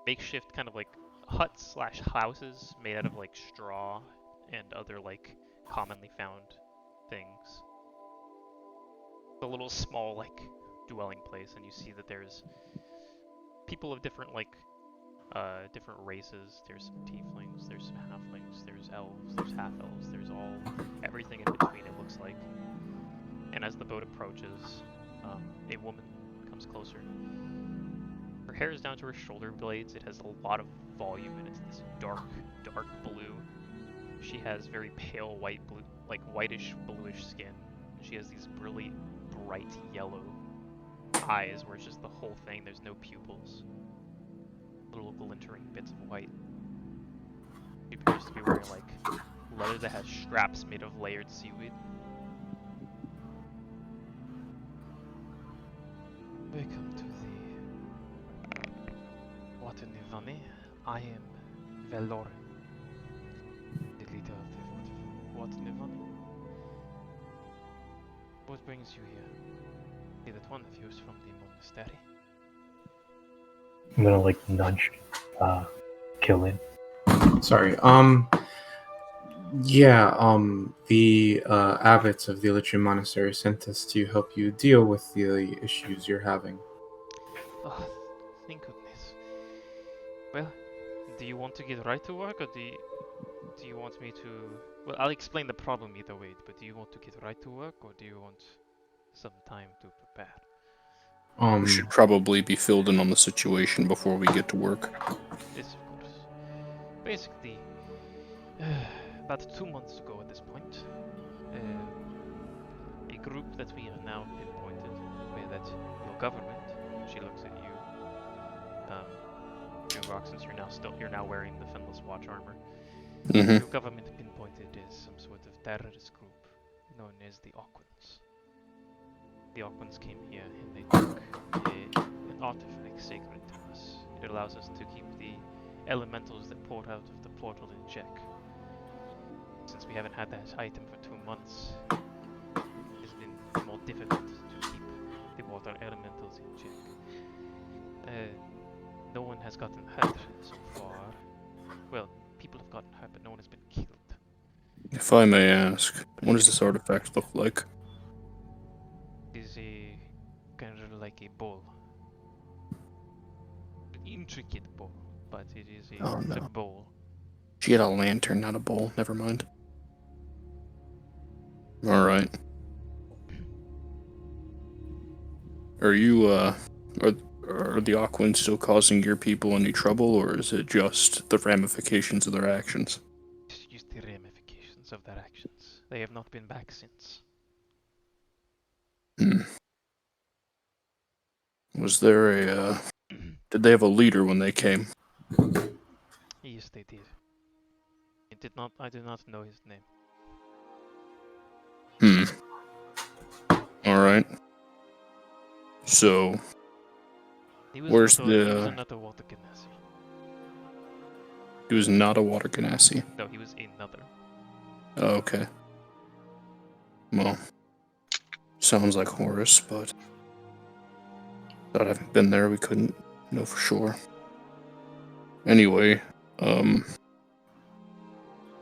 makeshift kind of like huts slash houses made out of like straw and other like commonly found things. It's a little small like dwelling place, and you see that there's people of different like different races. There's some tieflings, there's some halflings, there's elves, there's half-elves, there's everything in between, it looks like. And as the boat approaches, a woman comes closer. Her hair is down to her shoulder blades. It has a lot of volume, and it's this dark blue. She has very pale white blue, like whitish bluish skin. She has these really bright yellow eyes, where it's just the whole thing. There's no pupils. Little glintering bits of white. She appears to be wearing like leather that has straps made of layered seaweed. Welcome to the Water Navani. I am Velorin, the leader of the Water Navani. What brings you here? See that one of you is from the monastery. I'm gonna like nudge Killian. Sorry. The abbots of the Elytrian Monastery sent us to help you deal with the issues you're having. Oh, thank goodness. Well, do you want to get right to work, or do you want me to... Well, I'll explain the problem either way, but do you want to get right to work, or do you want some time to prepare? We should probably be filled in on the situation before we get to work. Yes, of course. Basically, about 2 months ago at this point, a group that we have now pinpointed, where that your government, she looks at you, Jungrak, since you're now wearing the Finless watch armor. Mm-hmm. Your government pinpointed as some sort of terrorist group known as the Aquans. The Aquans came here and they took an artifact sacred to us. It allows us to keep the elementals that pour out of the portal in check. Since we haven't had that item for 2 months, it's been more difficult to keep the water elementals in check. No one has gotten hurt so far. Well, people have gotten hurt, but no one has been killed. If I may ask, what does this artifact look like? It is a kind of like a bowl. An intricate bowl, but it is it's a bowl. She had a lantern, not a bowl. Never mind. Alright. Are you, are the Aquans still causing your people any trouble, or is it just the ramifications of their actions? It's just the ramifications of their actions. They have not been back since. Was there a, did they have a leader when they came? Yes, they did. I did not know his name. Alright. So, He was where's not a, he was the... another water genasi. He was not a water genasi. No, he was another. Oh, okay. Well, sounds like Horus, but without having been there, we couldn't know for sure. Anyway,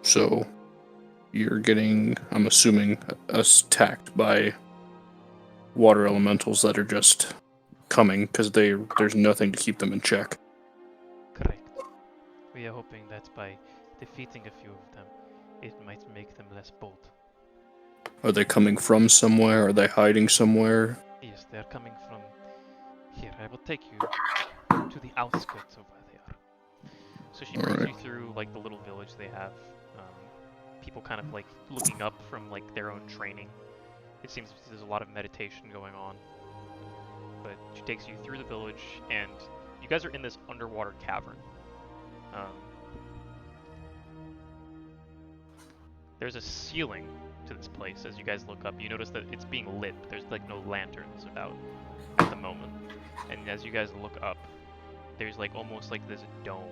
so you're getting, I'm assuming, attacked by water elementals that are just coming because there's nothing to keep them in check. Correct. We are hoping that by defeating a few of them, it might make them less bold. Are they coming from somewhere? Are they hiding somewhere? Yes, they are coming from here. I will take you to the outskirts of where they are. So she brings you through like the little village they have. People kind of like looking up from like their own training. It seems there's a lot of meditation going on. But she takes you through the village, and you guys are in this underwater cavern. There's a ceiling to this place as you guys look up. You notice that it's being lit, but there's like no lanterns about at the moment. And as you guys look up, there's like almost like this dome.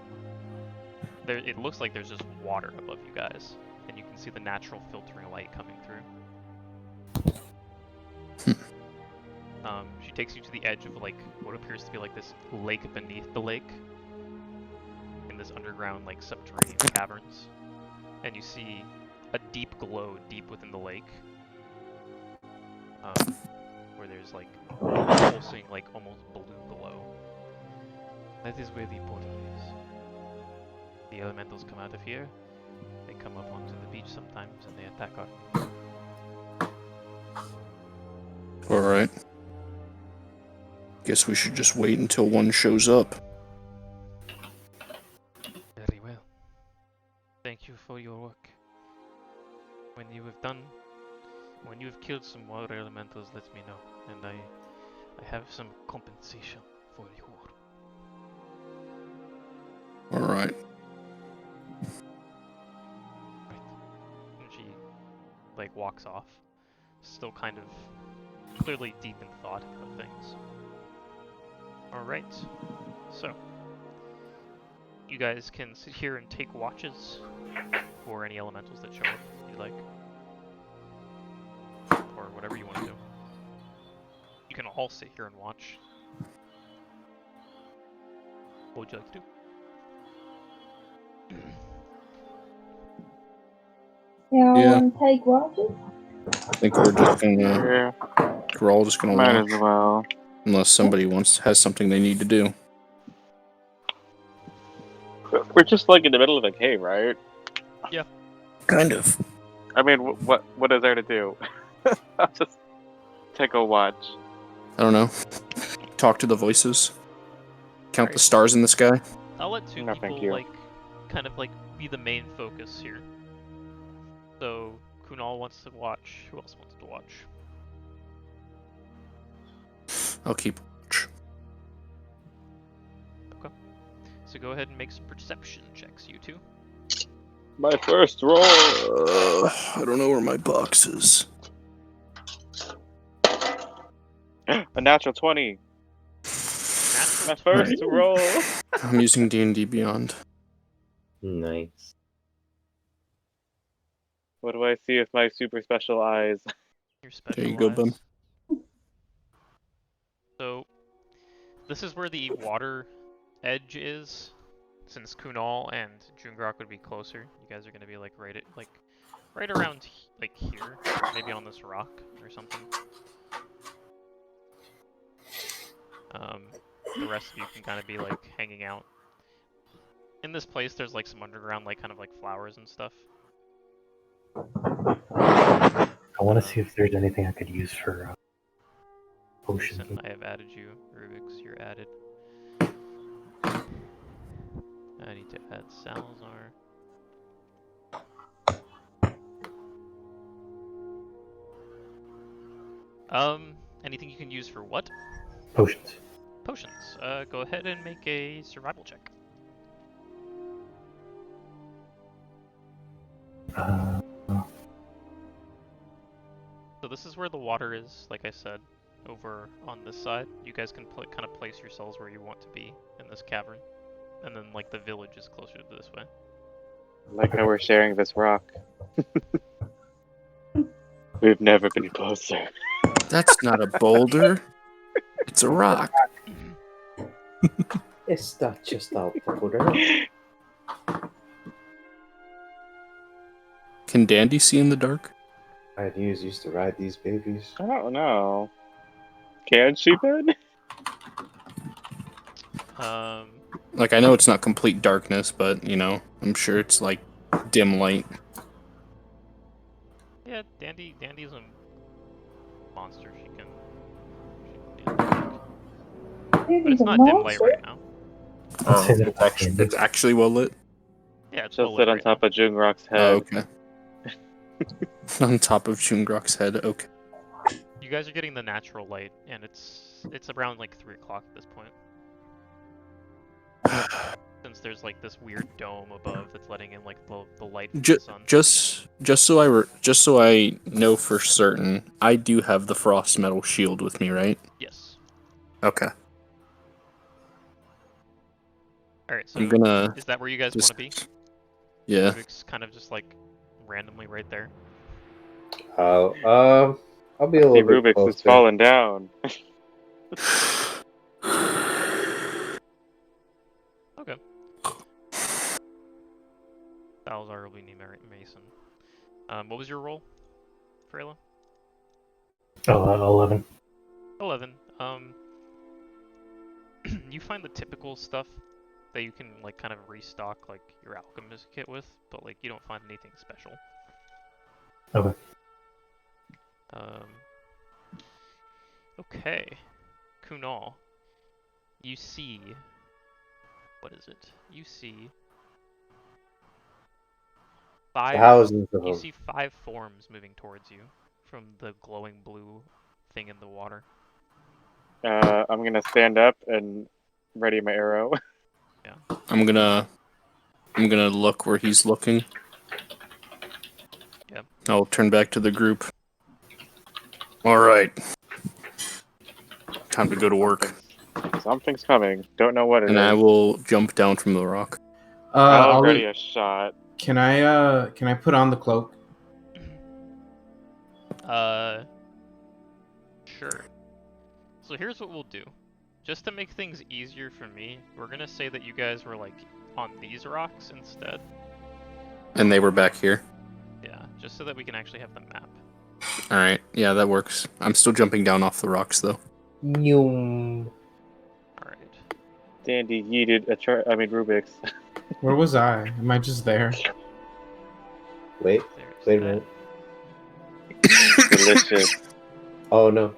It looks like there's just water above you guys, and you can see the natural filtering light coming through. She takes you to the edge of like what appears to be like this lake beneath the lake, in this underground like subterranean caverns, and you see a deep glow deep within the lake, where there's like pulsing like almost blue glow. That is where the portal is. The elementals come out of here. They come up onto the beach sometimes, and they attack our. Alright. Guess we should just wait until one shows up. Very well. Thank you for your work. When you have killed some water elementals, let me know, and I have some compensation for your work. Alright. Right. And she like walks off, still kind of clearly deep in thought about things. Alright, so you guys can sit here and take watches for any elementals that show up if you'd like. Or whatever you want to do. You can all sit here and watch. What would you like to do? Yeah, I Yeah. want to take watches. I think we're just gonna, Yeah, we're all just gonna might watch, as well. unless somebody has something they need to do. We're just like in the middle of a cave, right? Kind of. I mean, what is there to do? I'll just take a watch. I don't know. Talk to the voices. Count the Alright. stars in the sky. I'll let two No, thank people you. like kind of like be the main focus here. So Kunal wants to watch. Who else wants to watch? I'll keep watch. Okay. So go ahead and make some perception checks, you two. My first roll. I don't know where my box is. A natural 20. Natural My first roll. I'm using D&D Beyond. Nice. What do I see with my super special eyes? Your special There you go, eyes. bud. This is where the water edge is. Since Kunal and Jungrak would be closer, you guys are gonna be like right around like here, maybe on this rock or something. The rest of you can kind of be like hanging out. In this place, there's like some underground, like kind of like flowers and stuff. I want to see if there's anything I could use for potions. Listen, I have added you, Rubyx. You're added. I need to add Salazar. Anything you can use for what? Potions. Potions. Go ahead and make a survival check. So this is where the water is, like I said, over on this side. You guys can kind of place yourselves where you want to be in this cavern. And then, like, the village is closer to this way. Like how we're sharing this rock. We've never been closer. That's not a boulder. It's a rock. It's not just a boulder. Can Dandy see in the dark? Ideas used to ride these babies. I don't know. Can she then? Like, I know it's not complete darkness, but, you know, I'm sure it's, like, dim light. Yeah, Dandy's a monster. She can be in the dark. But it's not dim light right now. Let's say that It's actually well lit? Yeah, it's She'll well sit lit on right top of Jungrak's head. Oh, okay. On top of Jungrak's head, okay. now. You guys are getting the natural light, and it's around like 3 o'clock at this point. Since there's like this weird dome above that's letting in like the light from the sun. Just so I know for certain, I do have the frost metal shield with me, right? Yes. Okay. Alright, so I'm gonna is that where you guys want to be? Yeah. Rubyx kind of just like randomly right there. I'll be a See, little bit Rubyx closer. is falling down. Okay. Salazar will be Mason. What was your roll, Freyla? 11. 11. You find the typical stuff that you can like kind of restock like your alchemist kit with, but like you don't find anything special. Okay. Okay. Kunal, you see. What is it? You see 5. Thousands of You them. see 5 forms moving towards you from the glowing blue thing in the water. I'm gonna stand up and ready my arrow. Yeah. I'm gonna look where he's looking. Yep. I'll turn back to the group. Alright. Time to go to work. Something's coming. Don't know what it is. And I will jump down from the rock. I'll ready a shot. Can I put on the cloak? Sure. So here's what we'll do. Just to make things easier for me, we're gonna say that you guys were like on these rocks instead. And they were back here. Yeah, just so that we can actually have the map. Alright, yeah, that works. I'm still jumping down off the rocks, though. Nyum. Alright. Dandy yeeted Rubyx. Where was I? Am I just there? Wait There's a minute. Delicious. Oh no.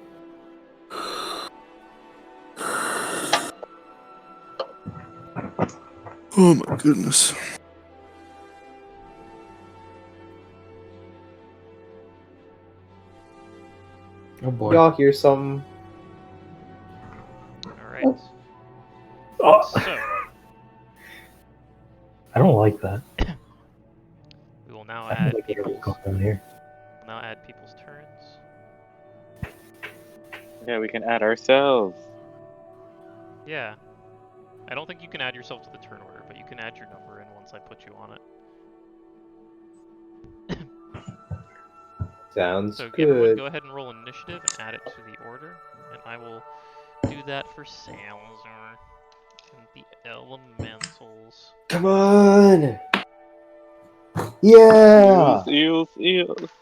Oh my goodness. Oh boy. Y'all hear something? Alright. Oh, So, I don't like that. we will now I don't add like whatever's people's, going on here. we'll now add people's turns. Yeah, we can add ourselves. Yeah. I don't think you can add yourself to the turn order, but you can add your number in once I put you on it. Sounds So everyone good. go ahead and roll initiative and add it to the order, and I will do do that for Salazar and the elementals. Come on! Yeah! Eels.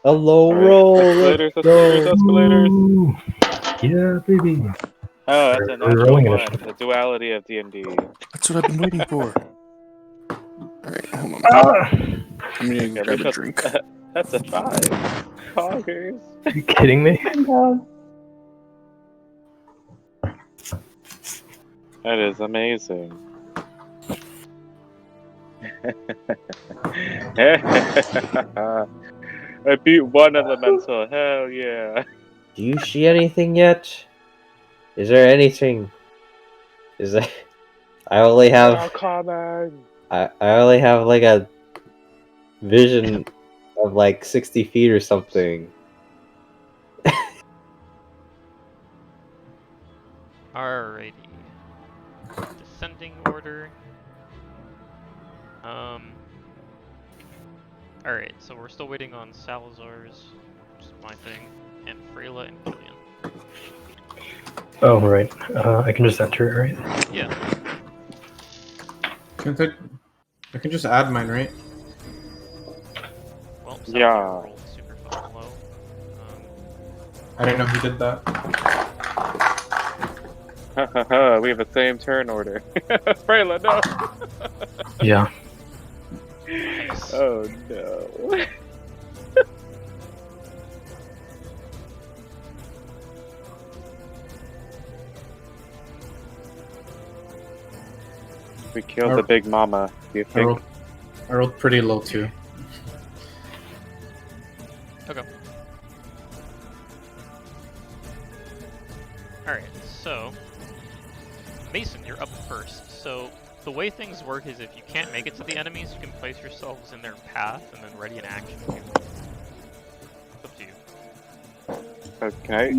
A low Alright, roll. escalators, Let's go. escalators. Ooh. Yeah, baby. Oh, that's a We're natural rolling one. initiative. The duality of D&D. That's what I've been waiting for. Alright, hold on. Ah! I'm gonna Okay, grab a drink. That's a 5. Poggers. Are you kidding me? That is amazing. I beat one elemental. Hell yeah. Do you see anything yet? Is there anything? Is there? I only have. coming. I only have like a vision of like 60 feet or something. Alrighty. Descending order. Alright, so we're still waiting on Salazar's, which is my thing, and Freyla and Killian. Oh, right. I can just enter it, right? Yeah. I can just add mine, right? Well, Salazar Yeah. rolled super fucking low. I didn't know he did that. We have the same turn order. Freyla, no. Yeah. Oh no. We killed the big mama. Do you I think? rolled pretty low too. Okay. Alright, so Mason, you're up first. So the way things work is if you can't make it to the enemies, you can place yourselves in their path and then ready an action. It's up to you. Okay.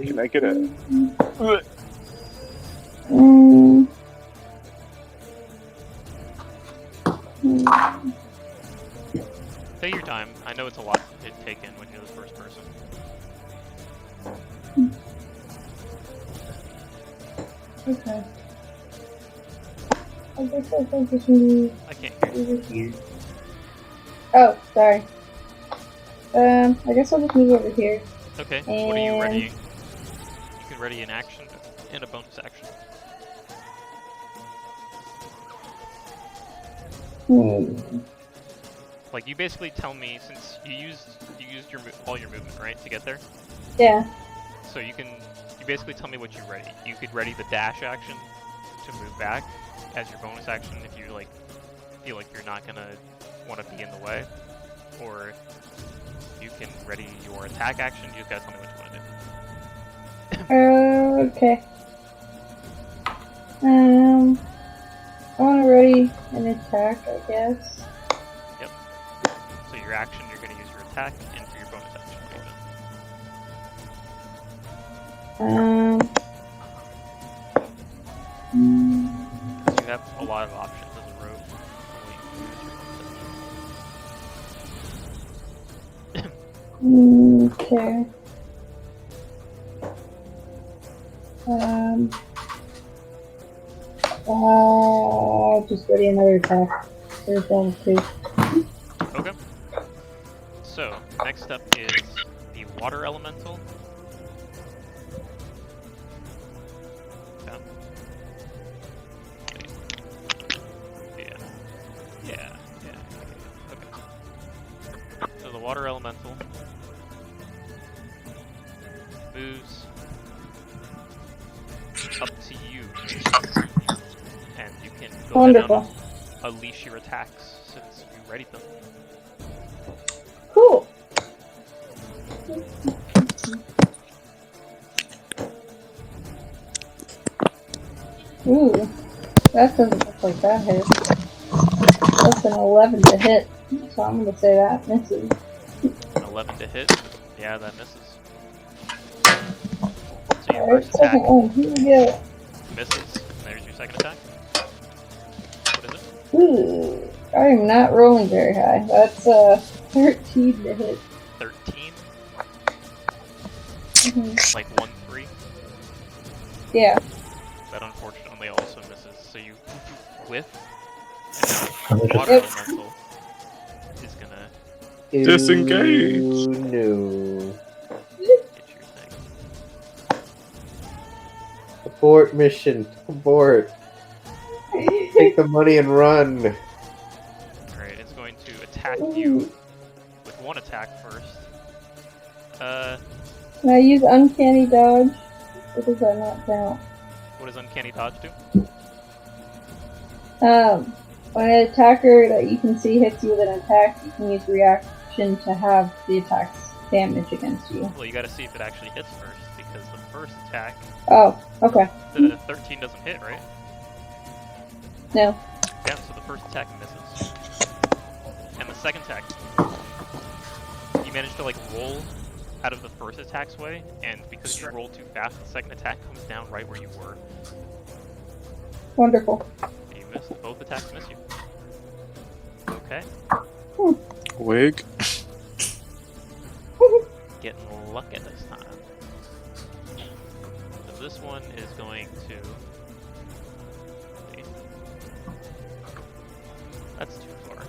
Can I get it? Take your time. I know it's a lot to take in when you're the first person. Okay. I guess I'll just move I can't hear you. over here. Oh, sorry. I guess I'll just move over here. Okay, what are you And- readying? You can ready an action and a bonus action. Like, you basically tell me, since you used your all your movement, right, to get there? Yeah. So you basically tell me what you ready. You could ready the dash action to move back as your bonus action if you like feel like you're not gonna want to be in the way, or you can ready your attack action. You just gotta tell me what you want to do. Okay. I want to ready an attack, I guess. So your action, you're gonna use your attack, and for your bonus action, you have a lot of options as a rogue. Only use your bonus action. Okay. Just ready another attack. There's one, too. Okay. So, next up is the Water Elemental. Yeah. Okay. So the Water Elemental moves up to you, and you can go ahead Wonderful. and unleash your attacks since you readied them. Cool. Ooh, that doesn't look like that hit. That's an 11 to hit, so I'm gonna say that misses. An 11 to hit. Yeah, that misses. So your Alright, first attack second one, here we go. misses. There's your second attack. What is it? Ooh, I am not rolling very high. That's 13 to hit. 13? Mhm. Like 1-3? Yeah. That unfortunately also misses. So you whiff, I'm and just- water elemental is gonna Disengage. No. get your thing. Abort mission. Abort. Take the money and run. Alright, it's going to attack you with one attack first. Can I use Uncanny Dodge? Or does that not count? What does Uncanny Dodge do? When an attacker that you can see hits you with an attack, you can use reaction to have the attack's damage against you. Well, you gotta see if it actually hits first, because the first attack, Oh, okay. the 13 doesn't hit, right? No. Yeah, so the first attack misses. And the second attack, you managed to, like, roll out of the first attack's way, and because you rolled too fast, the second attack comes down right where you were. Wonderful. You missed. Both attacks miss you. Okay. Wig. Getting lucky this time. So this one is going to... That's too far.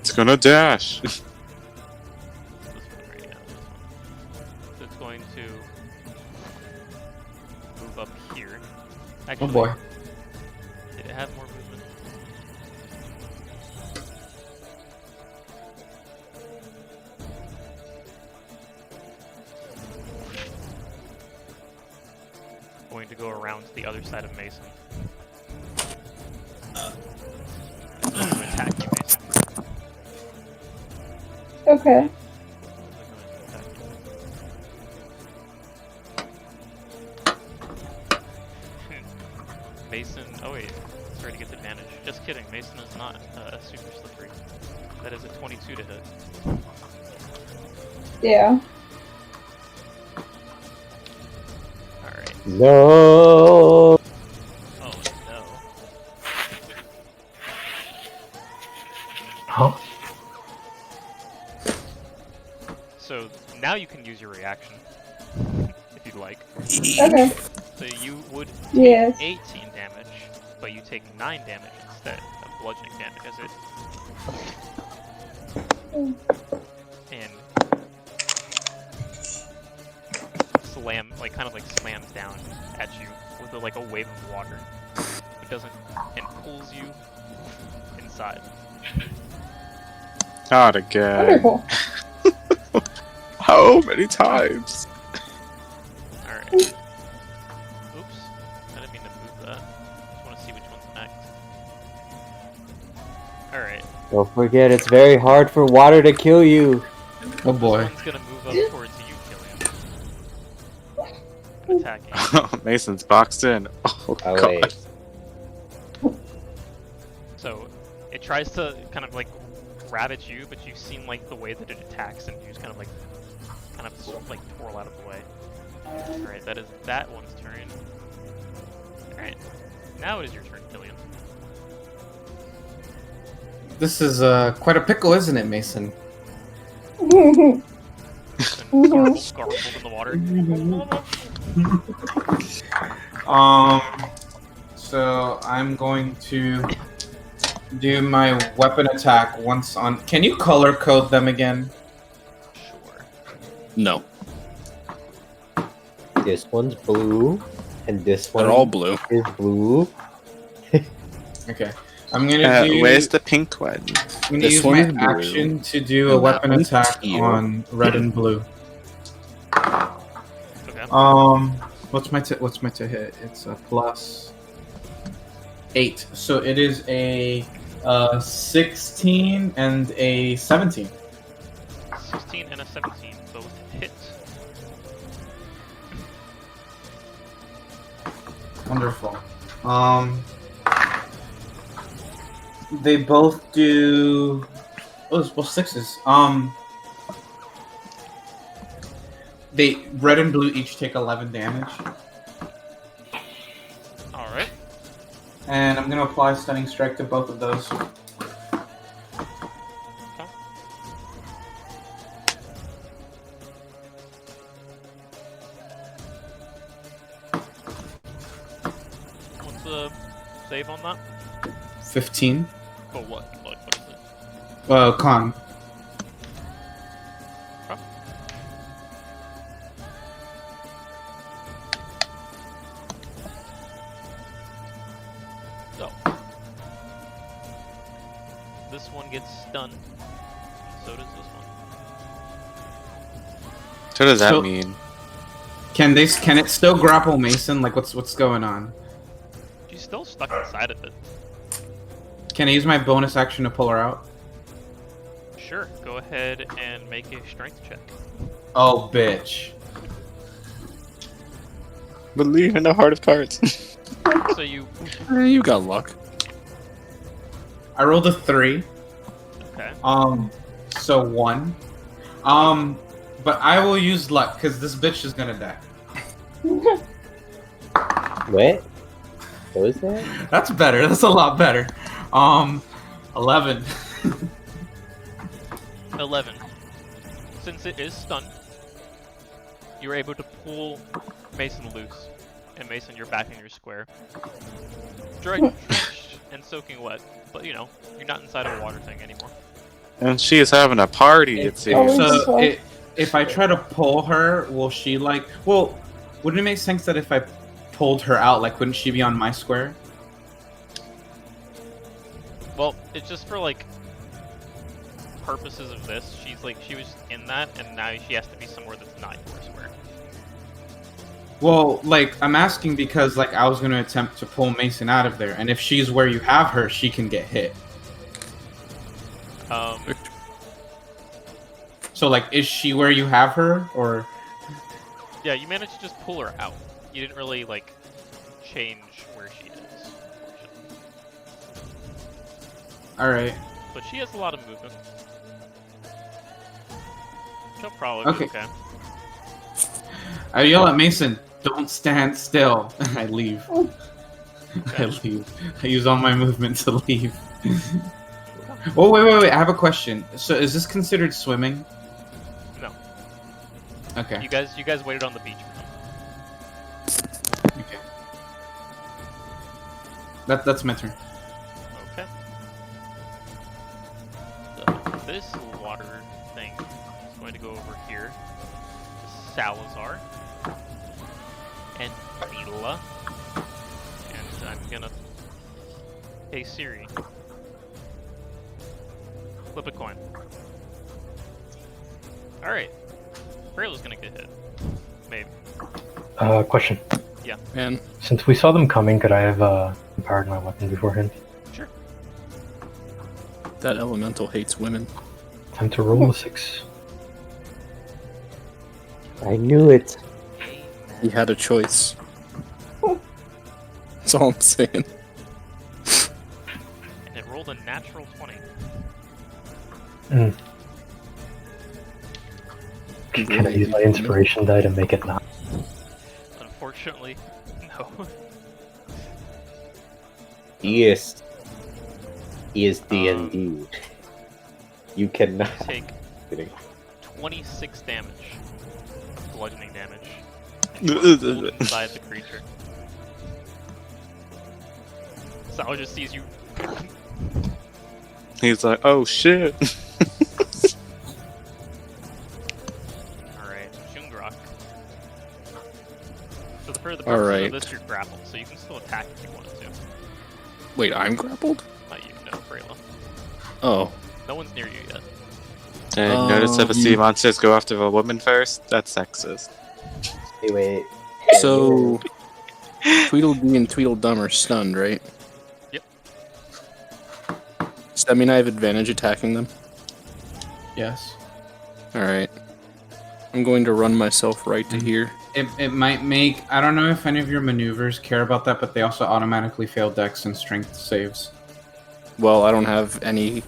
It's gonna dash. This one right now. This one. So it's going to move up here. Actually, Oh boy. did it have more movement? Going to go around to the other side of Mason. Going to attack you, Mason. Okay. Mason, oh wait, sorry to get the advantage. Just kidding, Mason is not super slippery. That is a 22 to hit. Yeah. Alright. No. Oh no. Huh? So now you can use your reaction, if you'd like. Okay. So you would take Yes. 18 damage, but you take 9 damage instead of bludgeoning damage as it. And kind of slams down at you with like a wave of water. It doesn't, and pulls you inside. Not again. Wonderful. How many times? Alright. Oops. I didn't mean to move that. Just want to see which one's next. Alright. Don't forget, it's very hard for water to kill you. Oh boy. This one's gonna move up towards you, Killian. Attacking. Mason's boxed in. Oh, Oh, God. wait. So, it tries to kind of grab at you, but you've seen the way that it attacks, and you just kind of twirl out of the way. Alright, that is that one's turn. Alright. Now it is your turn, Killian. This is quite a pickle, isn't it, Mason? And garbled in the water. So I'm going to do my weapon attack once on. Can you color code them again? Sure. No, This one's blue, and this one they're all blue. is blue. Okay. I'm gonna do. Where's the pink one? I'm gonna this use one my is blue, action to do a and that weapon one's attack teal. on red and blue. Okay. What's my to hit? It's a +8. So it is a 16 and a 17. 16 and a 17, both hits. Wonderful. They both do. Oh, it's both 6s. They red and blue each take 11 damage, Alright. and I'm gonna apply stunning strike to both of those. the save on that? 15. But what? What is it? Con. Okay. So this one gets stunned. So does this one. So what does that So- mean? Can it still grapple Mason? Like what's going on? She's still stuck inside of it. Can I use my bonus action to pull her out? Sure, go ahead and make a strength check. Oh, bitch. Believe in the heart of cards. So you You got luck. I rolled a 3. okay? So 1. But I will use luck because this bitch is gonna die. What? What was that? That's better. That's a lot better. 11. 11. Since it is stunned, you're able to pull Mason loose, and Mason, you're back in your square. Drenched and soaking wet, but you know you're not inside a water thing anymore. And she is having a party, it seems. So if I try to pull her, will she like? Well, wouldn't it make sense that if I pulled her out, like, wouldn't she be on my square? Well, it's just for like purposes of this. She was in that, and now she has to be somewhere that's not your square. Well, like, I'm asking because, like, I was gonna attempt to pull Mason out of there, and if she's where you have her, she can get hit. So, like, is she where you have her, or? Yeah, you managed to just pull her out. You didn't really like change where she is. All right. But she has a lot of movement. She'll probably be okay. I yell at Mason, "Don't stand still!" And I leave. I leave. I use all my movement to leave. Oh, wait! I have a question. So, is this considered swimming? No. Okay. You guys waited on the beach for them. Okay. That's my turn. Okay. So this water thing is going to go over here to Salazar and Freyla, and I'm gonna. Hey Siri. Flip a coin. Alright. Freyla's gonna get hit. Maybe. Question. Man, Since we saw them coming, could I have empowered my weapon beforehand? Sure. that elemental hates women. Time to roll a 6. I knew it. He had a choice. That's all I'm saying. And it rolled a natural 20. Can I use my inspiration die to make it not? Unfortunately, no. Yes. Is D&D. You cannot. Take Kidding. 26 damage. Bludgeoning damage. And you are pulled inside the creature. Sal just sees you. He's like, oh shit. Alright, Jungrak. So for the purpose Alright. of this, you're grappled, so you can still attack if you wanted to. Wait, I'm grappled? Not you, no, Freyla. Oh. No one's near you yet. And notice if a sea monsters go after a woman first, that's sexist. Hey, wait. So, Tweedledee and Tweedledum are stunned, right? Yep. Does that mean I have advantage attacking them? Yes. Alright. I'm going to run myself right to here. It might make. I don't know if any of your maneuvers care about that, but they also automatically fail dex and strength saves. Well, I don't have any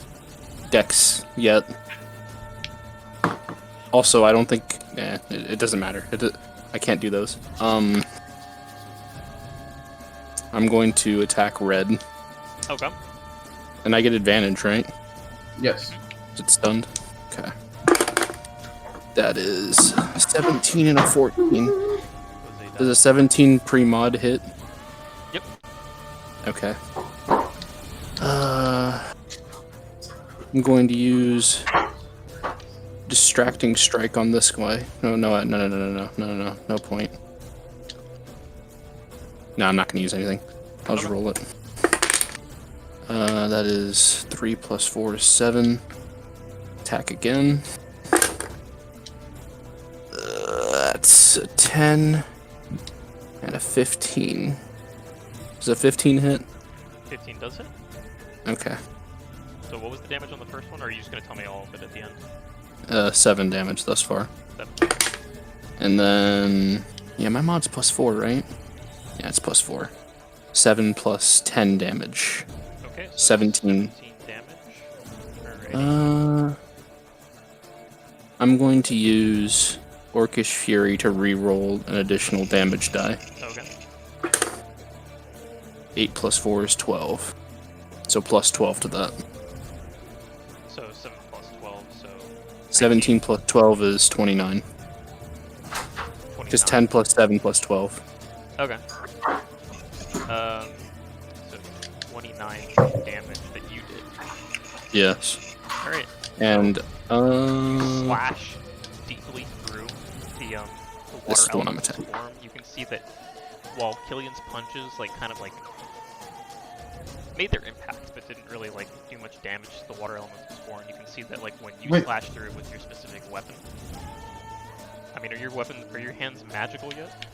dex yet. Also, I don't think... it doesn't matter. I can't do those. I'm going to attack red. Okay. And I get advantage, right? Yes. Is it stunned? Okay. That is 17 and a 14. Does a 17 pre-mod hit? Yep. Okay. I'm going to use distracting strike on this guy. No point. No, I'm not going to use anything. I'll just roll it. That is 3 plus 4 is 7. Attack again. That's a 10 and a 15. Does a 15 hit? 15 does hit. Okay. So what was the damage on the first one, or are you just going to tell me all of it at the end? 7 damage thus far. 7. And then... Yeah, my mod's plus 4, right? Yeah, it's plus 4. 7 plus 10 damage. Okay, so 17. 17 damage. Alrighty. I'm going to use Orcish Fury to re-roll an additional damage die. Okay. 8 plus 4 is 12. So plus 12 to that. So 7 plus 12, so... 17 plus 12 is 29. 29. Just 10 plus 7 plus 12. Okay. So 29 damage that you did. Yes. Alright. And, Slash deeply through the This is water the one I'm elemental attacking. swarm. You can see that while Killian's punches kind of made their impact, but didn't really do much damage to the water elemental swarm. You can see that when you Wait. slash through it with your specific weapon. I mean, are your hands magical yet?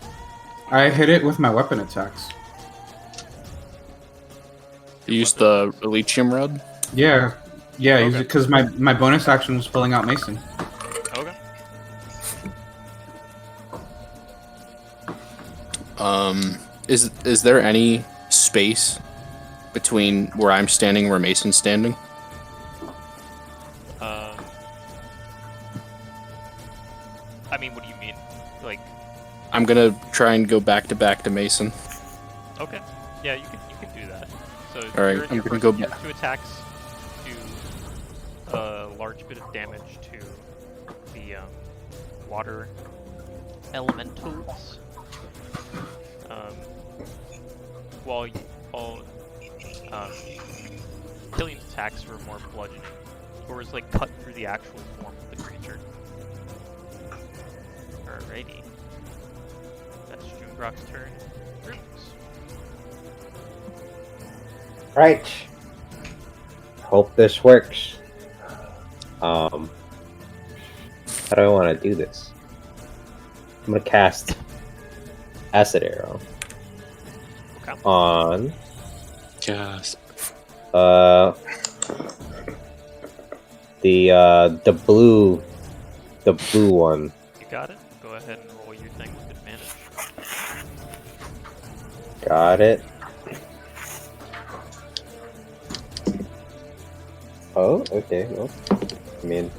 I hit it with my weapon attacks. You use the Elysium Rod? Yeah, Okay. because my bonus action was pulling out Mason. Okay. Is there any space between where I'm standing and where Mason's standing? I mean, what do you mean? I'm gonna try and go back to Mason. Okay. Yeah, you can do that. So All right, your I'm gonna first, go your back. 2 attacks do a large bit of damage to the water elementals. While Killian's attacks were more bludgeoning, or is cut through the actual form of the creature. Alrighty. That's Jungrak's turn. Rubyx. Right. Hope this works. How do I want to do this? I'm gonna cast Acid Arrow Okay. on Gasp. the blue one. You got it. Go ahead and roll your thing with advantage. Got it. Oh, okay. Well, I mean,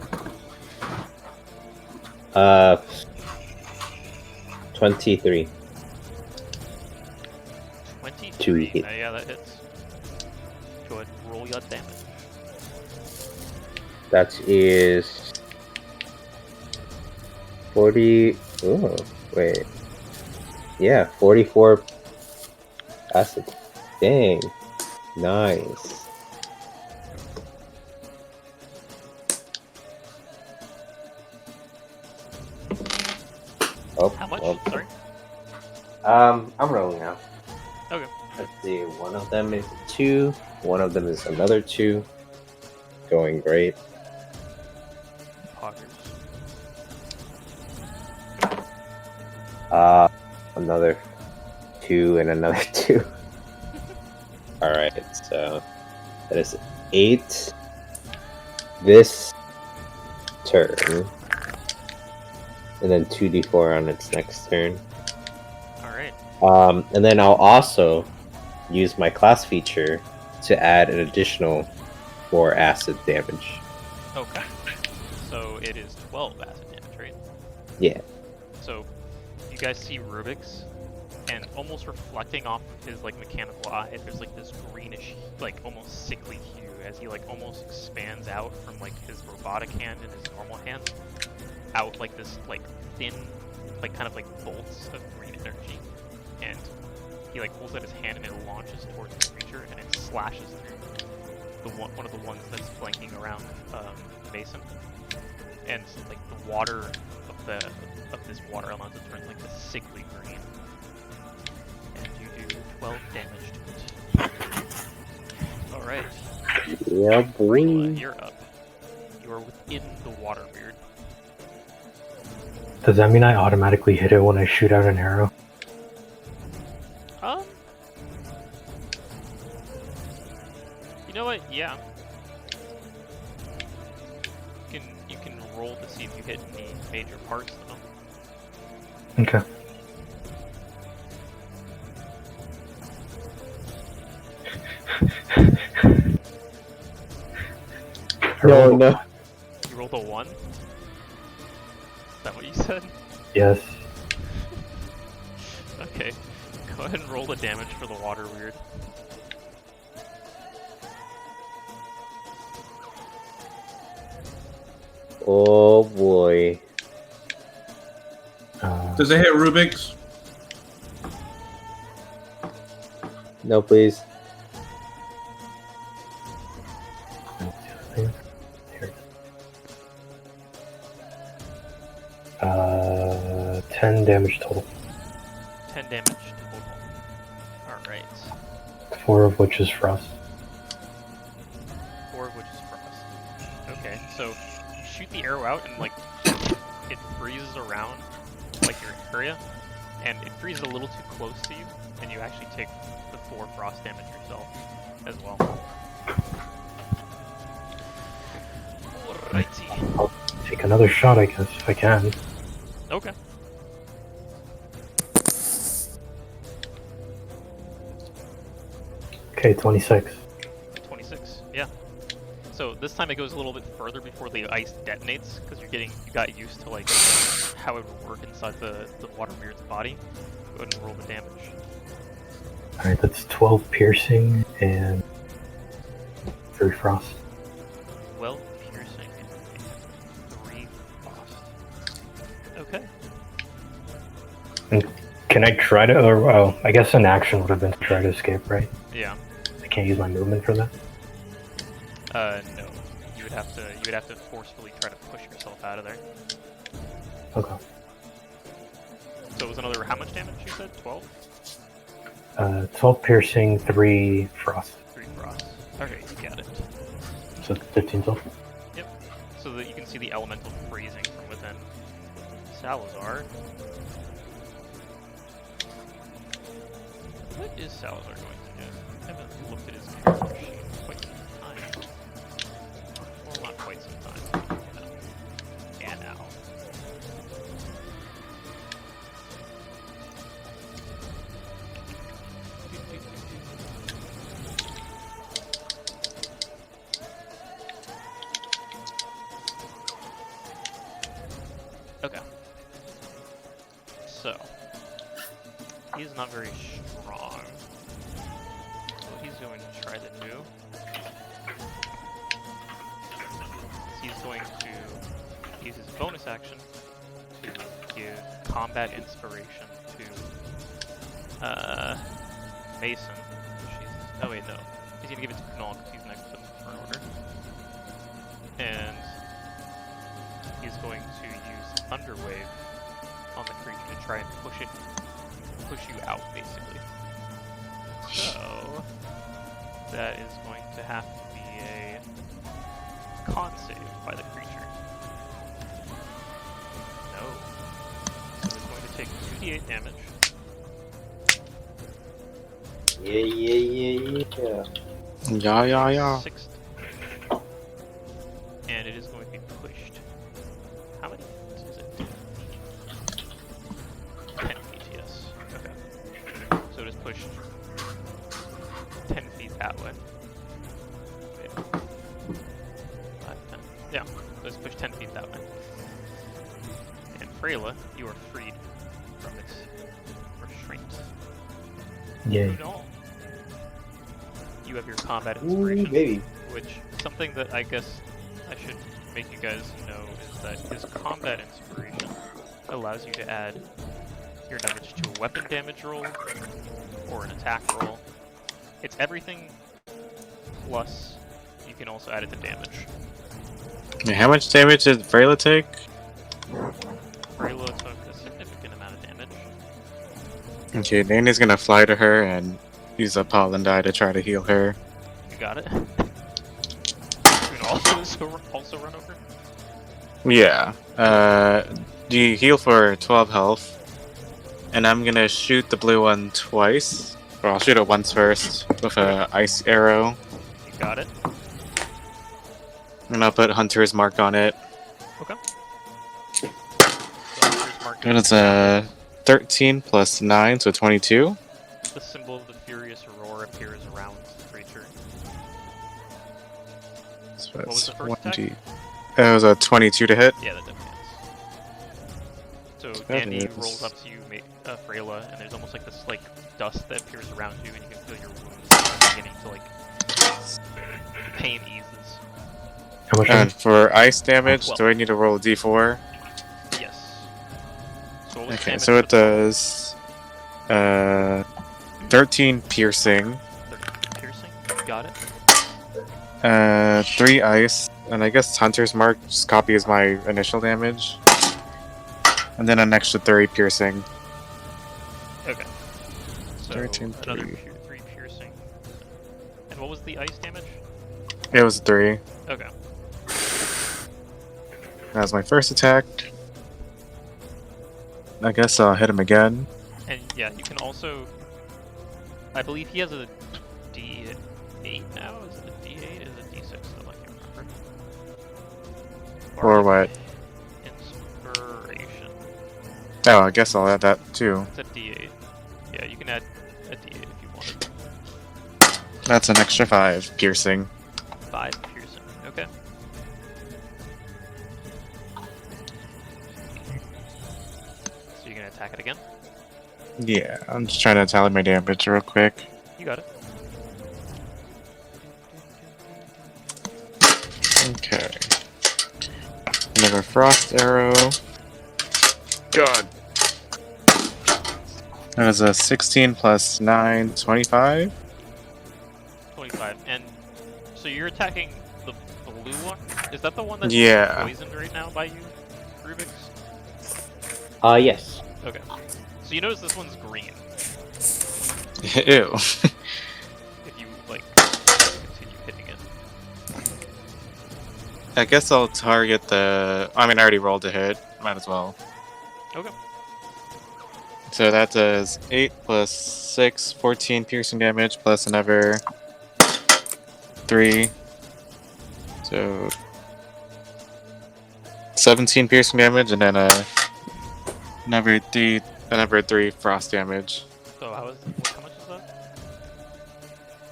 23. 23. hit. Yeah, that hits. Go ahead and roll your damage. That is 40. Oh, wait. Yeah, 44 acid. Dang. Nice. Oh, How much? well. Sorry. I'm rolling now. Okay. Let's see. One of them is 2. One of them is another 2. Going great. Poggers. Another 2 and another 2. Alright, so that is 8 this turn. And then 2d4 on its next turn. Alright. And then I'll also use my class feature to add an additional 4 acid damage. Okay. So it is 12 acid damage, right? Yeah. So you guys see Rubyx, and almost reflecting off of his mechanical eye, there's this greenish, almost sickly hue as he almost expands out from his robotic hand and his normal hand out this thin kind of bolts of green energy, and he like pulls out his hand and it launches towards the creature and it slashes through one of the ones that's flanking around Mason. And like the water of this water elemental turns like a sickly green. And you do 12 damage to it. Alright. Yeah, boy. Freyla, you're up. You are within the water beard. Does that mean I automatically hit it when I shoot out an arrow? You know what? Yeah. You can roll to see if you hit any major parts of them. Okay. No, no. You rolled a 1? Is that what you said? Yes. Okay. Go ahead and roll the damage for the water weird. Oh boy. Does it hit Rubyx? No, please. 10 damage total. 10 damage total. Alright. 4 of which is frost. 4 of which is frost. Okay, so you shoot the arrow out and like it freezes around like your area, and it freezes a little too close to you, and you actually take the 4 frost damage yourself as well. Alrighty. I'll take another shot, I guess, if I can. Okay. Okay, 26. 26, yeah. So this time it goes a little bit further before the ice detonates, because you got used to like how it would work inside the water weird's body. Go ahead and roll the damage. Alright, that's 12 piercing and 3 frost. 12 piercing and 3 frost. Okay. And can I try to, or oh, I guess an action would have been to try to escape, right? Yeah. I can't use my movement for that? No. You would have to forcefully try to push yourself out of there. Okay. So it was another, how much damage you said? 12? 12 piercing, 3 frost. 3 frost. Okay, you got it. So 15 total. Yep. So that you can see the elemental freezing from within. Salazar. What is Salazar going to do? I haven't looked at his character sheet in quite some time. Well, not quite some time. Yeah, now. Okay. So, he's not very strong. What he's going to try to do is he's going to use his bonus action to give combat inspiration to Mason. Oh wait, no. He's going to give it to Kunal because he's next to him in turn order. And he's going to use Thunder Wave on the creature to try and push you out, basically. So that is going to have to be a con save by the creature. No. So it's going to take 2d8 damage. Yeah. 6. And it is going to be pushed. How many feet is it? 10 feet, yes. Okay. So it is pushed 10 feet that way. Wait. 5, 10. Yeah, so it's pushed 10 feet that way. And Freyla, you are freed from its restraint. Yay. Kunal, you have your combat inspiration. Ooh, baby. Which, something that I guess I should make you guys know is that his combat inspiration allows you to add your damage to a weapon damage roll or an attack roll. It's everything plus you can also add it to damage. How much damage did Freyla take? Freyla took a significant amount of damage. Okay, Danny's gonna fly to her and use a pollen die to try to heal her. You got it. You can also run over. Yeah. You heal for 12 health. And I'm gonna shoot the blue one twice. Or I'll shoot it once first with a ice arrow. You got it. And I'll put Hunter's Mark on it. Okay. So Hunter's Mark And it's a 13 plus 9, so 22. The symbol of the Furious Roar appears around the creature. So What was that's the first attack? 20. It was a 22 to hit. Yeah, that definitely hits. So That Dandy is- rolls up to you, Freyla, and there's almost like this dust that appears around you, and you can feel your wounds beginning to pain eases. How much? And for ice damage, 12. do I need to roll a d4? Yes. So what was Okay, damage so it for the- does 13 piercing, 13 piercing. Got it. 3 ice, and I guess Hunter's Mark just copies my initial damage. And then an extra 3 piercing. Okay. So 13, another 3. 3 piercing. And what was the ice damage? It was 3. Okay. That was my first attack. I guess I'll hit him again. And yeah, you can also. I believe he has a D8 now. Is it a D8? Is it a D6? Still, I can't remember. Or what? Inspiration. Oh, I guess I'll add that too. It's a D8. Yeah, you can add a D8 if you wanted. That's an extra 5 piercing. 5 piercing. Okay. So you're gonna attack it again? Yeah, I'm just trying to tally my damage real quick. You got it. Okay. Another frost arrow. God. That is a 16 plus 9, 25. 25. And so you're attacking the blue one? Is that the one that's Yeah. poisoned right now by you, Rubyx? Yes. Okay. So you notice this one's green. Ew. If you, continue hitting it. I guess I'll target the... I mean, I already rolled a hit. Might as well. Okay. So that does 8 plus 6, 14 piercing damage, plus another 3. So 17 piercing damage, and then another 3 frost damage. So how much is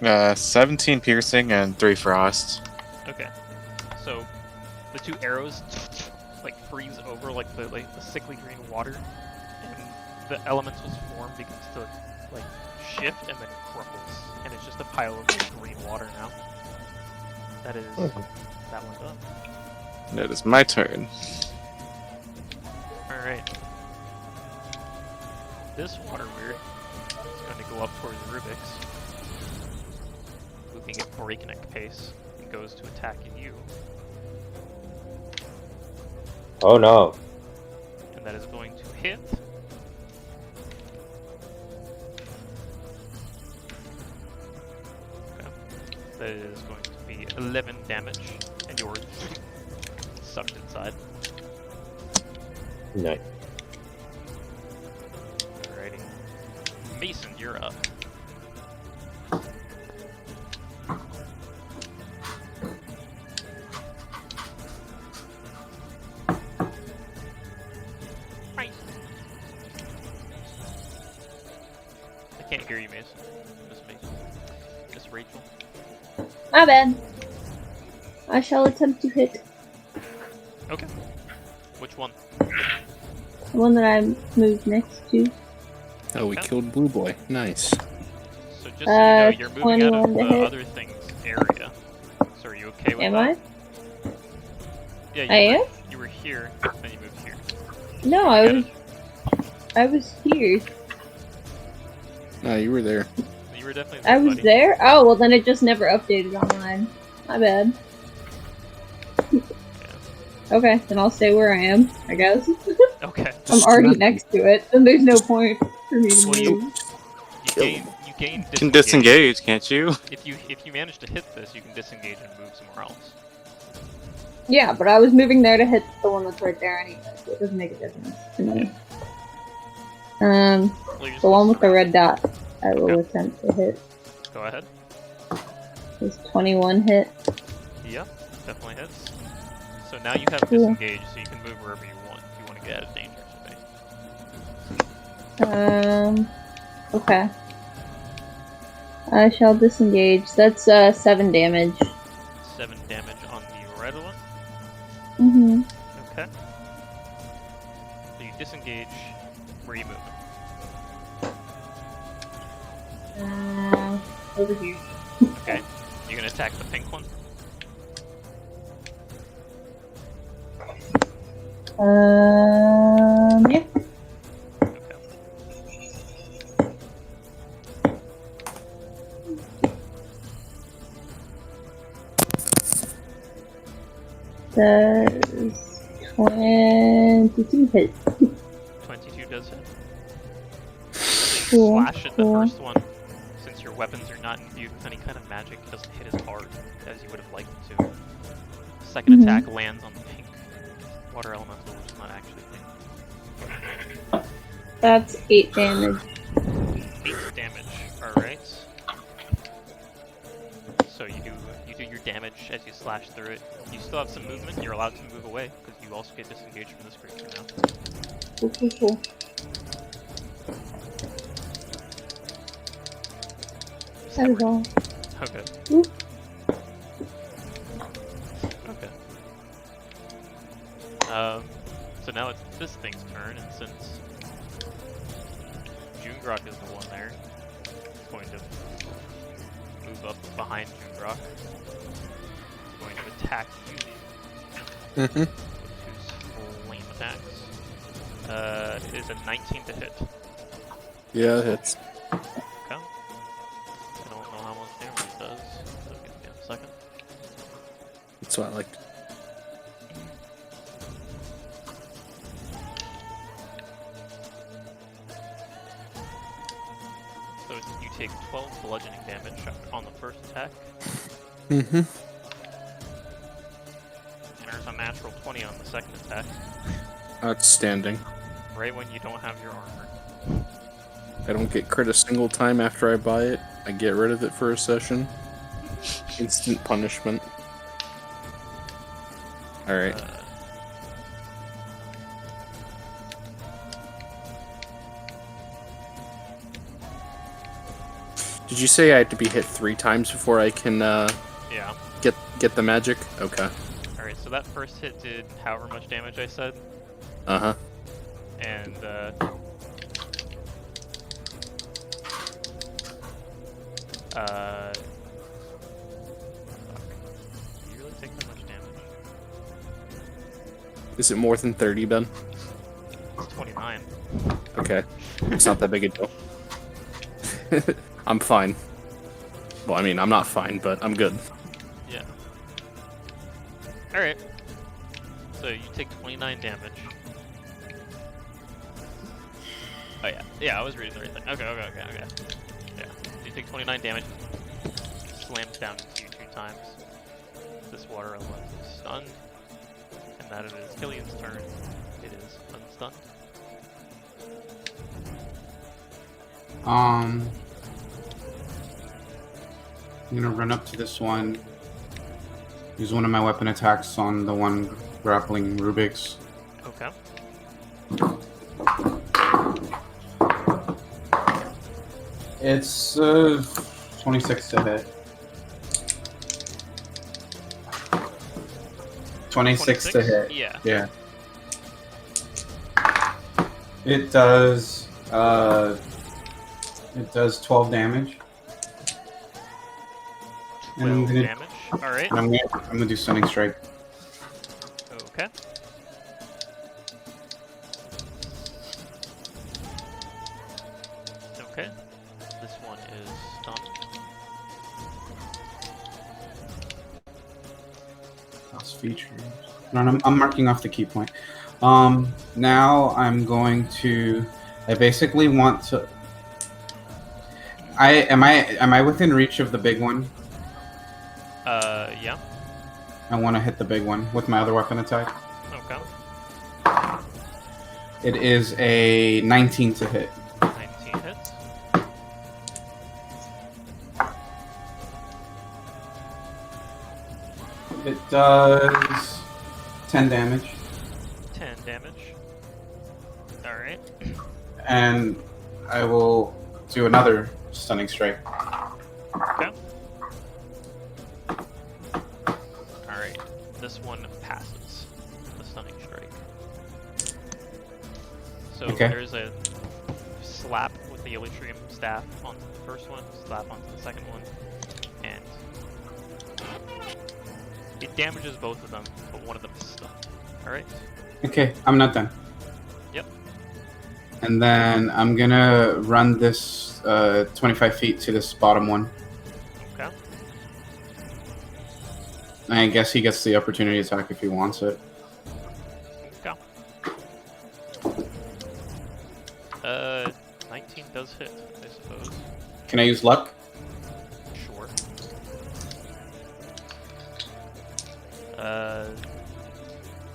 that? 17 piercing and 3 frost. Okay. So the 2 arrows freeze over the sickly green water, and the elemental's form begins to shift and then crumbles, and it's just a pile of green water now. That is that one done. That is my turn. All right. This water weird is going to go up towards Rubyx, moving at breakneck pace, and goes to attack you. Oh no. And that is going to hit. Okay. That is going to be 11 damage, and you're sucked inside. Nice. Alrighty. Mason, you're up. I can't hear you, Mason. Miss Rachel. My bad. I shall attempt to hit Okay. Which one? the one that I moved next to. Oh, we killed Blue Boy. Nice. So just so you know, you're moving out of 21 to the hit. other thing's area. So are you okay with Am that? I? Yeah, I am? you were here, then you moved here. No, I was. I was here. No, you were there. You were definitely I was buddy. there? Oh, well then it just never updated online. My bad. Okay, then I'll stay where I am, I guess. Okay. I'm already next to it, then there's no point for me to Well, you- move. You gain Can disengage, can't you? If you manage to hit this, you can disengage and move somewhere else. Yeah, but I was moving there to hit the one that's right there anyway, so it doesn't make a difference to me. Well, you're just The one with the supposed red dot, I will Okay. attempt to hit. to- Go ahead. Is 21 hit? Yeah, definitely hits. So now you have Cool. disengage, so you can move wherever you want if you want to get out of danger space. Okay. I shall disengage. That's 7 damage. 7 damage on the red one. Mm-hmm. Okay. So you disengage. Where are you moving? Over here. Okay. You're gonna attack the pink one. Yeah. Okay. Does 22 hit. 22 does hit. Cool. Slash at the Cool. first one. Since your weapons are not imbued with any kind of magic, it doesn't hit as hard as you would have liked it to. Second Mhm. attack lands on the pink water elemental, which is not actually pink. That's 8 damage. 8 damage. Alright. So you do your damage as you slash through it. You still have some movement. You're allowed to move away because you also get disengaged from this creature now. Cool, cool, cool. That is all. Okay. Oop. Okay. So now it's this thing's turn, and since Jungrak is the one there, it's going to move up behind Jungrak. It's going to attack you Mm-hmm. with 2 flame attacks. It is a 19 to hit. Yeah, it hits. Okay. I don't know how much damage it does, so give me a second. That's what I liked. So you take 12 bludgeoning damage on the first attack, Mm-hmm. and there's a natural 20 on the second attack, Outstanding. right when you don't have your armor. I don't get crit a single time after I buy it. I get rid of it for a session. Instant punishment. Alright. Did you say I had to be hit 3 times before I can Yeah. get the magic? Okay. Alright, so that first hit did however much damage I said, Uh-huh. and fuck. Do you really take that much damage? Is it more than 30, Ben? It's 29. Okay. It's not that big a deal. I'm fine. Well, I mean, I'm not fine, but I'm good. Yeah. Alright. So you take 29 damage. Oh yeah. Yeah, I was reading the right thing. Okay. Yeah. So you take 29 damage. Slams down into you 2 times. This water element is stunned. And that it is Killian's turn. It is unstunned. I'm gonna run up to this one. Use one of my weapon attacks on the one grappling Rubyx. Okay. It's 26 to hit. 26 to hit. Yeah. Yeah. It does 12 damage. And 12 I'm gonna, damage. Alright. and I'm gonna do Stunning Strike. Okay. class features. No, I'm marking off the key point. Now I'm going to. I basically want to. Am I within reach of the big one? Yeah. I want to hit the big one with my other weapon attack. Okay. It is a 19 to hit. 19 hits. It does 10 damage. 10 damage. Alright. And I will do another stunning strike. Okay. Alright. This one passes the stunning strike. So Okay. there's a slap with the Elytrium staff on the first one, slap onto the second one, and it damages both of them, but one of them is stunned. Alright? Okay, I'm not done. Yep. And then I'm gonna run this 25 feet to this bottom one. Okay. I guess he gets the opportunity attack if he wants it. Okay. 19 does hit, I suppose. Can I use luck? Sure.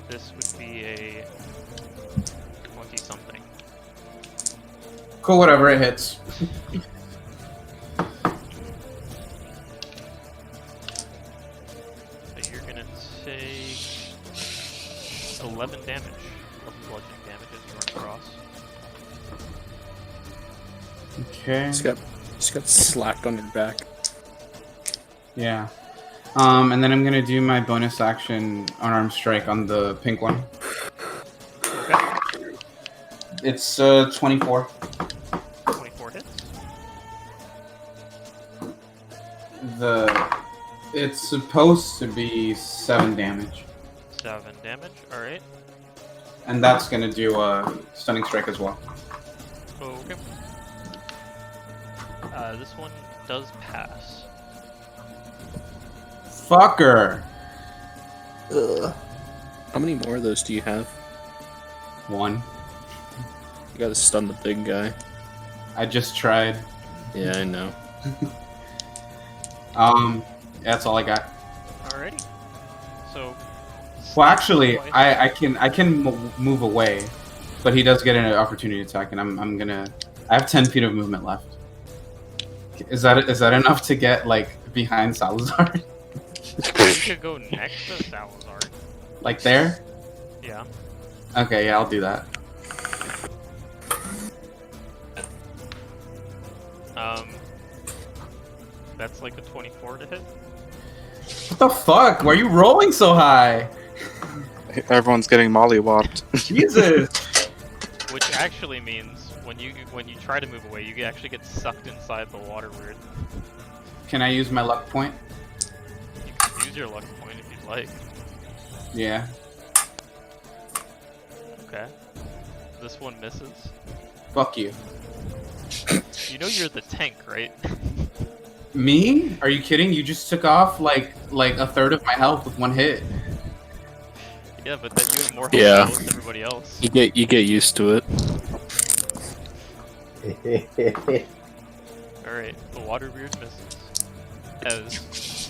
This would be a 20-something. Cool, whatever, it hits. So you're gonna take 11 damage. 11 bludgeoning damage as you run across. Okay. Just got slapped on your back. Yeah. And then I'm gonna do my bonus action unarmed strike on the pink one. Okay. It's 24. 24 hits. It's supposed to be 7 damage, 7 damage. Alright. and that's gonna do a stunning strike as well. Okay. This one does pass. Fucker. Ugh. How many more of those do you have? 1. You gotta stun the big guy. I just tried. Yeah, I know. That's all I got. Alrighty. So. Well, actually, twice. I can move away, but he does get an opportunity attack, and I'm gonna. I have 10 feet of movement left. Is that enough to get like behind Salazar? You could go next to Salazar. Like there? Yeah. Okay, yeah, I'll do that. That's like a 24 to hit. What the fuck? Why are you rolling so high? Everyone's getting mollywopped. Jesus! Which actually means when you try to move away, you actually get sucked inside the water weird. Can I use my luck point? You can use your luck point if you'd like. Yeah. Okay. This one misses. Fuck you. You know you're the tank, right? Me? Are you kidding? You just took off like a third of my health with one hit. Yeah, but then you have more health Yeah. than everybody else. You get used to it. Alright, the water weird misses. As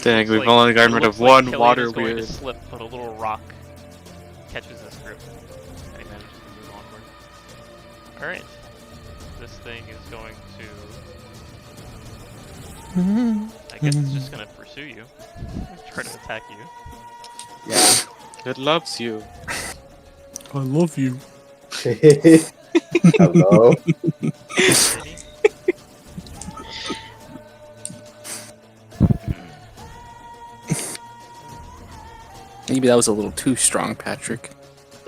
Dang, looks we've like- only gotten it rid looks of like one Killian water is going to weird. slip, but a little rock catches his grip. And he manages to move onward. Alright. This thing is going to... I guess it's just going to pursue you. Try to attack you. Yeah. It loves you. I love you. Hello. Ready? Maybe that was a little too strong, Patrick.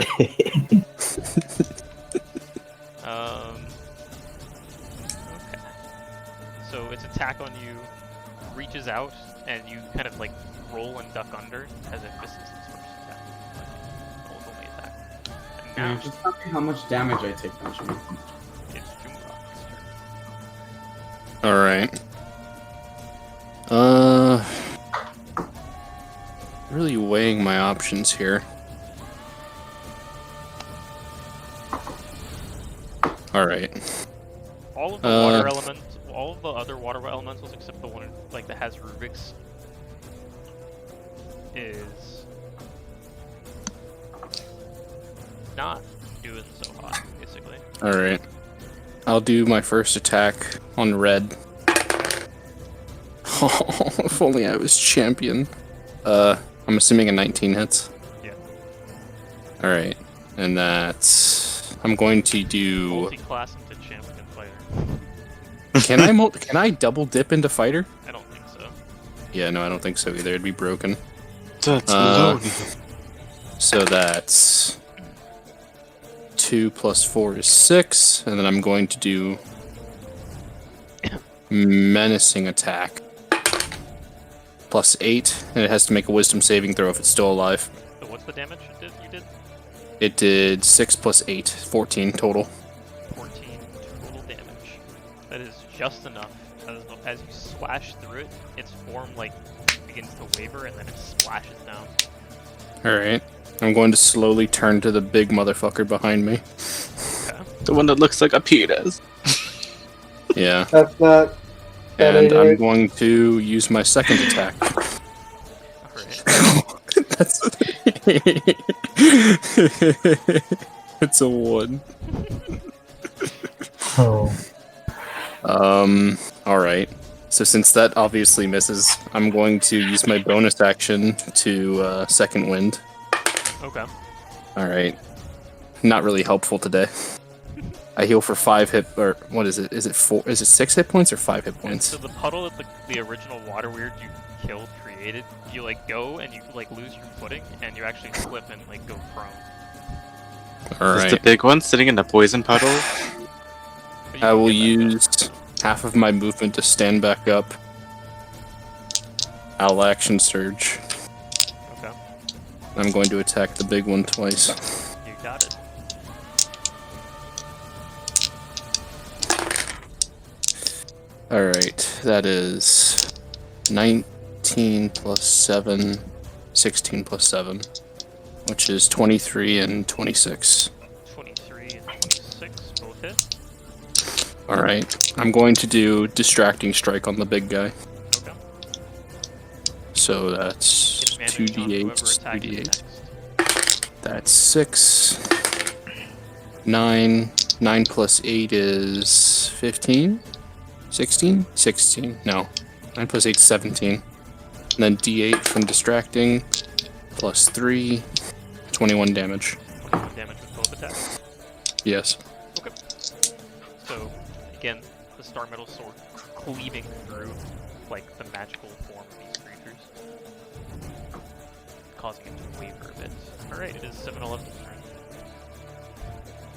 Okay. So its attack on you reaches out, and you kind of like roll and duck under as it misses its first attack. Its only attack. And Now, now just tell me how much damage I take from you. it's Jungrak's turn. Alright. really weighing my options here. All right. All of the water elements, all of the other water elementals except the one like that has Rubyx is not doing so hot, basically. All right. I'll do my first attack on red. Oh, if only I was champion. I'm assuming a 19 hits. Yeah. All right, and that's. I'm going to do. Multi-class into champion fighter. Can I double dip into fighter? I don't think so. Yeah, no, I don't think so either. It'd be broken. That's Leonin. So that's 2 plus 4 is 6, and then I'm going to do menacing attack plus 8, and it has to make a wisdom saving throw if it's still alive. So what's the damage you did? It did 6 plus 8, 14 total. 14 total damage. That is just enough. As you slash through it, its form like begins to waver and then it splashes down. Alright. I'm going to slowly turn to the big motherfucker behind me. Okay. The one that looks like a penis. Yeah. That's not. And I'm going to use my second attack. Alright. That's it's a 1. Oh. Alright. So since that obviously misses, I'm going to use my bonus action to second wind. Okay. Alright. Not really helpful today. I heal for 5 hit, or what is it? Is it 4? Is it 6 hit points or 5 hit And points? so the puddle that the original water weird you killed created, you like go and you like lose your footing and you actually slip and like go prone. Is the Alright. big one sitting in the poison puddle? But you I can will get back use half of my movement to stand back up. I'll action surge. up. Okay. I'm going to attack the big one twice. You got it. Alright, that is 19 plus 7, 16 plus 7, which is 23 and 26. 23 and 26 both hit. Alright, I'm going to do Distracting Strike on the big guy. Okay. So that's Advantage on 2d8, whoever attacks you 3d8. next. That's 6, 9, 9 plus 8 is 15, 16, 16, no, 9 plus 8 is 17, and then d8 from Distracting, plus 3, 21 damage. 21 damage with both attacks. Yes. Okay. So, again, the Star Metal Sword cleaving through, like, the magical form of these creatures. Causing it to waver a bit. Alright, it is 7-11's turn.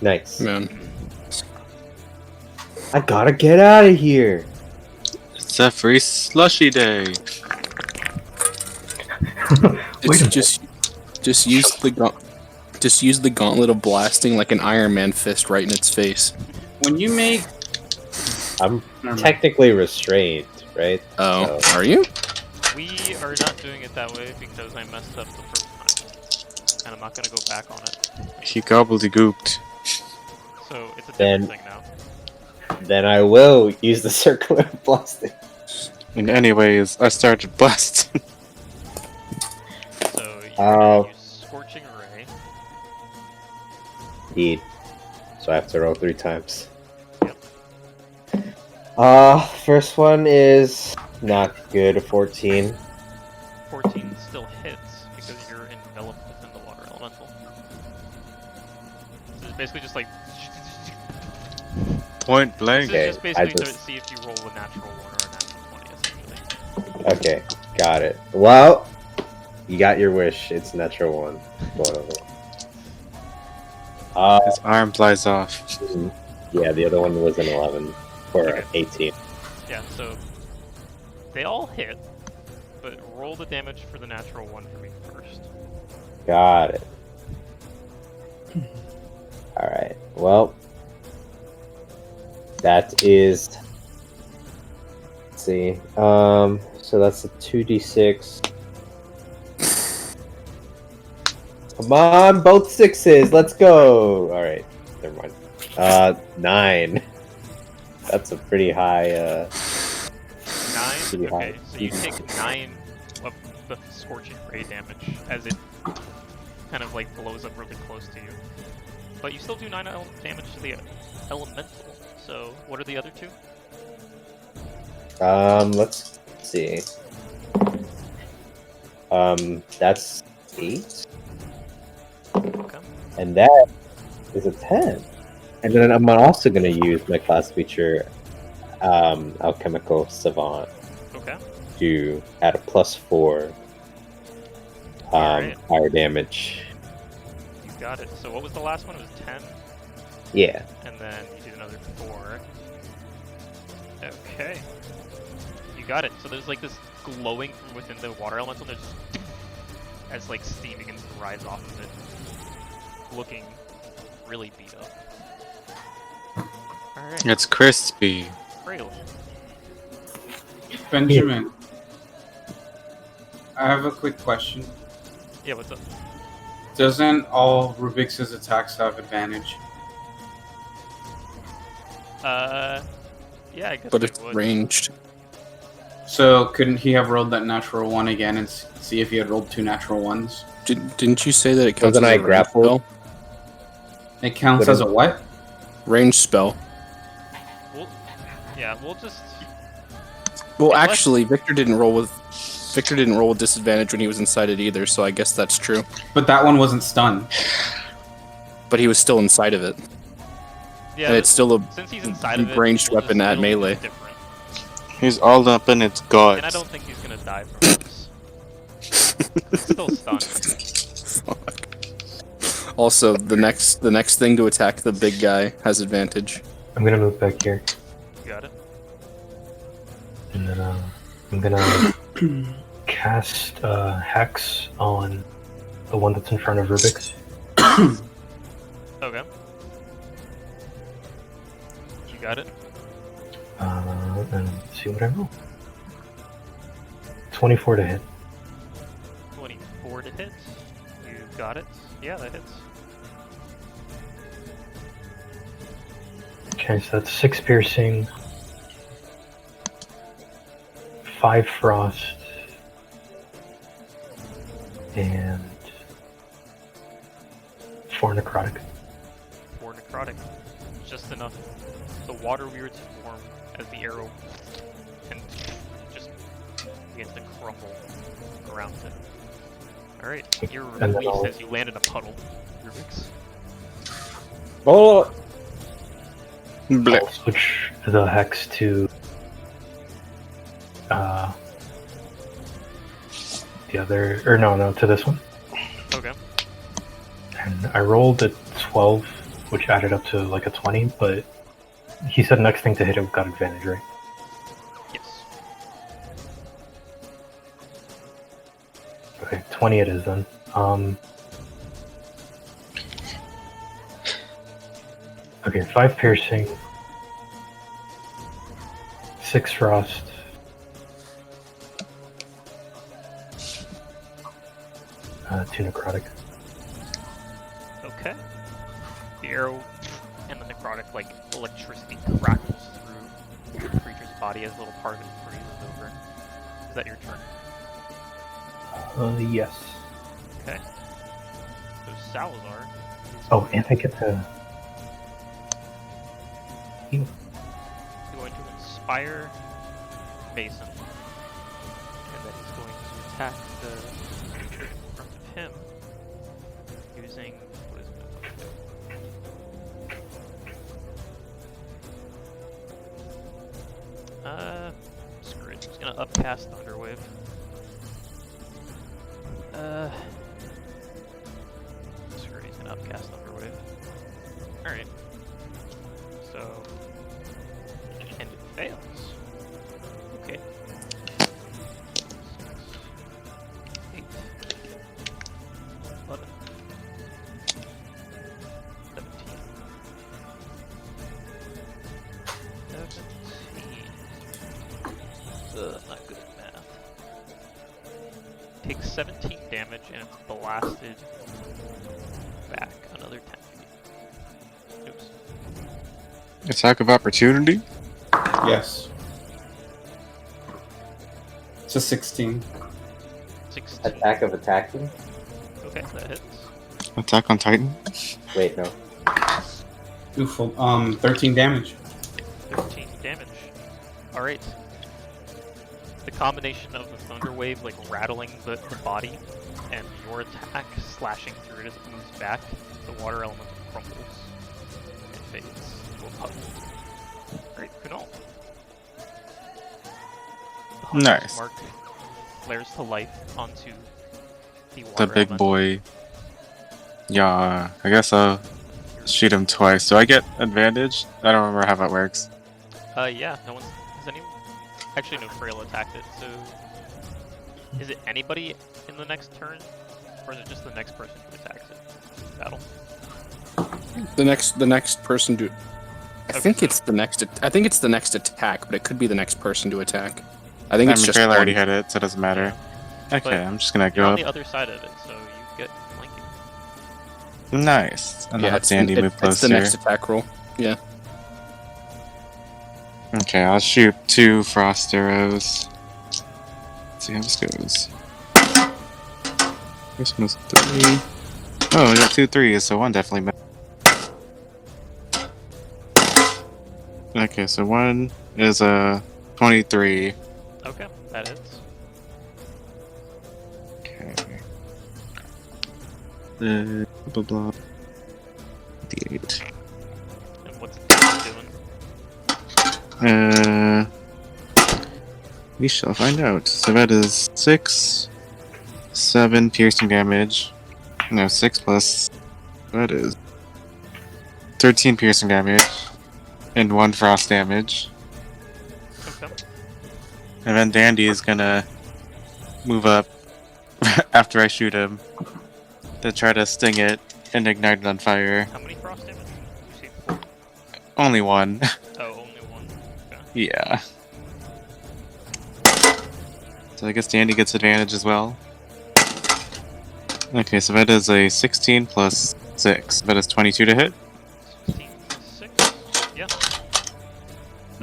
Nice. Man. I gotta get out of here. It's a free slushy day. Wait a minute. Just use the gauntlet of blasting like an Iron Man fist right in its face. When you make I'm technically restrained, right? Oh, So- are you? We are not doing it that way because I messed up the first time. And I'm not gonna go back on it. He gobbledygooked. So, it's a Then- different thing now. Then I will use the circular blasting. And anyways, I started blasting. So, you're gonna use Scorching Ray. Indeed. So I have to roll 3 times. Yep. First one is not good, 14. 14 still hits because you're enveloped within the water elemental. So it's basically just like. Point This blank. is Okay, just basically I just- to see if you roll a natural 1 or a natural 20, essentially. Okay, got it. Well, you got your wish. It's natural 1. Whatever. His arm flies off. Yeah, the other one was an 11 or Okay. 18. Yeah, so they all hit, but roll the damage for the natural 1 for me first. Got it. Alright, well, that is. Let's see. So that's a 2d6 Come on, both 6s. Let's go. All right, never mind. 9. That's a pretty high. 9? Pretty high. Okay, so you take 9 of the scorching ray damage as it kind of like blows up really close to you. But you still do 9 damage to the elemental. So what are the other 2? Let's see. That's 8. Okay. And that is a 10. And then I'm also going to use my class feature, Alchemical Savant, Okay. to add a +4 Alright. fire damage. You got it. So what was the last one? It was 10? Yeah. And then you did another 4. Okay. You got it. So there's like this glowing from within the water elemental, and there's as like steam begins to rise off of it, looking really beat up. Alright. It's crispy. Freyla. Benjamin, I have a quick question. Yeah, what's up? Doesn't all Rubyx's attacks have advantage? Yeah, I guess But it it's would. ranged. So couldn't he have rolled that natural 1 again and see if he had rolled 2 natural 1s? Didn't you say that it counts Wasn't as I a ranged grappled? spell? It counts What as is- a what? Ranged spell. We'll just... Well, Unless- actually, Victor didn't roll with disadvantage when he was inside it either, so I guess that's true. But that one wasn't stunned. But he was still inside of it, Yeah, and it's still a since he's inside of it, ranged we'll weapon just, at it'll be melee. different. He's all up in its guts. And I don't think he's gonna die from this. It's still stunned. Fuck. Also, the next thing to attack the big guy has advantage. I'm gonna move back here, You got it? and then I'm gonna cast Hex on the one that's in front of Rubyx. Okay. You got it? And see what I roll. 24 to hit. 24 to hit. You got it? Yeah, that hits. Okay, so that's 6 piercing, 5 frost, and 4 necrotic. 4 necrotic. Just enough. The water weird to form as the arrow and just begins to crumble around it. Alright, you're And then released I'll- as you land in a puddle. Rubyx. Oh, Blech. I'll switch the Hex to the other, or no, to this one. Okay. And I rolled a 12, which added up to like a 20, but he said next thing to hit it got advantage, right? Yes. Okay, 20 it is then. Okay, 5 piercing, 6 frost, two necrotic. Okay. The arrow and the necrotic, like, electricity crackles through the creature's body as a little part of it freezes over. Is that your turn? Yes. Okay. So Salazar. Oh, and I get to heal. He's going to inspire Mason. And then he's going to attack the creature in front of him using what is it? Screw it. He's gonna upcast Thunderwave. Screw it, he's gonna upcast Thunderwave. Alright. So and it fails. Okay. 6, 8, 11, 17. 17. Ugh, I'm not good at math. takes 17 damage and it's blasted back another 10 feet. Oops. Attack of opportunity? Yes. It's a 16. 16. Attack of attacking? Okay, that hits. Attack on Titan? Wait, no. Oof, 13 damage. 15 damage. Alright. The combination of the thunder wave like rattling the body and your attack slashing through it as it moves back, the water element crumbles and fades to a puddle. Alright, Kunal. The Nice. mark flares to life onto the water The big element. boy. Yeah, I guess I'll shoot him twice. Do I get advantage? I don't remember how that works. Yeah, no one's... Has anyone... Actually, no, Freyla attacked it, so... Is it anybody in the next turn? Or is it just the next person who attacks it? Battle? The next person to. I Okay, think so- it's the next. I think it's the next attack, but it could be the next person to attack. I think it's just. Freyla already one. hit it, so it doesn't matter. Okay, But I'm just gonna You're go on up. the other side of it, so you get flanking. Nice. And Yeah, I'll have Dandy move it's closer. the next attack roll. Yeah. Okay, I'll shoot 2 frost arrows. Let's see how this goes. This one's 3. Oh, I got 2 3s, so one definitely missed. Okay, so one is a 23. Okay, that hits. Okay. Blah blah. D8. And what's it doing? We shall find out. So that is 6, 7 piercing damage. No, 6 plus. That is 13 piercing damage. And 1 frost damage. Okay. And then Dandy is gonna move up after I shoot him to try to sting it and ignite it on fire. How many frost damage? You say 4? Only 1. Oh, only 1. Okay. Yeah. So I guess Dandy gets advantage as well. Okay, so that is a 16 plus 6. That is 22 to hit. 16 plus 6? Yeah.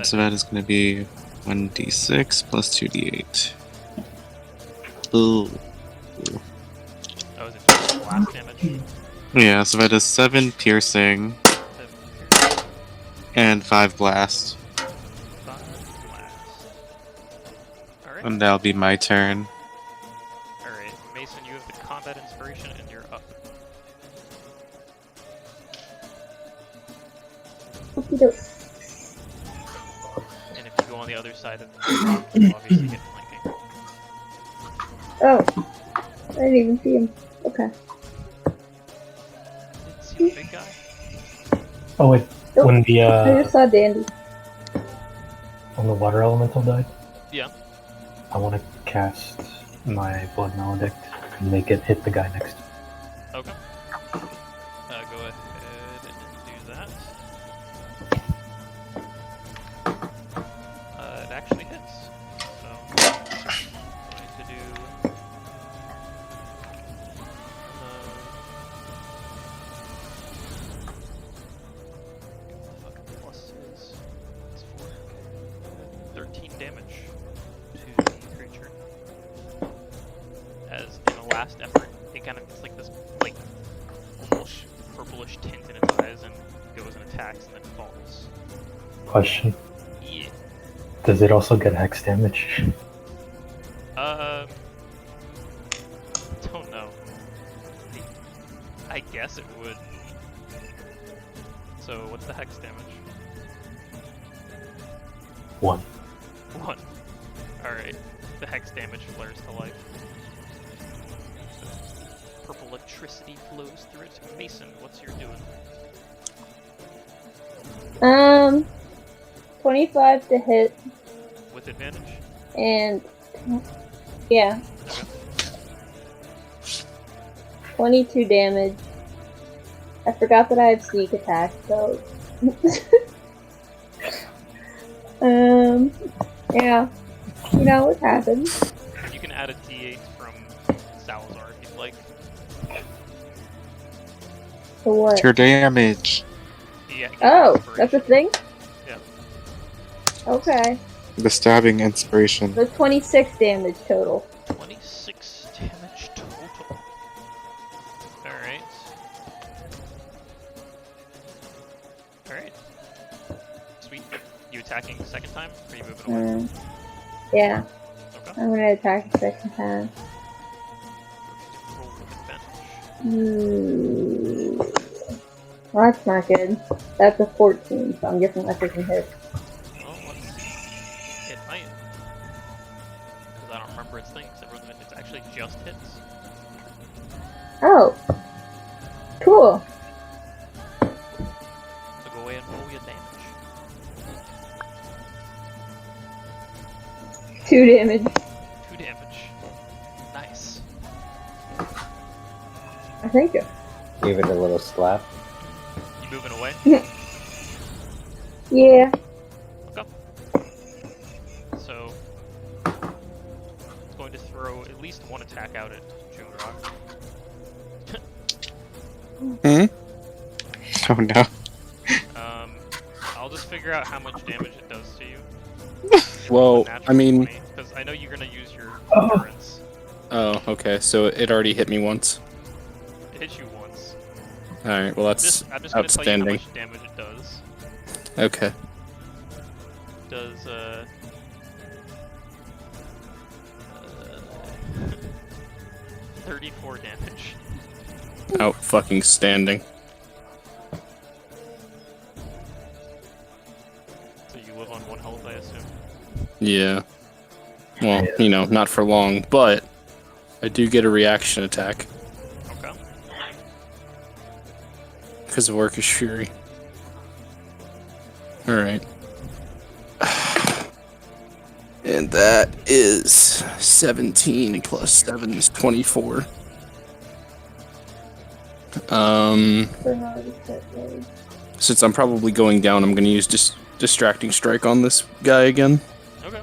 So that is going to be 1d6 plus 2d8. Ooh. Oh, is it just blast damage? Yeah, so that is 7 piercing 7 piercing, and 5 blast. 5 blast. Alright. And that'll be my turn. Alright, Mason, you have the combat inspiration and you're up. Okey-doke. And if you go on the other side of the rock, you obviously get flanking. Oh. I didn't even see him. Okay. Didn't see the big guy? Oh wait, Nope. when the I just saw Dandy. when the water elemental died, Yeah. I want to cast my blood maledict and make it hit the guy next. Okay. Go ahead and do that. It actually hits. So, I'm going to do... what the fuck plus is? It's 4. 13 damage to the creature. As in a last effort, it kind of gets like this, like, almost purplish tint in its eyes and goes and attacks and then falls. Question: Yeah. does it also get hex damage? Don't know. I guess it would. So, what's the hex damage? 1. 1. Alright. The hex damage flares to life. Purple electricity flows through it. Mason, what's your doing? 25 to hit, With advantage? and yeah, Okay. 22 damage. I forgot that I have sneak attack, so yeah, you know what happens. You can add a d8 from Salazar if you'd like. For what? It's your damage. Yeah. give Oh, inspiration. that's a thing? Yeah. Okay. The stabbing inspiration. So 26 damage total. 26 damage total. Alright. Alright. Sweet. You attacking the second time? Or are you moving away? Yeah, Okay. I'm gonna attack the second time. Roll with advantage. Well, that's not good. That's a 14, so I'm guessing that doesn't hit. Well, let's see. It might. Because I don't remember its thing, except for it's actually just hits. Oh. Cool. So go away and roll your damage. 2 damage. 2 damage. Nice. I think. Give it a little slap. You moving away? Yeah. Okay. So, it's going to throw at least one attack out at Jungrak. Oh no. I'll just figure out how much damage it does to you. Well, I mean, because I know you're gonna use your Oh. endurance. oh, okay. So it already hit me once. It hits you once. All right. Well, that's I'm just gonna tell you how outstanding. much damage it does. Okay. It does 34 damage. Out fucking standing. So you live on 1 health, I assume. Yeah. Well, you know, not for long, but I do get a reaction attack Okay. because of Orcish Fury. All right. And that is 17 plus 7 is 24. Since I'm probably going down, I'm going to use Distracting Strike on this guy again. Okay.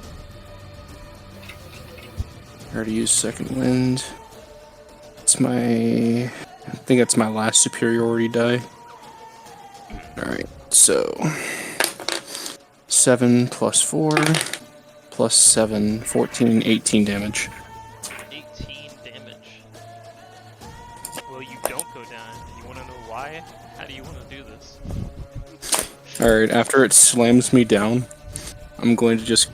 I already used Second Wind. It's my... I think that's my last superiority die. Alright, so... 7 plus 4 plus 7, 14, 18 damage. 18 damage. Well, you don't go down. You want to know why? How do you want to do this? Alright, after it slams me down, I'm going to just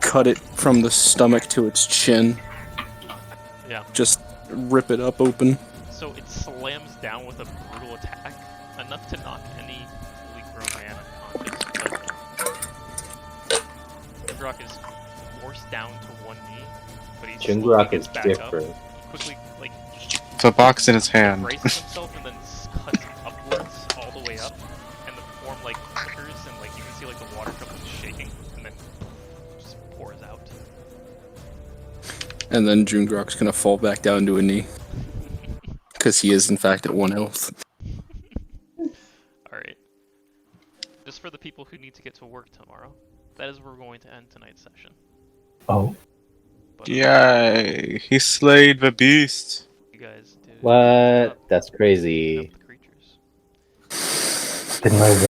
cut it from the stomach to its chin. Yeah. Just rip it up open. So it slams down with a brutal attack, enough to knock any fully grown man unconscious. Jungrak is forced down to one knee, but he Jungrak gets is back different. up. He quickly, like, The box in his hand. braces himself and then cuts upwards all the way up, and the form like flickers, and like you can see like the water comes shaking, and then just pours out. And then Jungrak's gonna fall back down to a knee. Because he is, in fact, at 1 health. Alright. Just for the people who need to get to work tomorrow, that is where we're going to end tonight's session. Oh. But, Yay! He slayed the beast. you guys did What? up That's crazy. the creatures. Didn't know